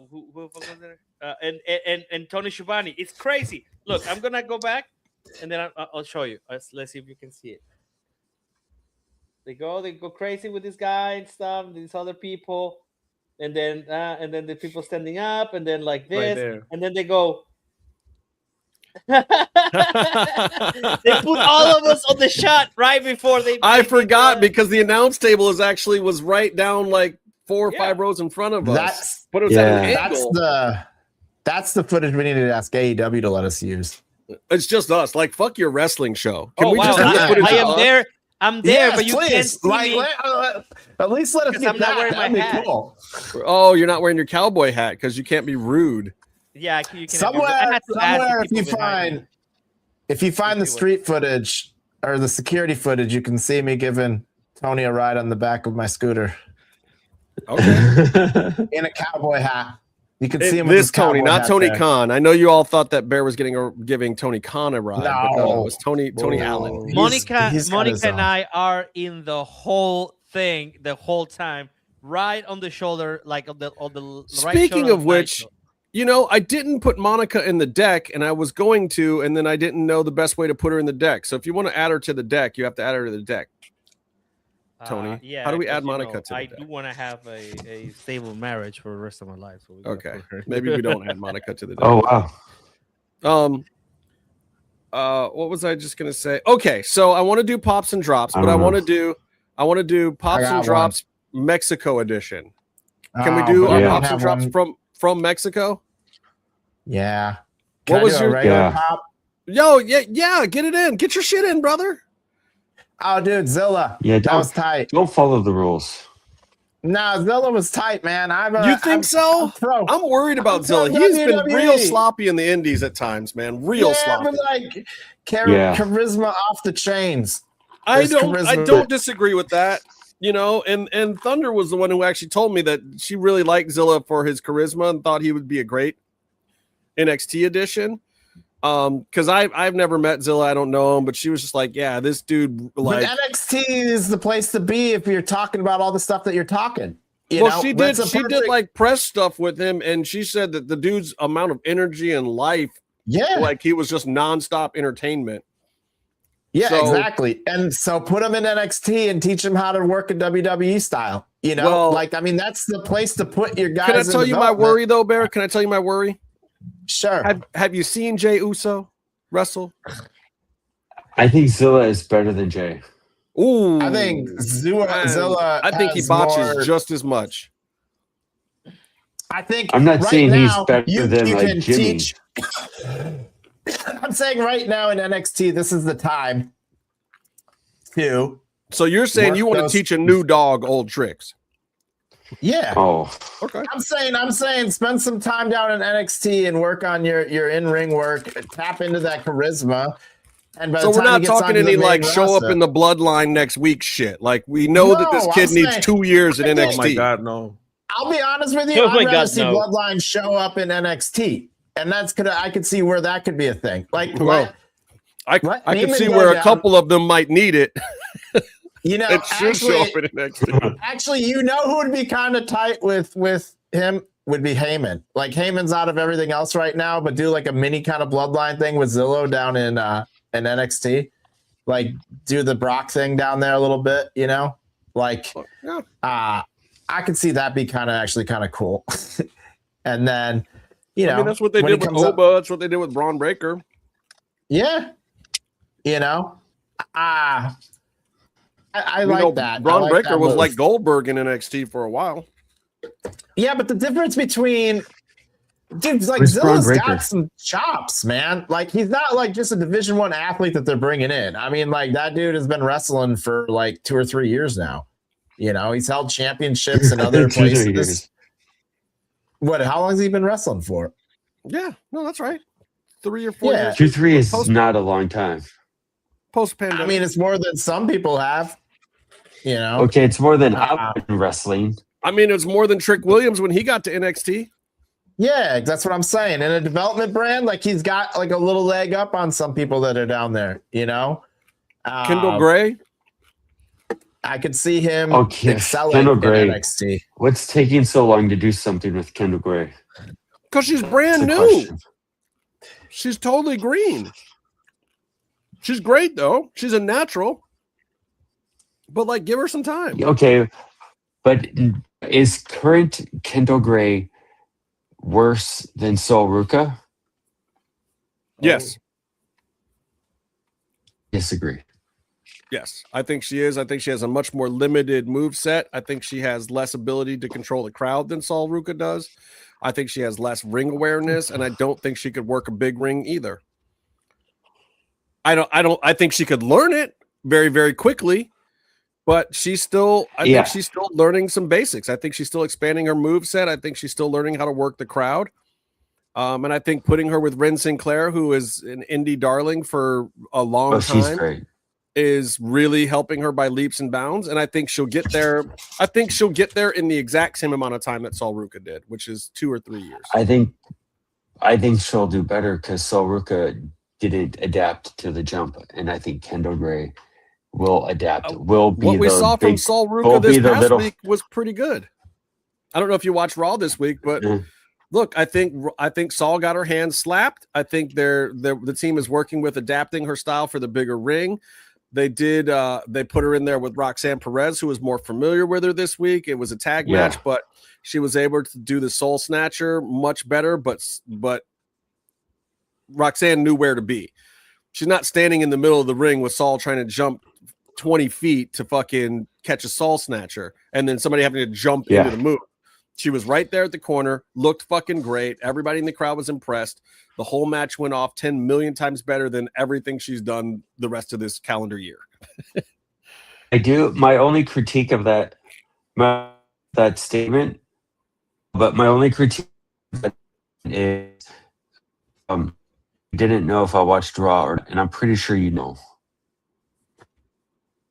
who was there? And Tony Schiavone. It's crazy. Look, I'm gonna go back, and then I'll show you. Let's see if you can see it. They go crazy with this guy and stuff. These other people, and then the people standing up, and then like this, Right and then they go. They put all of us on the shot right before they. I forgot because the announce table was right down like 4 or 5 rows in front of us. But it was at an angle. That's the footage we needed to ask AEW to let us use. It's just us. Like, fuck your wrestling show. Can Oh we wow! just use footage I of am us? there. I'm there, Yes, but you please. can't see me. At least let us Because get I'm not that. wearing my That'd be hat. cool. Oh, you're not wearing your cowboy hat because you can't be rude. Yeah, you can. Somewhere, if you find the street footage or the security footage, you can see me giving Tony a ride on the back of my scooter. Okay. In a cowboy hat. You can see him with This his Tony, cowboy not hat Tony there. Khan. I know you all thought that Bear was giving Tony Khan a ride, but no, it was Tony Allen. Monica he's got his and own. I are in the whole thing the whole time, right on the shoulder, like on the right Speaking shoulder of which, Nigel. you know, I didn't put Monica in the deck, and I was going to, and then I didn't know the best way to put her in the deck. So if you want to add her to the deck, you have to add her to the deck. Tony, yeah. how do we add 'cause, Monica to the I deck? do want to have a stable marriage for the rest of my life. So we gotta Okay, put her. maybe we don't add Monica to the deck. Oh wow. What was I just gonna say? Okay, so I want to do pops and drops, but I want to do pops got and drops Mexico edition. Can we Oh, do but our we don't pops and have drops one. from Mexico? Yeah. What Can I was do a your- regular Yeah. pop? Yo, yeah, get it in, get your shit in, brother. Oh, dude, Zilla. Yeah, that was tight. Don't follow the rules. No, Zilla was tight, man. You think so? I'm worried about I'm Zilla. pro He's been WWE. real sloppy in the indies at times, man. Real yeah, sloppy. but like Yeah. charisma off the chains. I There's don't charisma. disagree with that. You know, and Thunder was the one who actually told me that she really liked Zilla for his charisma and thought he would be a great NXT addition. Because I've never met Zilla, I don't know him, but she was just like, yeah, this dude like. But NXT is the place to be if you're talking about all the stuff that you're talking. You Well, know? she did. That's a She did perfect- like press stuff with him, and she said that the dude's amount of energy and life, Yeah, like he was just nonstop entertainment. yeah, so- exactly. And so put him in NXT and teach him how to work a WWE style. You know, Well- like I mean, that's the place to put your guys. Can I in tell you my development. worry though, Bear? Can I tell you my worry? Sure. Have you seen Jey Uso wrestle? I think Zilla is better than Jay. Ooh, I think Zilla. I think he has botches more- just as much. I think I'm not right saying he's now, better you than, like, can Jimmy. teach. I'm saying right now in NXT, this is the time to. So you're saying Work you want to those- teach a new dog old tricks? Yeah. Oh, Okay. I'm saying spend some time down in NXT and work on your in-ring work, tap into that charisma. And by So the we're time not he gets talking onto the any main like show up roster- in the bloodline next week shit. Like we know that this No, kid I'm needs saying- 2 years in I NXT. Oh my God, no. I'll be honest with you. Oh my I'd rather God, see no. Bloodline show up in NXT. And I could see where that could be a thing. Like Well, I Let can Heyman see go where a down. couple of them might need it. you know, It should show up in NXT. actually, you know who would be kind of tight with him would be Heyman. Like Heyman's out of everything else right now, but do like a mini kind of bloodline thing with Zillow down in NXT. Like do the Brock thing down there a little bit, you know? Like Yeah. I could see that be kind of cool. And then, you know, I mean, that's what they when did he with comes up- Oba. That's what they did with Braun Breaker. Yeah. You know, I You like know, that. I Braun like Breaker that was move. like Goldberg in NXT for a while. Yeah, but the difference between dude, like Where's Braun Zilla's Breaker? got some chops, man. Like he's not like just a Division I athlete that they're bringing in. I mean, like that dude has been wrestling for like 2 or 3 years now. You know, he's held championships in other 2 or 3 places. years. What? How long has he been wrestling for? Yeah, no, that's right. 3 or 4 years. 2-3 is not a long time. Post-pandemic. I mean, it's more than some people have. You know. Okay, it's more than I've been wrestling. I mean, it's more than Trick Williams when he got to NXT. Yeah, that's what I'm saying. In a development brand, like he's got like a little leg up on some people that are down there. You know. Kendall Gray. I could see him excelling Kendall in Gray. NXT. What's taking so long to do something with Kendall Gray? Because she's brand new. Question. She's totally green. She's great though. She's a natural. But like, give her some time. Okay, but is current Kendall Gray worse than Sol Ruca? Yes. Disagree. Yes, I think she is. I think she has a much more limited move set. I think she has less ability to control the crowd than Sol Ruca does. I think she has less ring awareness, and I don't think she could work a big ring either. I think she could learn it very, very quickly, but she's still, I think she's still learning some basics. I think she's still expanding her move set. I think she's still learning how to work the crowd. And I think putting her with Ren Sinclair, who is an indie darling for a long time, she's great. Is really helping her by leaps and bounds. And I think she'll get there. I think she'll get there in the exact same amount of time that Sol Ruca did, which is 2 or 3 years. I think she'll do better because Sol Ruca didn't adapt to the jump, and I think Kendall Gray will adapt. What we saw from Sol Ruca this past week was pretty good. I don't know if you watched Raw this week, but look, I think Sol got her hands slapped. I think the team is working with adapting her style for the bigger ring. They did. They put her in there with Roxanne Perez, who was more familiar with her this week. It was a tag match, but she was able to do the Soul Snatcher much better. But Roxanne knew where to be. She's not standing in the middle of the ring with Sol trying to jump 20 feet to fucking catch a Soul Snatcher, and then somebody having to jump into the move. She was right there at the corner, looked fucking great. Everybody in the crowd was impressed. The whole match went off 10 million times better than everything she's done the rest of this calendar year. I do. My only critique of that statement, but my only critique is didn't know if I watched Raw, and I'm pretty sure you know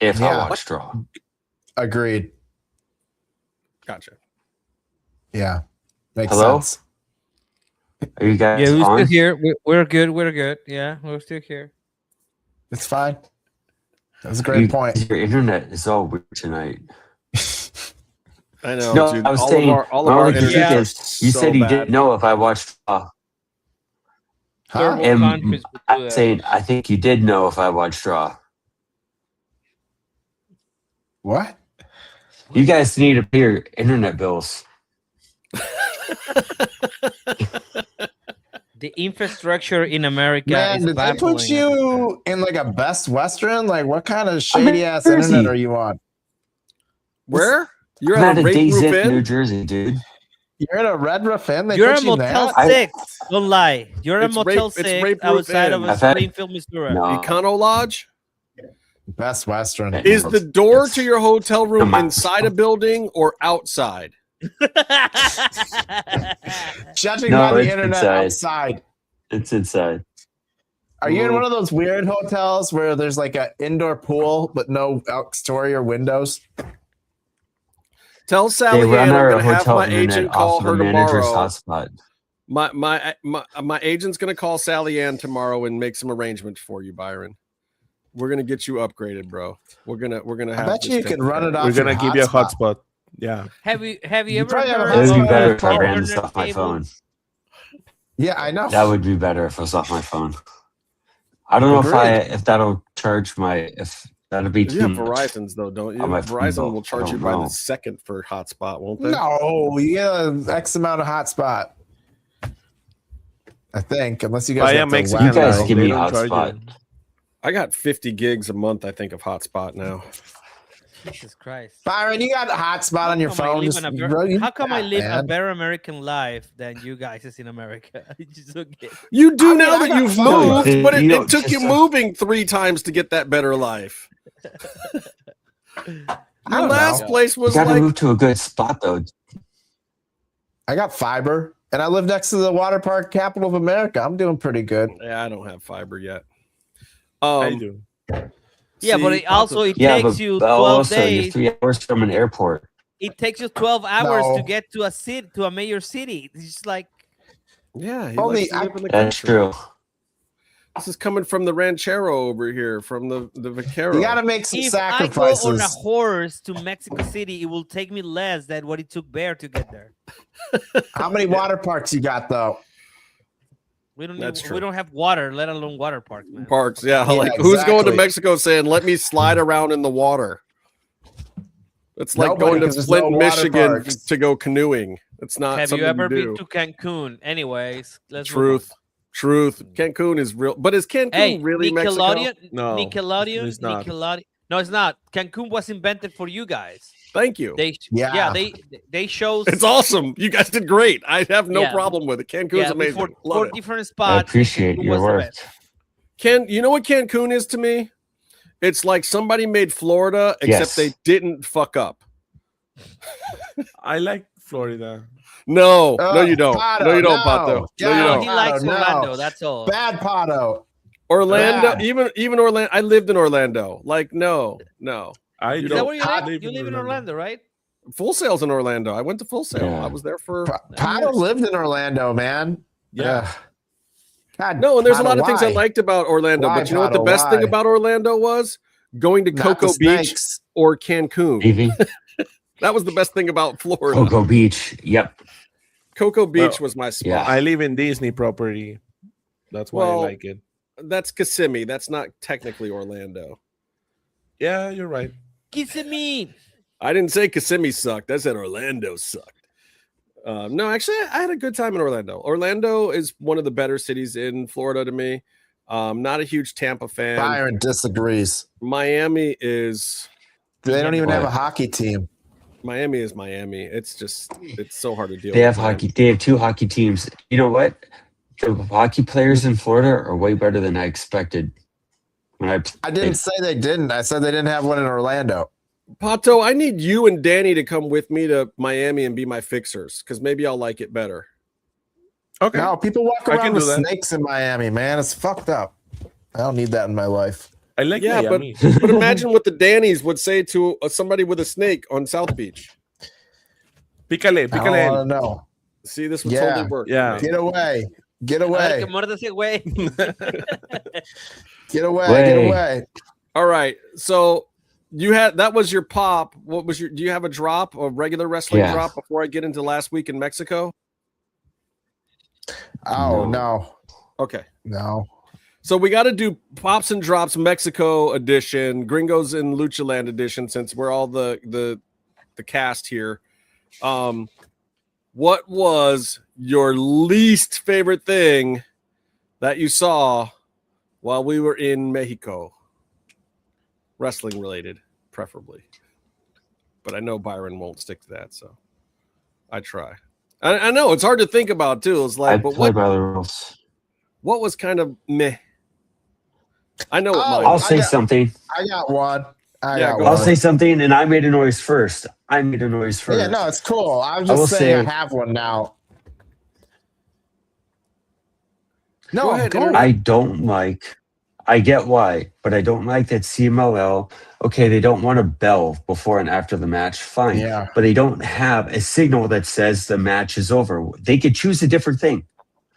if I watched Raw. Agreed. Gotcha. Yeah. Makes Hello? sense. Are you guys we're on? still here. We're good. We're good. Yeah, we're still here. It's fine. That was a great point. Your internet is all weird tonight. I know. No, dude. I was all saying, of our internet is you so said you bad. didn't know if I watched Raw. Huh? And I'm saying I think you did know if I watched Raw. What? You guys need to pay your internet bills. The infrastructure in America Man, is did they put baffling. you in like a Best Western? Like, what kind of shady ass internet are you on? Where? You're I'm at at a a Days Roof Inn, Inn? New Jersey, dude. You're in a Red Roof Inn? They You're put a you Motel there? 6. Don't lie. You're a It's Motel Rape 6 Roof outside Inn. of Springfield, Missouri. No. Econo Lodge? Best Western. Is the door to your hotel room inside a building or outside? Judging No, by the it's internet inside. outside. It's inside. Are you in one of those weird hotels where there's like an indoor pool but no exterior windows? Tell Sally They run Ann I'm our going to have hotel my internet agent call off her the manager's tomorrow. hotspot. My agent's going to call Sally Ann tomorrow and make some arrangements for you, Byron. We're going to get you upgraded, bro. We're going to have I bet you can run it off. We're gonna your give you a hotspot. hotspot. Yeah. Have you ever probably have a heard It would be hotspot. better if I of ran this internet off my cable? phone. Yeah, I know. That would be better if it was off my phone. I don't know if that'll charge if that'll be You have too much. Verizon's though, don't you? On my phone, Verizon will charge I you don't by know. the second for hotspot, won't they? No, you get an X amount of hotspot. I think, unless you guys I have am to Mexican. You guys now. give They me don't charge hotspot. you. I got 50 gigs a month, I think, of hotspot now. Jesus Christ. Byron, you got a hotspot on your phone. How come I live a better American life than you guys is in America? I just don't get it. You do I mean, now I that got you've phone. moved, but You it don't took just- you moving 3 times to get that better life. Your last place You was gotta like move to a good spot though. I got fiber. And I live next to the water park capital of America. I'm doing pretty good. Yeah, I don't have fiber yet. I do. Yeah, but it takes you 12 also, days. You're 3 hours from an airport. It takes you 12 hours to get to a major city. It's just like, yeah, he only likes to live in the that's country. true. This is coming from the ranchero over here, from the vaquero. You got to make some if sacrifices. I go on a horse to Mexico City, it will take me less than what it took Bear to get there. How many water parks you got though? We don't have water, let alone water parks, man. Parks, yeah. Like who's going to Mexico saying, "Let me slide around in the water"? It's like going to Flint, Michigan to go canoeing. It's not. Have you ever been to Cancun? Anyways, Truth. Cancun is real, but is Cancun really Mexico? No, Nickelodeon. it's not. No, it's not. Cancun was invented for you guys. Thank you. They show. It's awesome. You guys did great. I have no problem with it. Cancun's amazing. Four different spots. I appreciate your work. You know what Cancun is to me? It's like somebody made Florida, except they didn't fuck up. I like Florida. No, you don't. Pato, no, you don't, Pato. Yeah, no, you don't. He likes Orlando. That's all. Bad Pato. Orlando, even Orlando. I lived in Orlando. Like, no. Is that where you live? You live in Orlando, right? Full Sail's in Orlando. I went to Full Sail. I was there for. Pato lived in Orlando, man. Yeah. God, no, and there's a lot of things I liked about Orlando, but you know what the best thing about Orlando was? Going to Cocoa Beach or Cancun. That was the best thing about Florida. Cocoa Beach. Yep. Cocoa Beach was my spot. Yeah. I live in Disney property. That's why I like it. That's Kissimmee. That's not technically Orlando. Yeah, you're right. Kissimmee. I didn't say Kissimmee sucked. I said Orlando sucked. No, actually, I had a good time in Orlando. Orlando is one of the better cities in Florida to me. Not a huge Tampa fan. Byron disagrees. Miami is. They don't even have a hockey team. Miami is Miami. It's so hard to deal with. They have hockey. They have 2 hockey teams. You know what? The hockey players in Florida are way better than I expected. I didn't say they didn't. I said they didn't have one in Orlando. Pato, I need you and Dani to come with me to Miami and be my fixers, because maybe I'll like it better. Okay. No, people walk around with snakes in Miami, man. It's fucked up. I don't need that in my life. I like Miami. but imagine what the Dannies would say to somebody with a snake on South Beach. Pícale. I don't want to know. See, this would totally work. Yeah. Get away. Get away. Get away. All right. So that was your pop. What was do you have a drop, a regular wrestling drop before I get into last week in Mexico? Oh, no. Okay. No. So we got to do Pops and Drops Mexico edition, Gringos and Luchaland edition, since we're all the cast here. What was your least favorite thing that you saw while we were in Mexico? Wrestling related, preferably. But I know Byron won't stick to that, so I try. I know it's hard to think about too. It's like, but what was kind of meh? I know what mine. I'll say something. I got one. I'll say something, and I made a noise first. Yeah, no, it's cool. I was just saying I have one now. No, I don't like. I get why, but I don't like that CMLL. Okay, they don't want a bell before and after the match. Fine, but they don't have a signal that says the match is over. They could choose a different thing,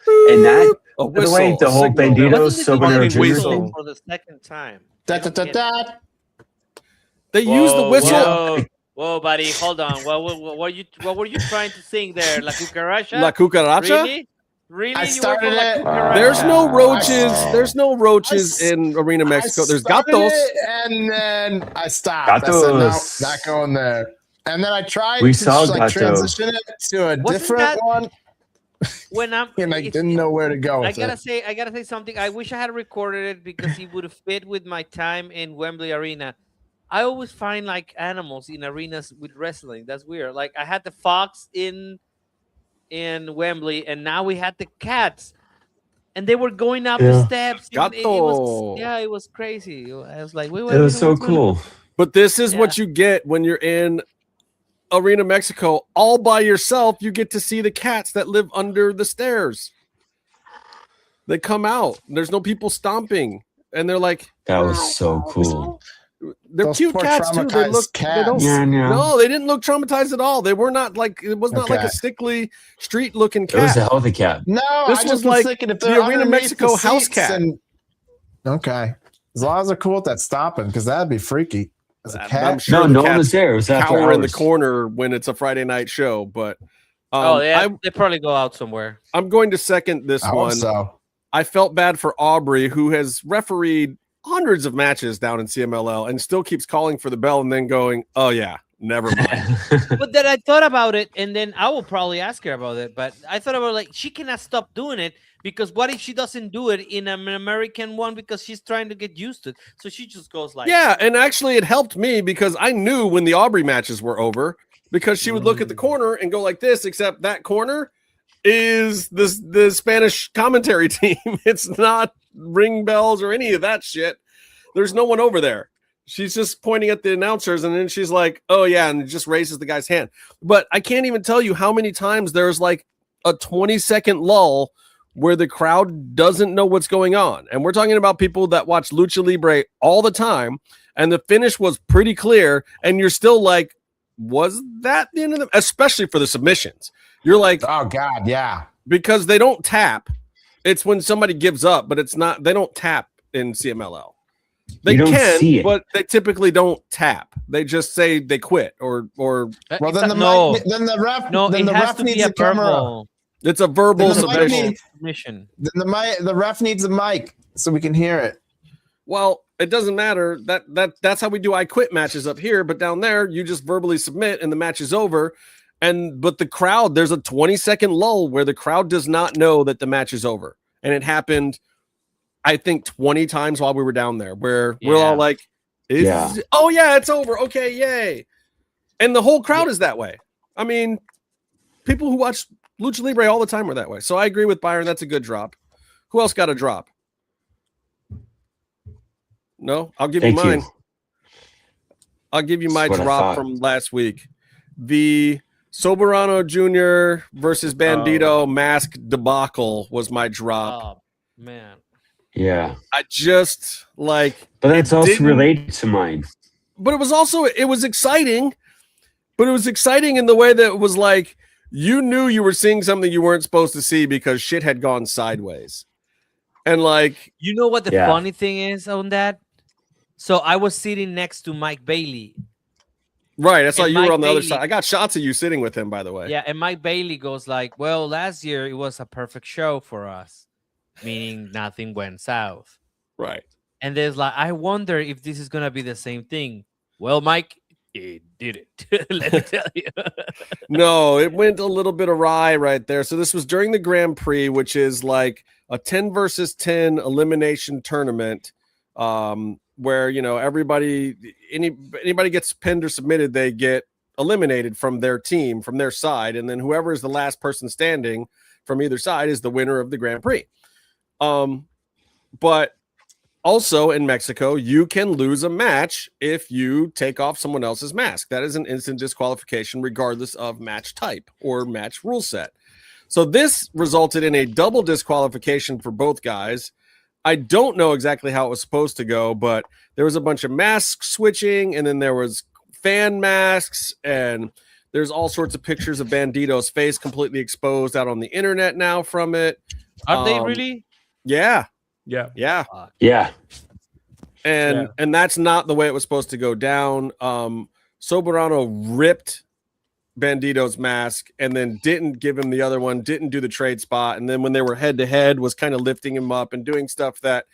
and that. By the way, the whole Banditos Sobernero Jr. thing for the second time. They use the whistle. Whoa, buddy, hold on. What were you trying to sing there? La cucaracha? La cucaracha? Really? I started it. There's no roaches. There's no roaches in Arena Mexico. There's gatos. And then I stopped. I said, no, not going there. And then I tried to transition it to a different one. When I'm and I didn't know where to go. I gotta say something. I wish I had recorded it because it would have fit with my time in Wembley Arena. I always find like animals in arenas with wrestling. That's weird. Like I had the fox in Wembley, and now we had the cats, and they were going up the steps. It was crazy. I was like, it was so cool. But this is what you get when you're in Arena Mexico all by yourself, you get to see the cats that live under the stairs. They come out. There's no people stomping, and they're like, That was so cool. They're Those cute poor cats too. They look. traumatized They don't. cats. Yeah, yeah. No, they didn't look traumatized at all. They were not like. It was not like Okay. a sickly street-looking It was cat. a healthy cat. No, This I was just like was thinking if the they're Arena underneath Mexico the house seats cat. Okay, as long as they're cool with that stopping, because that'd be freaky. As a cat, I'm sure No, the no one cats was there. It was after cower in the hours. corner when it's a Friday night show. But they probably go out somewhere. I'm going to second this I hope one. so. I felt bad for Aubrey, who has refereed hundreds of matches down in CMLL and still keeps calling for the bell and then going, "Oh yeah, never mind." But then I thought about it, and then I will probably ask her about it. But I thought about like she cannot stop doing it because what if she doesn't do it in an American one because she's trying to get used to it? So she just goes like, Yeah, and actually it helped me because I knew when the Aubrey matches were over because she would look at the corner and go like this, except that corner is the Spanish commentary team. It's not ring bells or any of that shit. There's no one over there. She's just pointing at the announcers and then she's like, "Oh yeah," and it just raises the guy's hand. But I can't even tell you how many times there's like a 20-second lull where the crowd doesn't know what's going on. And we're talking about people that watch Lucha Libre all the time, and the finish was pretty clear, and you're still like, was that the end of the, especially for the submissions. You're like, oh God, yeah. Because they don't tap. It's when somebody gives up, but it's not, they don't tap in CMLL. They can, but they typically don't tap. They just say they quit or well, then the ref it the has ref to needs be a a camera. verbal. It's a verbal Then the mic submission. Then the ref needs a mic so we can hear it. Well, it doesn't matter. That's how we do I quit matches up here, but down there you just verbally submit and the match is over. But the crowd, there's a 20-second lull where the crowd does not know that the match is over. And it happened, I think, 20 times while we were down there where we're all like, oh yeah, it's over. Okay, yay. And the whole crowd is that way. I mean, people who watch Lucha Libre all the time are that way. So I agree with Byron. That's a good drop. Who else got a drop? No, I'll give you mine. I'll give you my drop from last week. The Soberano Jr. versus Bandito mask debacle was my drop. Oh, man. Yeah. I just like. But that's also related to mine. But it was exciting. But it was exciting in the way that it was like, you knew you were seeing something you weren't supposed to see because shit had gone sideways. And like, you know what the funny thing is on that? So I was sitting next to Mike Bailey. Right. I saw you were on the other Bailey, side. I got shots of you sitting with him, by the way. Yeah. And Mike Bailey goes like, well, last year it was a perfect show for us, meaning nothing went south. Right. And there's like, I wonder if this is going to be the same thing. Well, Mike, it did it. Let me tell you. No, it went a little bit awry right there. So this was during the Grand Prix, which is like a 10 versus 10 elimination tournament, where, you know, anybody gets pinned or submitted, they get eliminated from their team, from their side, and then whoever is the last person standing from either side is the winner of the Grand Prix. But also in Mexico, you can lose a match if you take off someone else's mask. That is an instant disqualification regardless of match type or match rule set. So this resulted in a double disqualification for both guys. I don't know exactly how it was supposed to go, but there was a bunch of mask switching, and then there was fan masks, and there's all sorts of pictures of Bandito's face completely exposed out on the internet now from it. Are they really? Yeah. Yeah. And that's not the way it was supposed to go down. Soberano ripped Bandito's mask and then didn't give him the other one, didn't do the trade spot, and then when they were head to head was kind of lifting him up and doing stuff that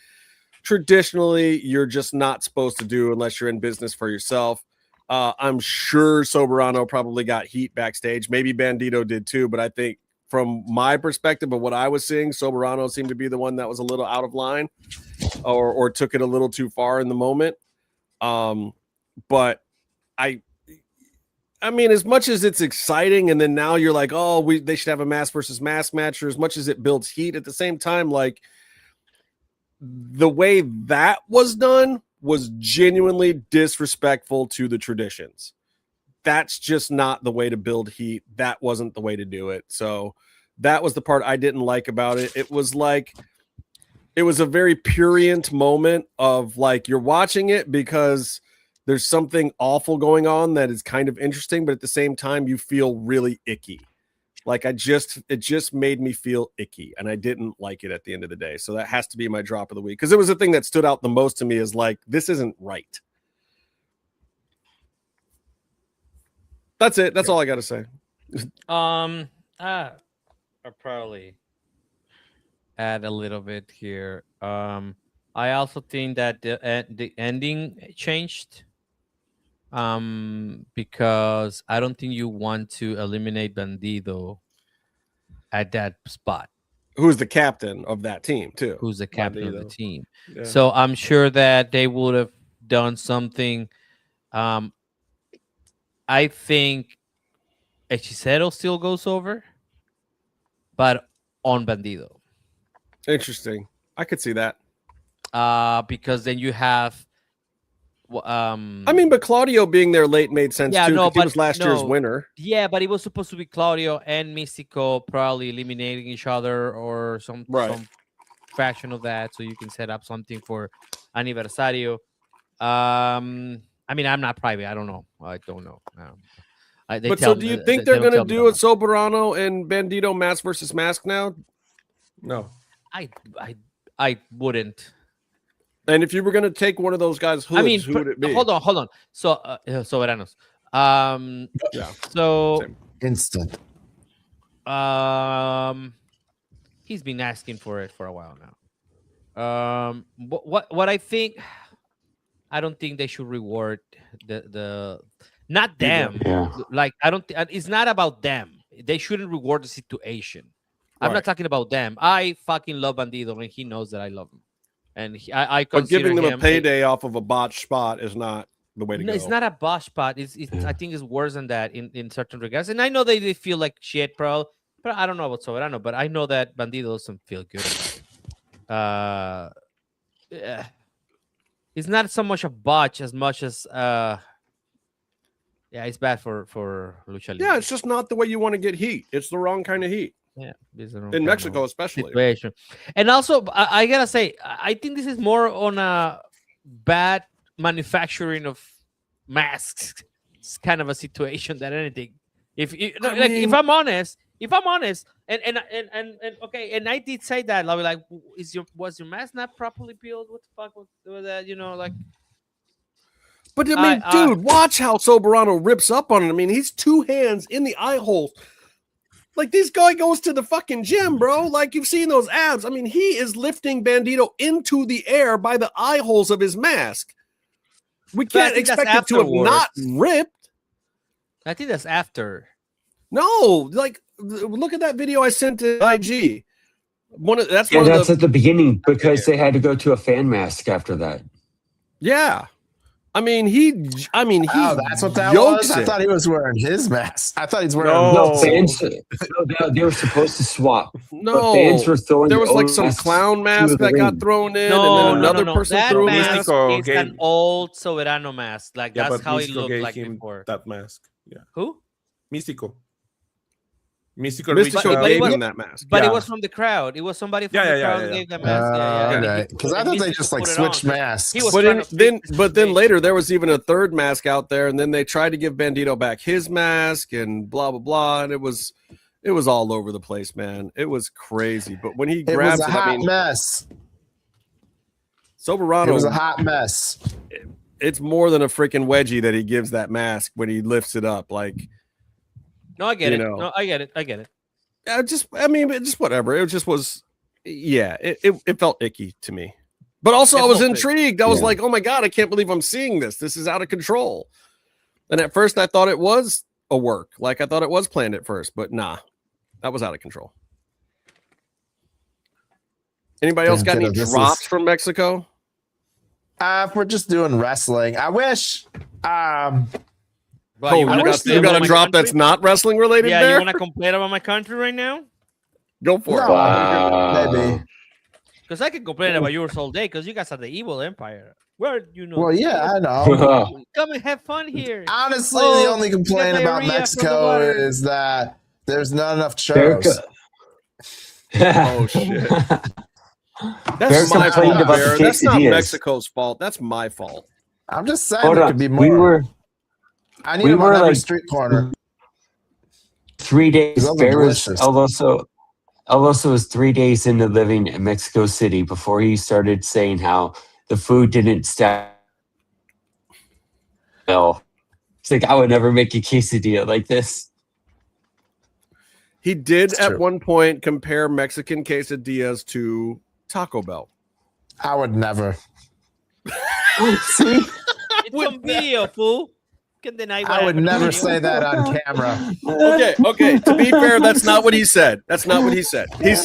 traditionally you're just not supposed to do unless you're in business for yourself. I'm sure Soberano probably got heat backstage. Maybe Bandito did too, but I think from my perspective of what I was seeing, Soberano seemed to be the one that was a little out of line or took it a little too far in the moment. But I mean, as much as it's exciting, and then now you're like, oh, they should have a mask versus mask match, or as much as it builds heat, at the same time, like the way that was done was genuinely disrespectful to the traditions. that's just not the way to build heat. That wasn't the way to do it. So that was the part I didn't like about it. It was a very purient moment of like, you're watching it because there's something awful going on that is kind of interesting, but at the same time, you feel really icky. Like it just made me feel icky, and I didn't like it at the end of the day. So that has to be my drop of the week, because it was the thing that stood out the most to me is like, this isn't right. That's it. That's all I got to say. I'll probably add a little bit here. I also think that the ending changed. Because I don't think you want to eliminate Bandido at that spot. Who's the captain of that team too? Who's the captain Bandido. of the team? Yeah. So I'm sure that they would have done something. I think Hechicero still goes over, but on Bandido. Interesting. I could see that. Because then you have. I mean, but Claudio being there late made sense too. No, he was last year's winner. Yeah, but it was supposed to be Claudio and Mystico probably eliminating each other or some fraction of that, so you can set up something for Aniversario. I mean, I'm not private. I don't know. I don't know. But so, do you think they're going to do a Soberano and Bandido mask versus mask now? No, I wouldn't. And if you were going to take one of those guys' hoods, who would it be? Hold on. So, Soberanos. Yeah. So Same. Instant. He's been asking for it for a while now. What I think, I don't think they should reward the not them. Yeah. Like I don't. It's not about them. They shouldn't reward the situation. I'm not talking about them. I fucking love Bandido, and he knows that I love him. And I but consider giving them him a payday off of a botched spot is not the way to go. It's not a botch spot. I think it's worse than that in certain regards. And I know they feel like shit, bro. But I don't know about Soberano. But I know that Bandido doesn't feel good. It's not so much a botch as much as it's bad for Lucha Libre. Yeah, it's just not the way you want to get heat. It's the wrong kind of heat. Yeah, in Mexico especially. Situation. And also, I gotta say, I think this is more on a bad manufacturing of masks. It's kind of a situation than anything. If I'm honest, and okay, and I did say that, like, was your mask not properly peeled? What the fuck was that? Like. But I mean, dude, watch how Soberano rips up on it. I mean, he's two hands in the eye hole. Like, this guy goes to the fucking gym, bro. Like, you've seen those abs. I mean, he is lifting Bandido into the air by the eye holes of his mask. We can't expect it to have not ripped. I think that's after. No, like, look at that video I sent to IG. That's at the beginning because they had to go to a fan mask after that. Yeah. I mean, that's what that was. I thought he was wearing his mask. I thought he's wearing. No, fans. They were supposed to swap. No, fans were throwing. There was like some clown mask that got thrown in, and then another person threw a mask. It's an old Soberano mask. Like that's how he looked like before. That mask. Yeah. Who? Mystico gave him that mask. But it was from the crowd. It was somebody from the crowd who gave that mask. Because I thought they just like switched masks. But then later there was even a third mask out there, and then they tried to give Bandido back his mask and blah blah blah, and it was all over the place, man. It was crazy. But when he grabs it was a hot mess. Soberano, it was a hot mess. It's more than a freaking wedgie that he gives that mask when he lifts it up, like. No, I get it. No, I get it. Just whatever. It just was, it felt icky to me. But also, I was intrigued. I was like, oh my God, I can't believe I'm seeing this. This is out of control. And at first, I thought it was a work. Like, I thought it was planned at first. But nah, that was out of control. Anybody else got any drops from Mexico? If we're just doing wrestling, I wish. Well, you got a drop that's not wrestling related. Yeah, there? you want to complain about my country right now? Go for it. Because I can complain about yours all day because you guys are the evil empire. Where you know? Well, yeah, I know. Come and have fun here. Honestly, the only complaint about Mexico is that there's not enough churros. Oh shit! That's my fault, Bear. That's not Mexico's fault. That's my fault. I'm just saying there could be more. I need them on every street corner. 3 days. Bear was also was 3 days into living in Mexico City before he started saying how the food didn't stack. No, it's like I would never make a quesadilla like this. He did at one point compare Mexican quesadillas to Taco Bell. I would never. See? It's on video, fool. I would never say that on camera. Okay. To be fair, that's not what he said. That's not what he said. He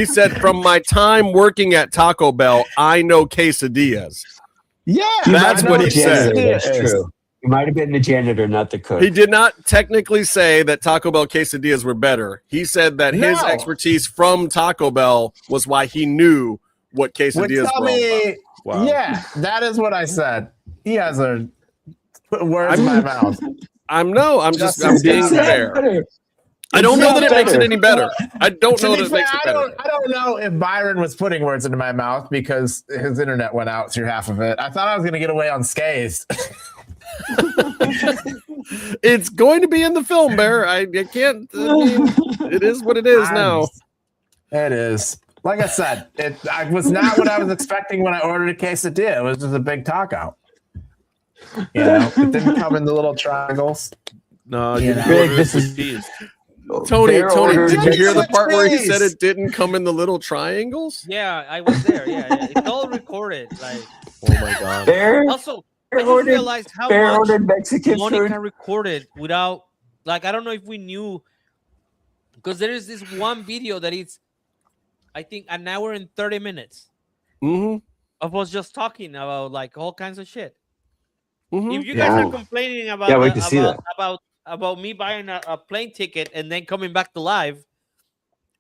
said from my time working at Taco Bell, I know quesadillas. Yeah, that's what he said. That's true. He might have been the janitor, not the cook. He did not technically say that Taco Bell quesadillas were better. He said that his expertise from Taco Bell was why he knew what quesadillas were all about. Wow. Yeah, that is what I said. He has a put words in my mouth. I'm being fair. I don't know that it makes it any better. I don't know that it makes it better. I don't know if Byron was putting words into my mouth because his internet went out through half of it. I thought I was going to get away unscathed. It's going to be in the film, Bear. I can't. It is what it is now. It is. Like I said, it was not what I was expecting when I ordered a quesadilla. It was just a big taco. You know, it didn't come in the little triangles. No, this is Tony, did you hear the part where he said it didn't come in the little triangles? Yeah, I was there. Yeah. It's all recorded. Like, oh my god. Also, I just realized how much Mexican Monica food recorded without, like, I don't know if we knew, because there is this one video that is, I think, an hour and 30 minutes of us just talking about like all kinds of shit. If you guys are complaining about me buying a plane ticket and then coming back to live,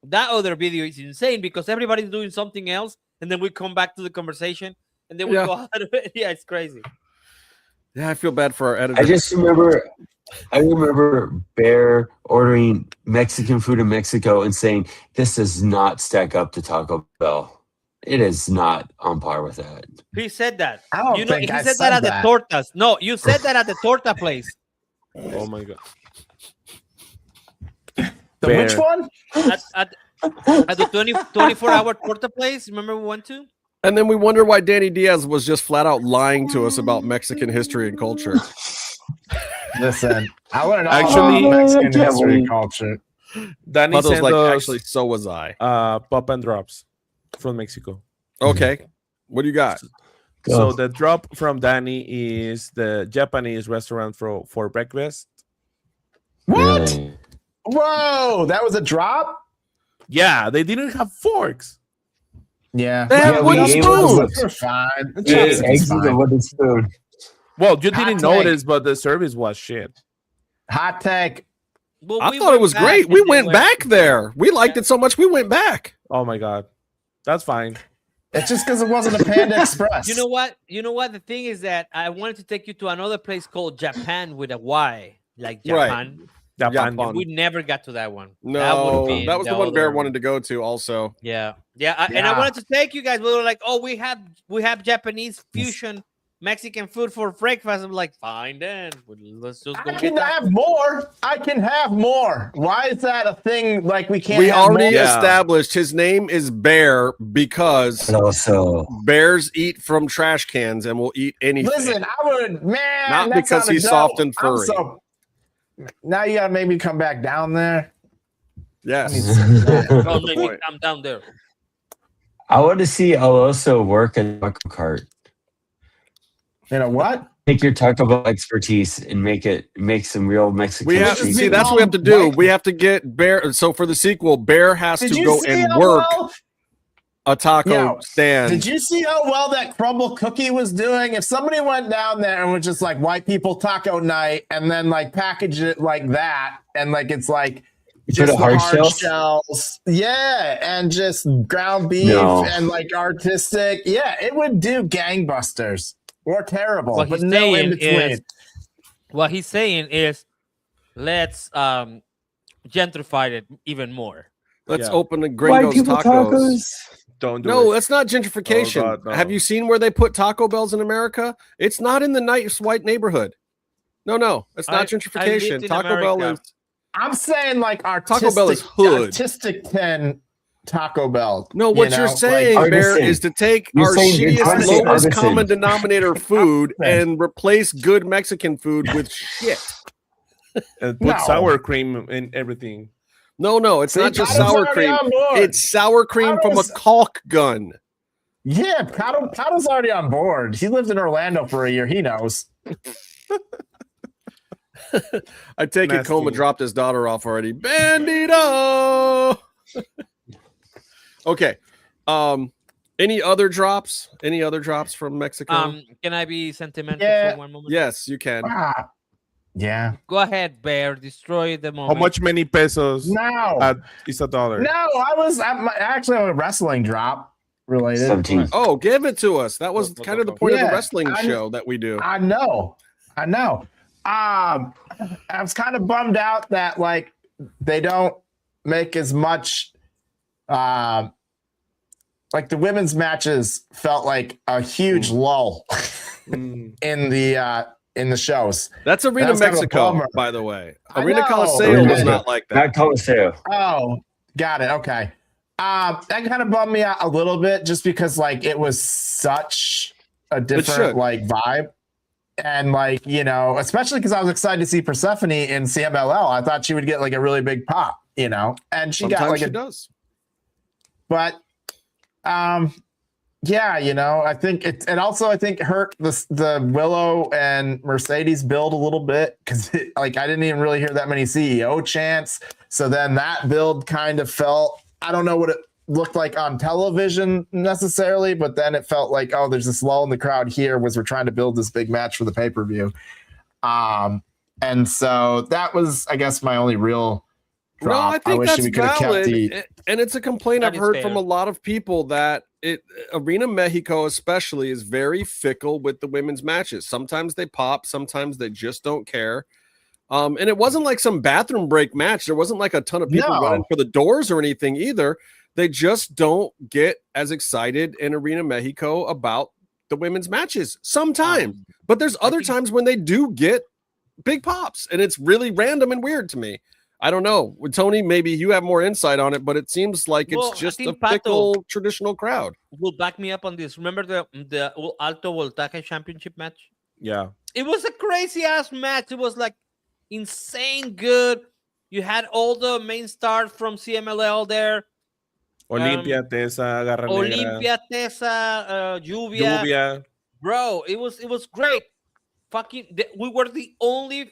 that other video is insane because everybody's doing something else, and then we come back to the conversation, and then we go out of it. Yeah, it's crazy. Yeah, I feel bad for our editor. I remember Bear ordering Mexican food in Mexico and saying, "This does not stack up to Taco Bell. It is not on par with that." He said that. I don't think he I said said that at the tortas. No, you said that at the torta place. Oh my god. Which one? At the 24-hour torta place. Remember we went to? And then we wonder why Dani Diaz was just flat out lying to us about Mexican history and culture. Listen, I learned all about Mexican history and culture. Dani sent us, actually, so was I. Pop and drops from Mexico. Okay. What do you got? So the drop from Dani is the Japanese restaurant for breakfast. What? Really? Whoa, that was a drop? Yeah, they didn't have forks. Yeah. They have wooden spoons. They're fine. Wooden spoon. Well, you didn't notice, but the service was shit. Hot take. Well, I thought it was great. We went back there. We liked it so much we went back. Oh my god. That's fine. It's just because it wasn't a Panda Express. You know what? The thing is that I wanted to take you to another place called Japan with a Y, like Japan. Right. Japan. We never got to that one. No, that was the one Bear wanted to go to also. Yeah. And I wanted to take you guys. We were like, oh, we have Japanese fusion Mexican food for breakfast. I'm like, fine then. Let's just go. I can have more. Why is that a thing? Like we can't. We already established his name is Bear because bears eat from trash cans and will eat anything. Listen, I would, man. Not because he's soft and furry. Now you gotta make me come back down there. Yes. Don't make me come down there. I want to see Aloso work a taco cart. You know what? Take your Taco Bell expertise and make some real Mexican. We have to see. That's what we have to do. We have to get Bear. So for the sequel, Bear has to go and work a taco stand. Did you see how well that crumble cookie was doing? If somebody went down there and was just like white people taco night and then like package it like that and like it's like just the hard shells? Yeah, and just ground beef and like artistic. Yeah, it would do gangbusters or terrible, but no in between. What he's saying is, let's gentrify it even more. Let's open the Gringos tacos. Don't do No, it. that's not gentrification. Oh, God, no. Have you seen where they put Taco Bells in America? It's not in the nice white neighborhood. No, it's not gentrification. Taco Bell is. I'm saying like Taco Bell is hood. Artistic 10 Taco Bell. No, what you're saying, like, Bear, is to take our shittiest, lowest common denominator food and replace good Mexican food with shit. And put sour cream in everything. No, it's not just sour cream. It's sour cream from a caulk gun. Yeah, Paddle's already on board. He lived in Orlando for a year. He knows. I take it Coma dropped his daughter off already. Bandito! Okay. Any other drops? Any other drops from Mexico? Can I be sentimental for one moment? Yes, you can. Yeah. Go ahead, Bear. Destroy the moment. How much many pesos? No. Is $1? No, I'm actually on a wrestling drop related. 17. Oh, give it to us. That was kind of the point of the wrestling show that we do. I know. I was kind of bummed out that like they don't make as much like the women's matches felt like a huge lull in the shows. That's Arena Mexico, by the way. Arena Coliseo was not like that. Not Coliseo. Oh, got it. Okay. That kind of bummed me out a little bit just because like it was such a different like vibe. And like, you know, especially because I was excited to see Persephone in CMLL. I thought she would get like a really big pop, you know, and she got like she does. But yeah, you know, I think it also I think hurt the Willow and Mercedes build a little bit because like I didn't even really hear that many CEO chants. So then that build kind of felt, I don't know what it looked like on television necessarily, but then it felt like, oh, there's this lull in the crowd here was we're trying to build this big match for the pay-per-view. And so that was, I guess, my only real drop. No, I think that's we could have kept valid. And it's a complaint I've heard from a lot of people that Arena Mexico especially is very fickle with the women's matches. Sometimes they pop, sometimes they just don't care. And it wasn't like some bathroom break match. There wasn't like a ton of people running for the doors or anything either. They just don't get as excited in Arena Mexico about the women's matches sometimes. But there's other times when they do get big pops, and it's really random and weird to me. I don't know. With Tony, maybe you have more insight on it, but it seems like it's just a fickle traditional crowd. Will back me up on this. Remember the Alto Voltaje Championship match? Yeah. It was a crazy ass match. It was like insane good. You had all the main stars from CMLL there. Olimpia, Tessa, Garra Negra. Olimpia, Tessa, Lluvia. Bro, it was great. We were the only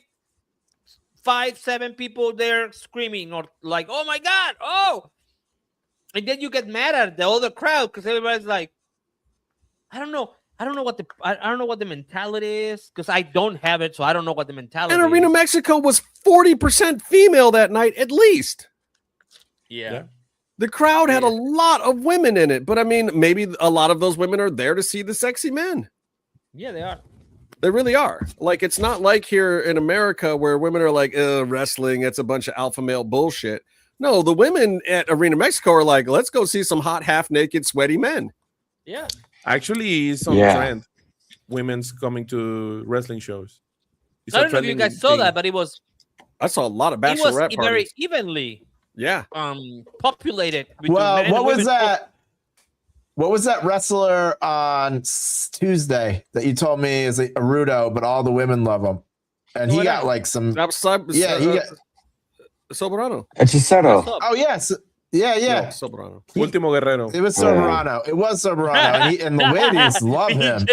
5-7 people there screaming or like, oh my God, oh. And then you get mad at the other crowd because everybody's like, I don't know what the mentality is because I don't have it, so I don't know what the mentality is. And Arena Mexico was 40% female that night, at least. Yeah. The crowd had a lot of women in it, but I mean, maybe a lot of those women are there to see the sexy men. Yeah, they are. They really are. Like, it's not like here in America where women are like, wrestling, it's a bunch of alpha male bullshit. No, the women at Arena Mexico are like, let's go see some hot, half-naked, sweaty men. Yeah. Actually, it's on trend. Women's coming to wrestling shows. I don't know if you guys saw that, but it was... I saw a lot of bachelorette parties. Very evenly populated. Well, what was that? What was that wrestler on Tuesday that you told me is a Rudo, but all the women love him, and he got like some. He got Soberano. Hechicero. Oh yes, yeah. No, Soberano. Último Guerrero. It was Soberano. It was Soberano, and the ladies love him.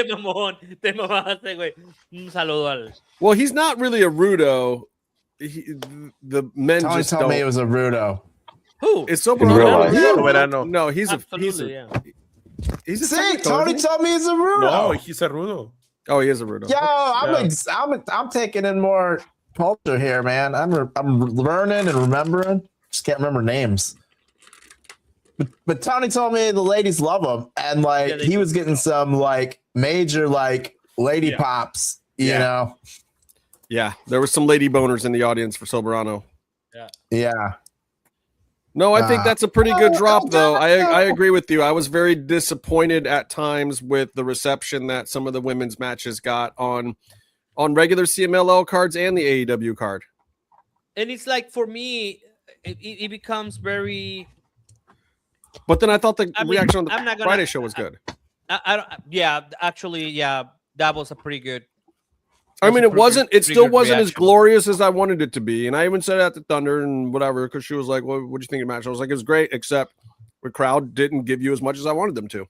Well, he's not really a Rudo. The men Tony just told don't. me it was a Rudo. Who? It's Soberano. No, he's a Tony told me he's a Rudo. No, he's a Rudo. Oh, he is a Rudo. Yo, I'm taking in more culture here, man. I'm learning and remembering. Just can't remember names. But Tony told me the ladies love him, and like he was getting some like major like lady pops, you know. Yeah, there were some lady boners in the audience for Soberano. Yeah. No, I think that's a pretty good drop, though. I agree with you. I was very disappointed at times with the reception that some of the women's matches got on regular CMLL cards and the AEW card. And it's like, for me, it becomes very... But then I thought the reaction on the Friday show was good. Actually, that was a pretty good... I mean, it still wasn't as glorious as I wanted it to be. And I even said that to Thunder and whatever, because she was like, well, what do you think of the match? I was like, it was great, except the crowd didn't give you as much as I wanted them to.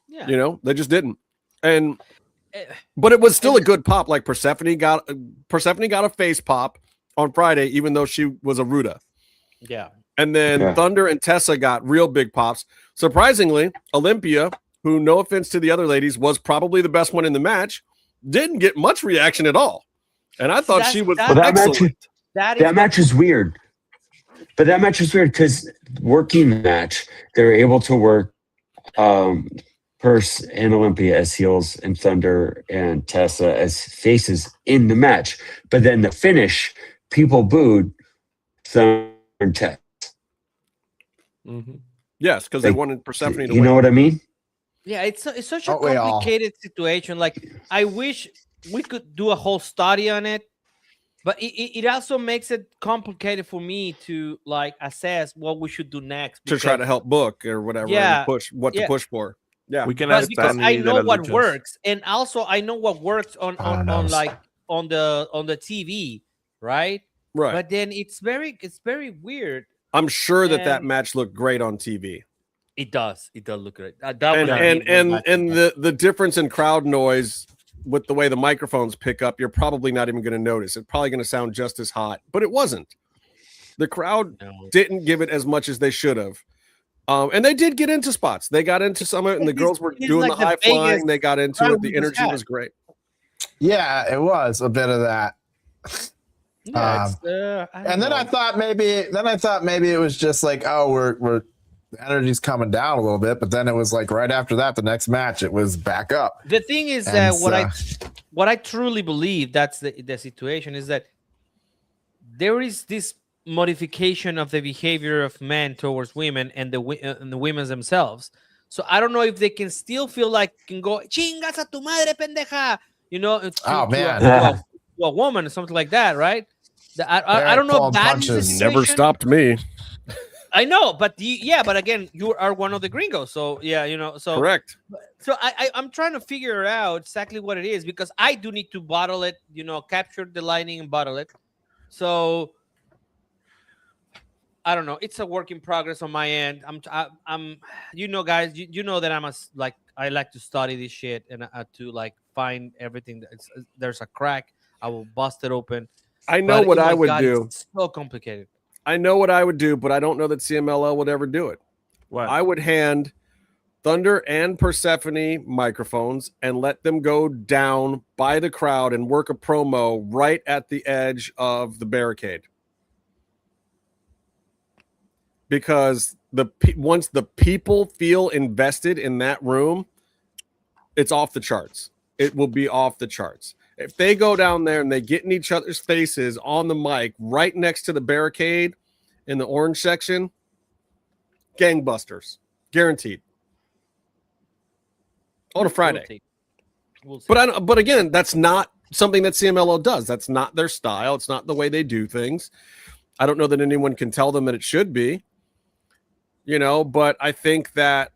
Yeah. You know, they just didn't. But it was still a good pop. Like Persephone got a face pop on Friday, even though she was a Ruda. Yeah. And then Thunder and Tessa got real big pops. Surprisingly, Olympia, who, no offense to the other ladies, was probably the best one in the match, didn't get much reaction at all. And I thought she was excellent. That match is weird. But that match is weird because working match, they're able to work Purse and Olympia as heels and Thunder and Tessa as faces in the match. But then the finish, people booed Thunder and Tessa. Mm-hmm. Yes, because they wanted Persephone to win. You know what I mean? Yeah, it's such a complicated situation. Like, I wish we could do a whole study on it, but it also makes it complicated for me to like assess what we should do next. To try to help book or whatever, and push to push for. Yeah, we can because I know what luchas. works, and also I know what works on the TV, right? Right. But then it's very weird. I'm sure that match looked great on TV. It does look great. And the difference in crowd noise with the way the microphones pick up, you're probably not even going to notice. It's probably going to sound just as hot, but it wasn't. The crowd didn't give it as much as they should have. And they did get into spots. They got into some of it, and the girls were doing the high flying. They got into it. The energy was great. Yeah, it was a bit of that. And then I thought maybe it was just like, oh, we're the energy's coming down a little bit, but then it was like right after that, the next match, it was back up. The thing is that what I truly believe that's the situation is that there is this modification of the behavior of men towards women and the women themselves. So I don't know if they can still feel like can go chingas a tu madre pendeja, you know, to a woman or something like that, right? I don't know if that is never stopped me. I know, but but again, you are one of the Gringos, so you know, so correct. So I'm trying to figure out exactly what it is because I do need to bottle it, you know, capture the lightning and bottle it. So I don't know. It's a work in progress on my end. I'm you know, guys, you know that I like to study this shit and to like find everything there's a crack. I will bust it open. I know what I would do. It's so complicated. I know what I would do, but I don't know that CMLL would ever do it. What? I would hand Thunder and Persephone microphones and let them go down by the crowd and work a promo right at the edge of the barricade. Because once the people feel invested in that room, it's off the charts. It will be off the charts. If they go down there and they get in each other's faces on the mic right next to the barricade in the orange section, gangbusters, guaranteed. On a Friday. We'll see. But again, that's not something that CMLL does. That's not their style. It's not the way they do things. I don't know that anyone can tell them that it should be, you know, but I think that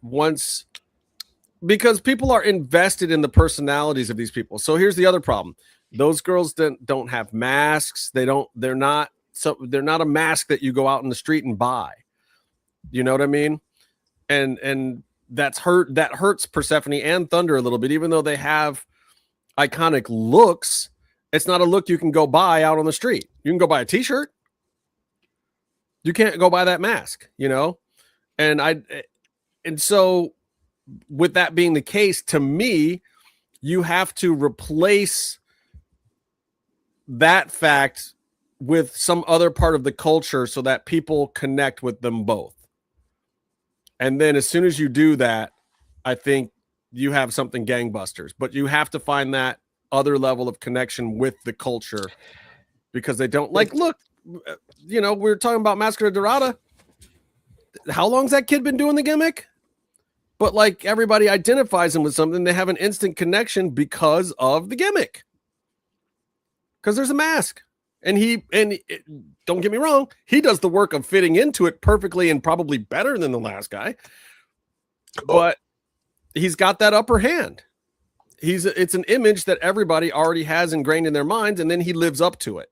because people are invested in the personalities of these people. So here's the other problem. Those girls don't have masks. They're not a mask that you go out in the street and buy. You know what I mean? And that hurts Persephone and Thunder a little bit, even though they have iconic looks. It's not a look you can go buy out on the street. You can go buy a t-shirt. You can't go buy that mask, you know? And so with that being the case, to me, you have to replace that fact with some other part of the culture so that people connect with them both. And then as soon as you do that, I think you have something gangbusters. But you have to find that other level of connection with the culture, because they don't look, we were talking about Máscara Dorada. How long's that kid been doing the gimmick? But like, everybody identifies him with something. They have an instant connection because of the gimmick. Because there's a mask. And don't get me wrong, he does the work of fitting into it perfectly and probably better than the last guy. But he's got that upper hand. It's an image that everybody already has ingrained in their minds, and then he lives up to it.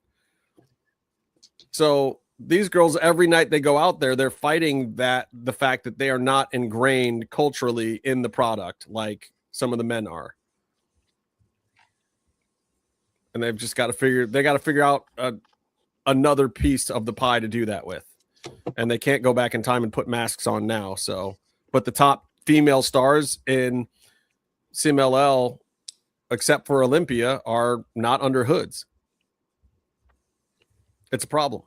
So these girls, every night they go out there, they're fighting the fact that they are not ingrained culturally in the product like some of the men are. And they've just got to figure out another piece of the pie to do that with. And they can't go back in time and put masks on now. So, but the top female stars in CMLL, except for Olympia, are not under hoods. It's a problem.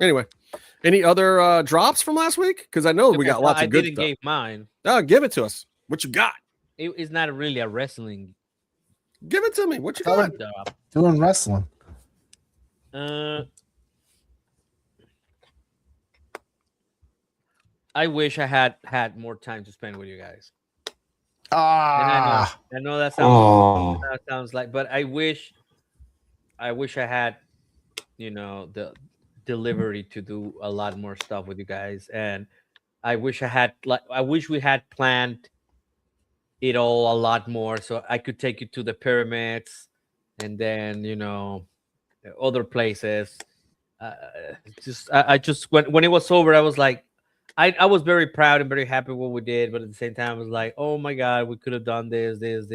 Anyway, any other drops from last week? Because I know we got lots of good stuff. I didn't give mine. Oh, give it to us. What you got? It's not really a wrestling. Give it to me. What you got? Doing wrestling. I wish I had more time to spend with you guys. I know that sounds like, but I wish I had, the delivery to do a lot more stuff with you guys, and I wish we had planned it all a lot more, so I could take you to the pyramids and then other places. I just when it was over, I was like, I was very proud and very happy with what we did, but at the same time, I was like, oh my god, we could have done this, because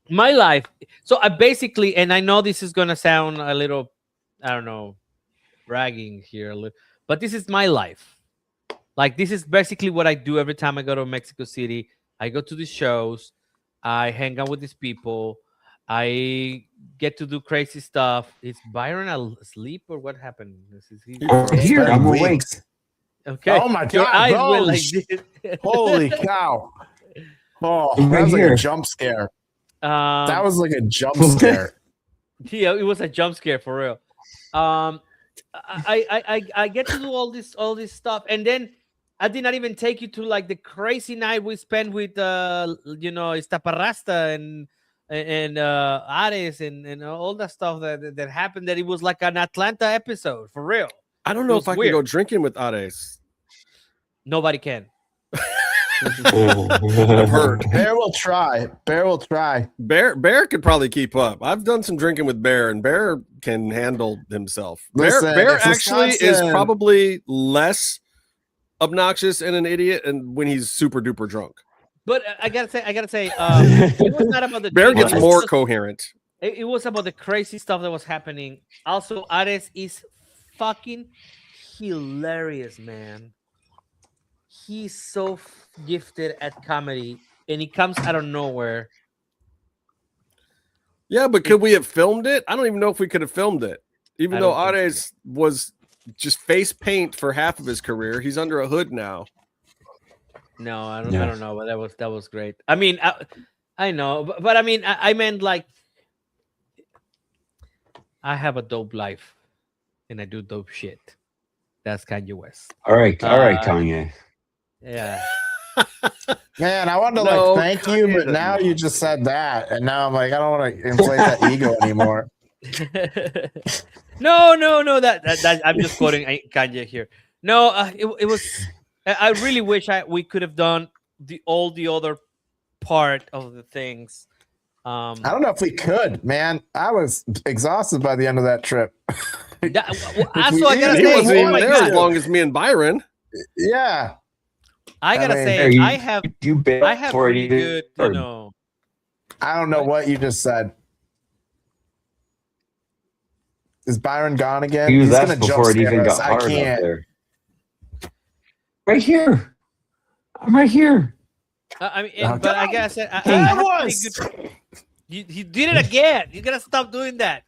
my life. So I basically, and I know this is gonna sound a little, I don't know, bragging here, but this is my life. Like, this is basically what I do every time I go to Mexico City. I go to these shows, I hang out with these people, I get to do crazy stuff. Is Byron asleep or what happened? I'm here. I'm awake. Okay. Oh my Your god! eyes went like this. Holy cow! Oh, that was like a jump scare. That was like a jump scare. Yeah, it was a jump scare for real. I get to do all this stuff, and then I did not even take you to like the crazy night we spent with Iztaparrasta and Ares and all that stuff that happened. That it was like an Atlanta episode for real. I don't know if I can go drinking with Ares. Nobody can. I've heard. Bear will try. Bear could probably keep up. I've done some drinking with Bear, and Bear can handle himself. Listen, Bear actually is probably less obnoxious and an idiot, and when he's super duper drunk. But I gotta say, it was not about the Bear gets more coherent. It was about the crazy stuff that was happening. Also, Ares is fucking hilarious, man. He's so gifted at comedy, and he comes out of nowhere. Yeah, but could we have filmed it? I don't even know if we could have filmed it. Even though Ares was just face paint for half of his career, he's under a hood now. No, I don't know, but that was great. I mean, I know, but I mean, I meant like, I have a dope life, and I do dope shit. That's Kanye West. All right, Kanye. Yeah. Man, I wanted to thank you, but now you just said that, and now I'm like, I don't want to inflate that ego anymore. No. That I'm just quoting Kanye here. No, it was. I really wish we could have done all the other part of the things. I don't know if we could, man. I was exhausted by the end of that trip. I gotta say, he wasn't even there as long as me and Byron. Yeah. I gotta say, I have pretty good, I don't know what you just said. Is Byron gone again? He's gonna before it even got hard up there. Right here. I'm right here. I mean, but I gotta say, I have He did it again. You gotta stop doing that.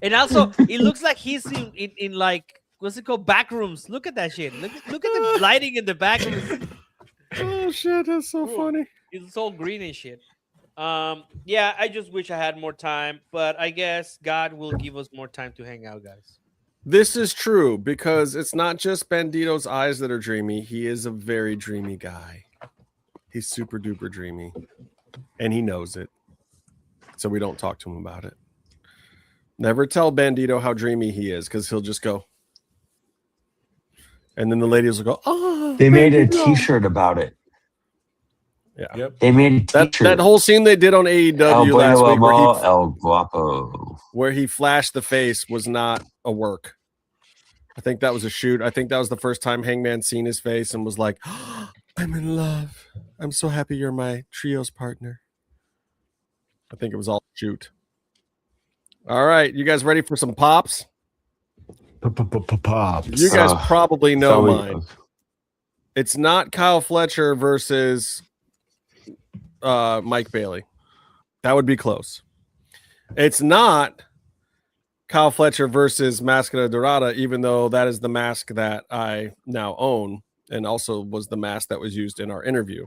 And also, it looks like he's in like what's it called? Back rooms. Look at that shit. Look at the lighting in the back rooms. Oh shit, that's so funny. It's all green and shit. Yeah, I just wish I had more time, but I guess God will give us more time to hang out, guys. This is true because it's not just Bandito's eyes that are dreamy. He is a very dreamy guy. He's super duper dreamy, and he knows it. So we don't talk to him about it. Never tell Bandito how dreamy he is because he'll just go. And then the ladies will go, oh. They made a T-shirt about it. Yeah. Yep. They made a that whole scene they did on AEW last week El Guapo. where he flashed the face was not a work. I think that was a shoot. I think that was the first time Hangman seen his face and was like, oh, I'm in love. I'm so happy you're my trios partner. I think it was all a shoot. All right. You guys ready for some pops? Pops. You guys probably know mine. It's not Kyle Fletcher versus Mike Bailey. That would be close. It's not Kyle Fletcher versus Máscara Dorada, even though that is the mask that I now own and also was the mask that was used in our interview.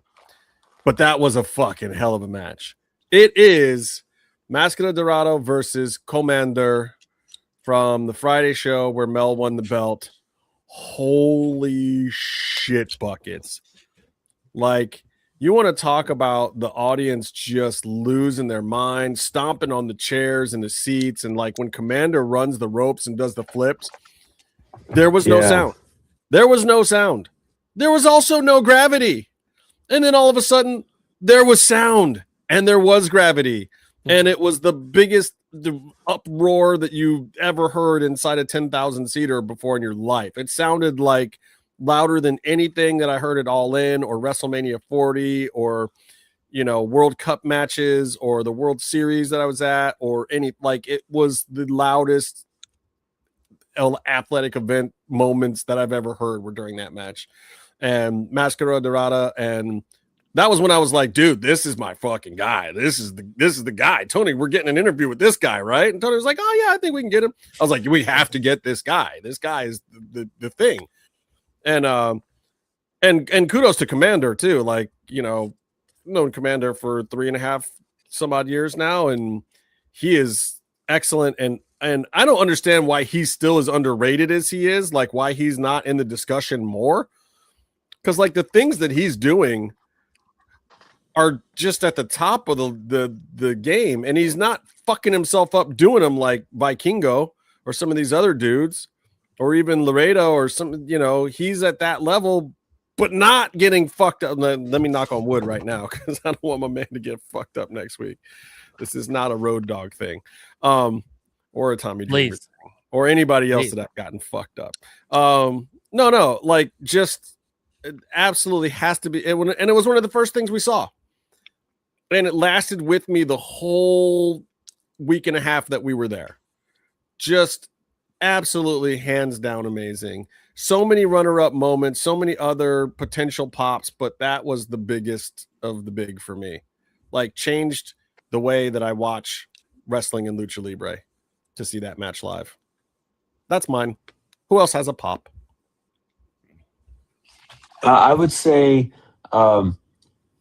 But that was a fucking hell of a match. It is Máscara Dorada versus Commander from the Friday show where Mel won the belt. Holy shit buckets. Like, you want to talk about the audience just losing their mind, stomping on the chairs and the seats. And like when Commander runs the ropes and does the flips, there was no sound. There was no sound. There was also no gravity. And then all of a sudden there was sound and there was gravity. And it was the biggest uproar that you ever heard inside a 10,000 seater before in your life. It sounded like louder than anything that I heard at All In or WrestleMania 40 or, you know, World Cup matches or the World Series that I was at or any, like, it was the loudest athletic event moments that I've ever heard were during that match. And Máscara Dorada, and that was when I was like, dude, this is my fucking guy. This is the guy. Tony, we're getting an interview with this guy, right? And Tony was like, oh yeah, I think we can get him. I was like, we have to get this guy. This guy is the thing. And kudos to Commander too. Like, you know, known Commander for 3.5 some odd years now, and he is excellent. And I don't understand why he's still as underrated as he is, like why he's not in the discussion more. Because like the things that he's doing are just at the top of the game, and he's not fucking himself up doing them like Vikingo or some of these other dudes, or even Laredo or some, you know, he's at that level, but not getting fucked up. Let me knock on wood right now because I don't want my man to get fucked up next week. This is not a Road Dogg thing, or a Tommy Dreamer thing, or anybody else that I've gotten fucked up. No, like just it absolutely has to be. And it was one of the first things we saw. And it lasted with me the whole week and a half that we were there. Just absolutely hands down amazing. So many runner-up moments, so many other potential pops, but that was the biggest of the big for me. Like changed the way that I watch wrestling in Lucha Libre to see that match live. That's mine. Who else has a pop? I would say the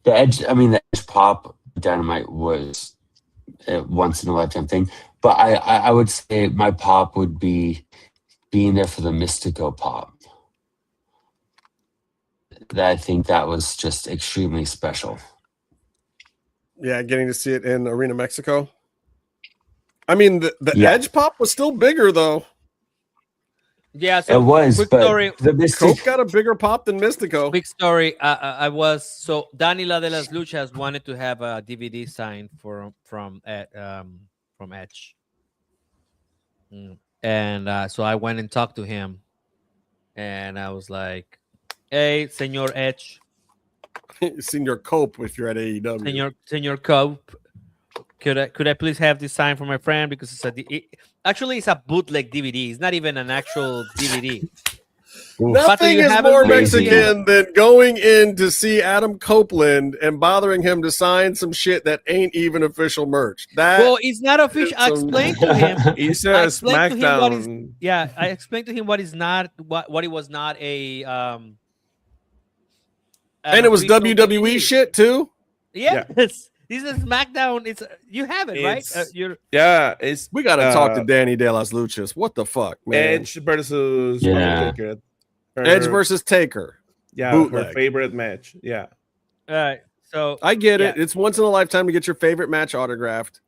Edge pop Dynamite was a once in a lifetime thing, but I would say my pop would be being there for the Mystico pop. I think that was just extremely special. Yeah, getting to see it in Arena Mexico. I mean, the Edge pop was still bigger though. Yeah, so it was. Quick but story. The Coke got a bigger pop than Mystico. Quick story. I was so Dani La de las Luchas wanted to have a DVD signed from Edge, and so I went and talked to him, and I was like, "Hey, Señor Edge, Señor Cope, if you're at AEW, Señor Cope, could I please have this signed for my friend because it's a bootleg DVD. It's not even an actual DVD." Nothing is more Mexican than going in to see Adam Copeland and bothering him to sign some shit that ain't even official merch. Well, it's not official. I explained to him. It's a SmackDown. I explained to him what is not what it was not a. And it was WWE shit too. Yes. This is SmackDown. You have it, right? We gotta talk to Dani de las Luchas. What the fuck, man? Edge versus Taker. Edge versus Taker. Yeah, Bootleg. her favorite match. Yeah. All right. So I get it. It's once in a lifetime to get your favorite match autographed.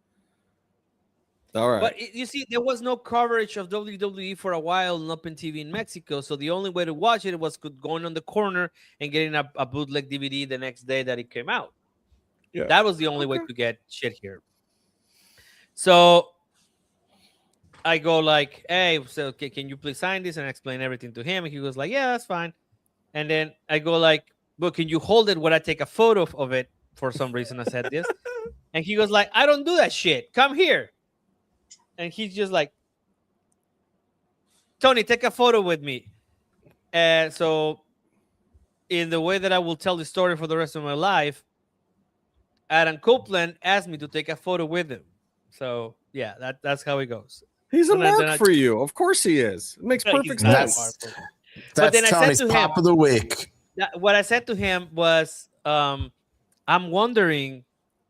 All right. But you see, there was no coverage of WWE for a while on Open TV in Mexico. So the only way to watch it was going on the corner and getting a bootleg DVD the next day that it came out. Yeah. That was the only way to get shit here. So I go like, hey, so can you please sign this? And I explain everything to him. And he goes like, yeah, that's fine. And then I go like, but can you hold it when I take a photo of it? For some reason I said this. And he goes like, I don't do that shit. Come here. And he's just like, Tony, take a photo with me. And so in the way that I will tell the story for the rest of my life, Adam Copeland asked me to take a photo with him. So yeah, that's how it goes. He's a mark for you. Of course he is. It makes perfect sense. That's then Tony's pop of the week. What I said to him was, I'm wondering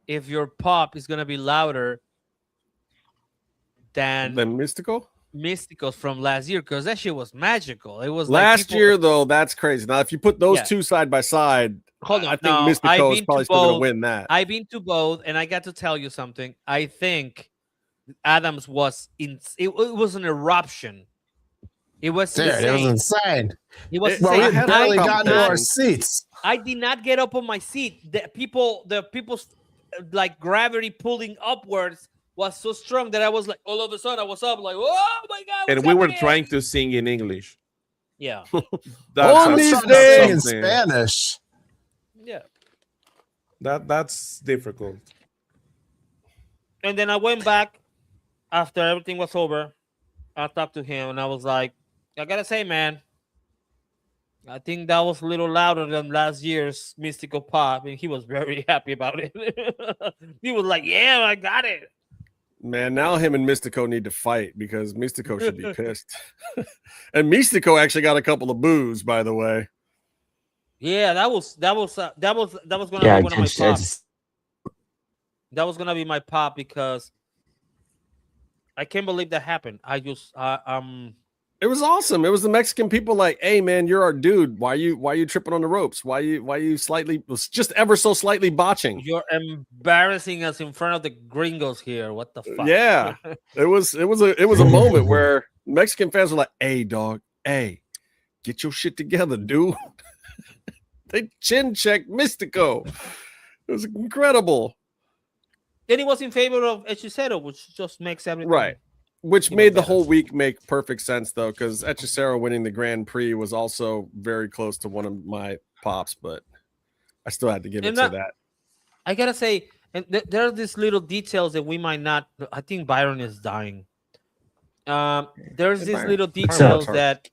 if your pop is going to be louder than Mystico's from last year, because that shit was magical. It was last year, though. That's crazy. Now, if you put those two side by side, hold on, I think Mystico is probably still going to win that. I've been to both, and I got to tell you something. I think was it was an eruption. It was insane. It was insane. It was insane. We had barely gotten to our seats. I did not get up on my seat. The people's like gravity pulling upwards was so strong that I was like, all of a sudden I was up like, oh my god! And we were trying to sing in English. Yeah. On these days in Spanish. Yeah. That's difficult. And then I went back after everything was over. I talked to him and I was like, I gotta say, man, I think that was a little louder than last year's Mystical Pop, and he was very happy about it. He was like, yeah, I got it. Man, now him and Mystico need to fight because Mystico should be pissed. And Mystico actually got a couple of boos, by the way. Yeah, that was gonna be one of my pops. That was gonna be my pop because I can't believe that happened. It was awesome. It was the Mexican people like, hey man, you're our dude. Why are you tripping on the ropes? Why you just ever so slightly botching? You're embarrassing us in front of the Gringos here. What the fuck? Yeah. it was a moment where Mexican fans were like, hey dog, hey, get your shit together, dude. They chin checked Mystico. It was incredible. Then he was in favor of Hechicero, which just makes everything right. Which made the whole week make perfect sense, though, because Hechicero winning the Grand Prix was also very close to one of my pops, but I still had to give it to that. I gotta say, and there are these little details that we might not. I think Byron is dying. There's these little details that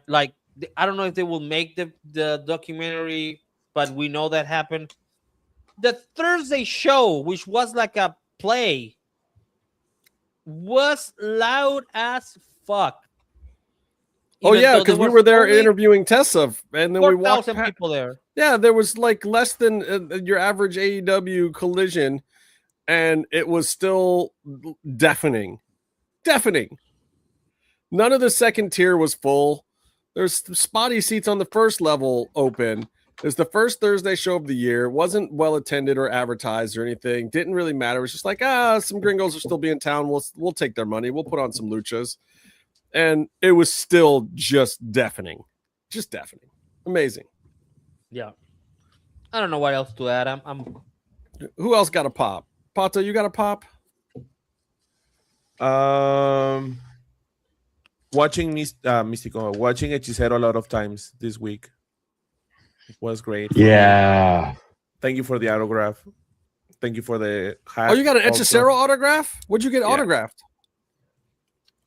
like I don't know if they will make the documentary, but we know that happened. The Thursday show, which was like a play, was loud as fuck. Oh yeah, because we were there interviewing Tessa, and then we walked past people there. Yeah, there was like less than your average AEW collision, and it was still deafening. None of the second tier was full. There's spotty seats on the first level open. It's the first Thursday show of the year. Wasn't well attended or advertised or anything. Didn't really matter. It was just like, some Gringos will still be in town. We'll take their money. We'll put on some luchas. And it was still just deafening. Just deafening. Amazing. Yeah. I don't know what else to add. Who else got a pop? Pato, you got a pop? Watching Mystico, watching Hechicero a lot of times this week. Was great. Yeah. Thank you for the autograph. Thank you for the hat. Oh, you got an Hechicero autograph? What'd you get autographed?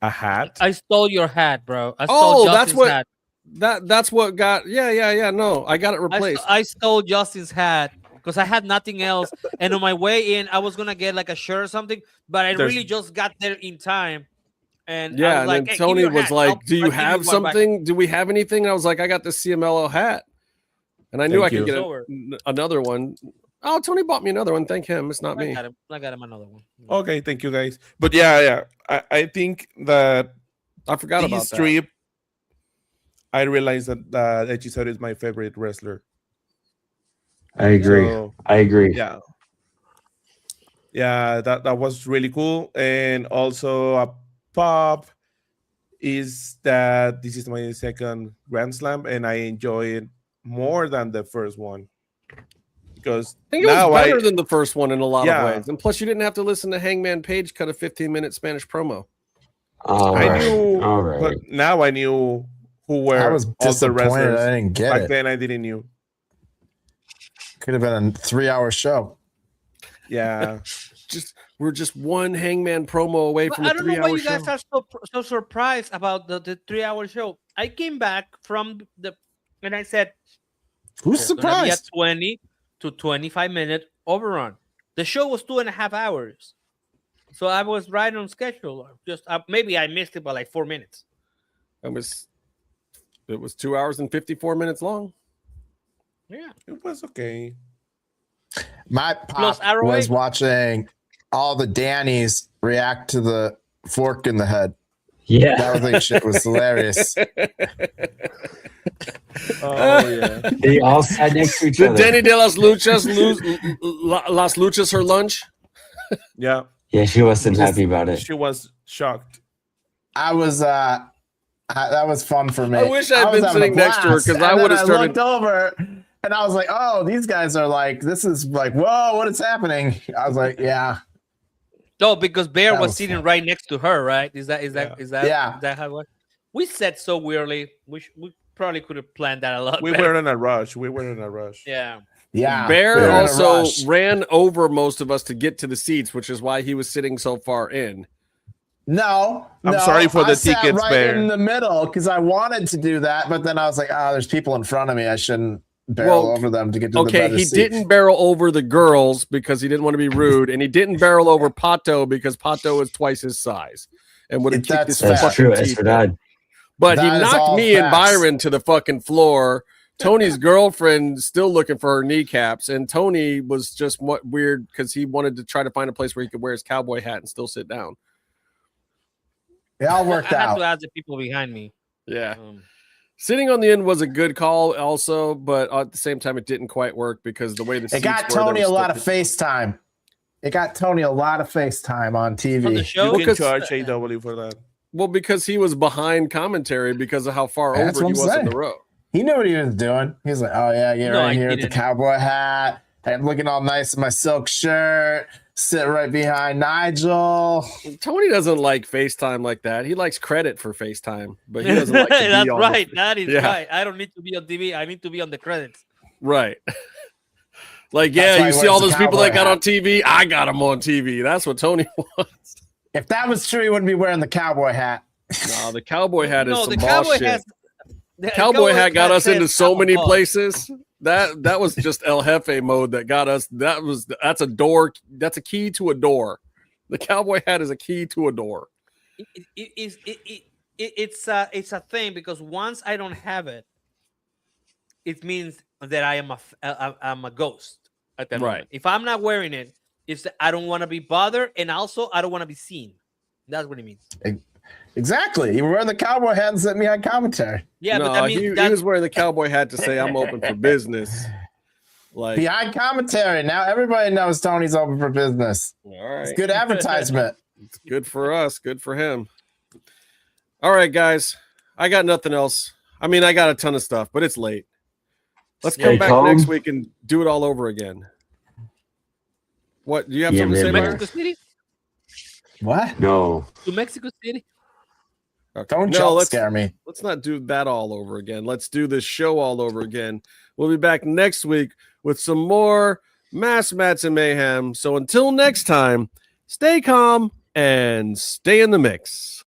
A hat? I stole your hat, bro. I stole Justin's hat. That's what got. Yeah. No, I got it replaced. I stole Justin's hat because I had nothing else, and on my way in, I was gonna get like a shirt or something, but I really just got there in time. And yeah, I was and like, then hey, Tony was like, "Do you have something? Do we have anything?" And I was like, "I got the CMLL hat," and I knew I could get another one. Oh, Tony bought me another one. Thank him. It's not me. I got him another one. Okay, thank you guys. But yeah. I think that I forgot about this trip. I realized that Hechicero is my favorite wrestler. I agree. I agree. Yeah, that was really cool. And also a pop is that this is my second Grand Slam, and I enjoy it more than the first one. Because I think it was better than the first one in a lot of ways. And plus, you didn't have to listen to Hangman Page cut a 15-minute Spanish promo. But now I knew who were I was disappointed I didn't get Back it. then I didn't know. Could have been a 3-hour show. Yeah. We're just one Hangman promo away from a 3-hour show. I don't know why you guys are so surprised about the 3-hour show. I came back from and I said, who's surprised? A 20 to 25-minute overrun. The show was 2.5 hours. So I was right on schedule. Just maybe I missed it by like 4 minutes. It was 2 hours and 54 minutes long. Yeah, it was okay. My pop was watching all the Danis react to the fork in the head. Yeah, that shit was hilarious. Oh yeah, they all sat next to each Did other. Dani de las Luchas lose Las Luchas her lunch? Yeah. Yeah, she wasn't happy about it. She was shocked. I was that was fun for me. I wish I'd been sitting next to her because I would have started. I looked over and I was like, "Oh, these guys are like, this is like, whoa, what is happening?" I was like, "Yeah." No, because Bear was sitting right next to her, right? Is that how it was? We said so weirdly. We probably could have planned that a lot. We were in a rush. Yeah. Yeah. Bear also ran over most of us to get to the seats, which is why he was sitting so far in. No, I'm sorry for the tickets, right Bear. In the middle because I wanted to do that, but then I was like, "Oh, there's people in front of me. I shouldn't barrel over them to get to the better he seats." Didn't barrel over the girls because he didn't want to be rude, and he didn't barrel over Pato because Pato is twice his size and would have kicked his fucking teeth in. But he knocked me and Byron to the fucking floor. Tony's girlfriend still looking for her kneecaps, and Tony was just weird because he wanted to try to find a place where he could wear his cowboy hat and still sit down. It all worked out. I had to ask the people behind me. Yeah. Sitting on the end was a good call also, but at the same time, it didn't quite work because the way the seats got Tony a lot of FaceTime. It got Tony a lot of FaceTime on TV. On the show? You can charge AEW for that. Well, because he was behind commentary because of how far over he was in the row. He knew what he was doing. He was like, "Oh yeah, get right here with the cowboy hat. I'm looking all nice in my silk shirt. Sit right behind Nigel." Tony doesn't like FaceTime like that. He likes credit for FaceTime, but he doesn't like to be That's on right. That is right. I don't need to be on TV. I need to be on the credits. Right. Like, yeah, you see all those people that got on TV? I got them on TV. That's what Tony wants. If that was true, he wouldn't be wearing the cowboy hat. No, the cowboy hat is some the cowboy bullshit. The cowboy hat got us into so many places. That was just El Jefe mode that got us. That's a door. That's a key to a door. The cowboy hat is a key to a door. It's a thing because once I don't have it, it means that I'm a ghost at that moment. If I'm not wearing it, it's that I don't want to be bothered, and also I don't want to be seen. That's what it means. Exactly. You were wearing the cowboy hat and sent me on commentary. Yeah, but that means he was wearing the cowboy hat to say I'm open for business. Like behind commentary. Now everybody knows Tony's open for business. All right. It's good advertisement. It's good for us. Good for him. All right, guys. I got nothing else. I mean, I got a ton of stuff, but it's late. Let's come back next week and do it all over again. What? Do you have something to say, Mexico City? What? No. To Mexico City? Okay. Don't scare me. Let's not do that all over again. Let's do this show all over again. We'll be back next week with some more Mass Mats and Mayhem. So until next time, stay calm and stay in the mix.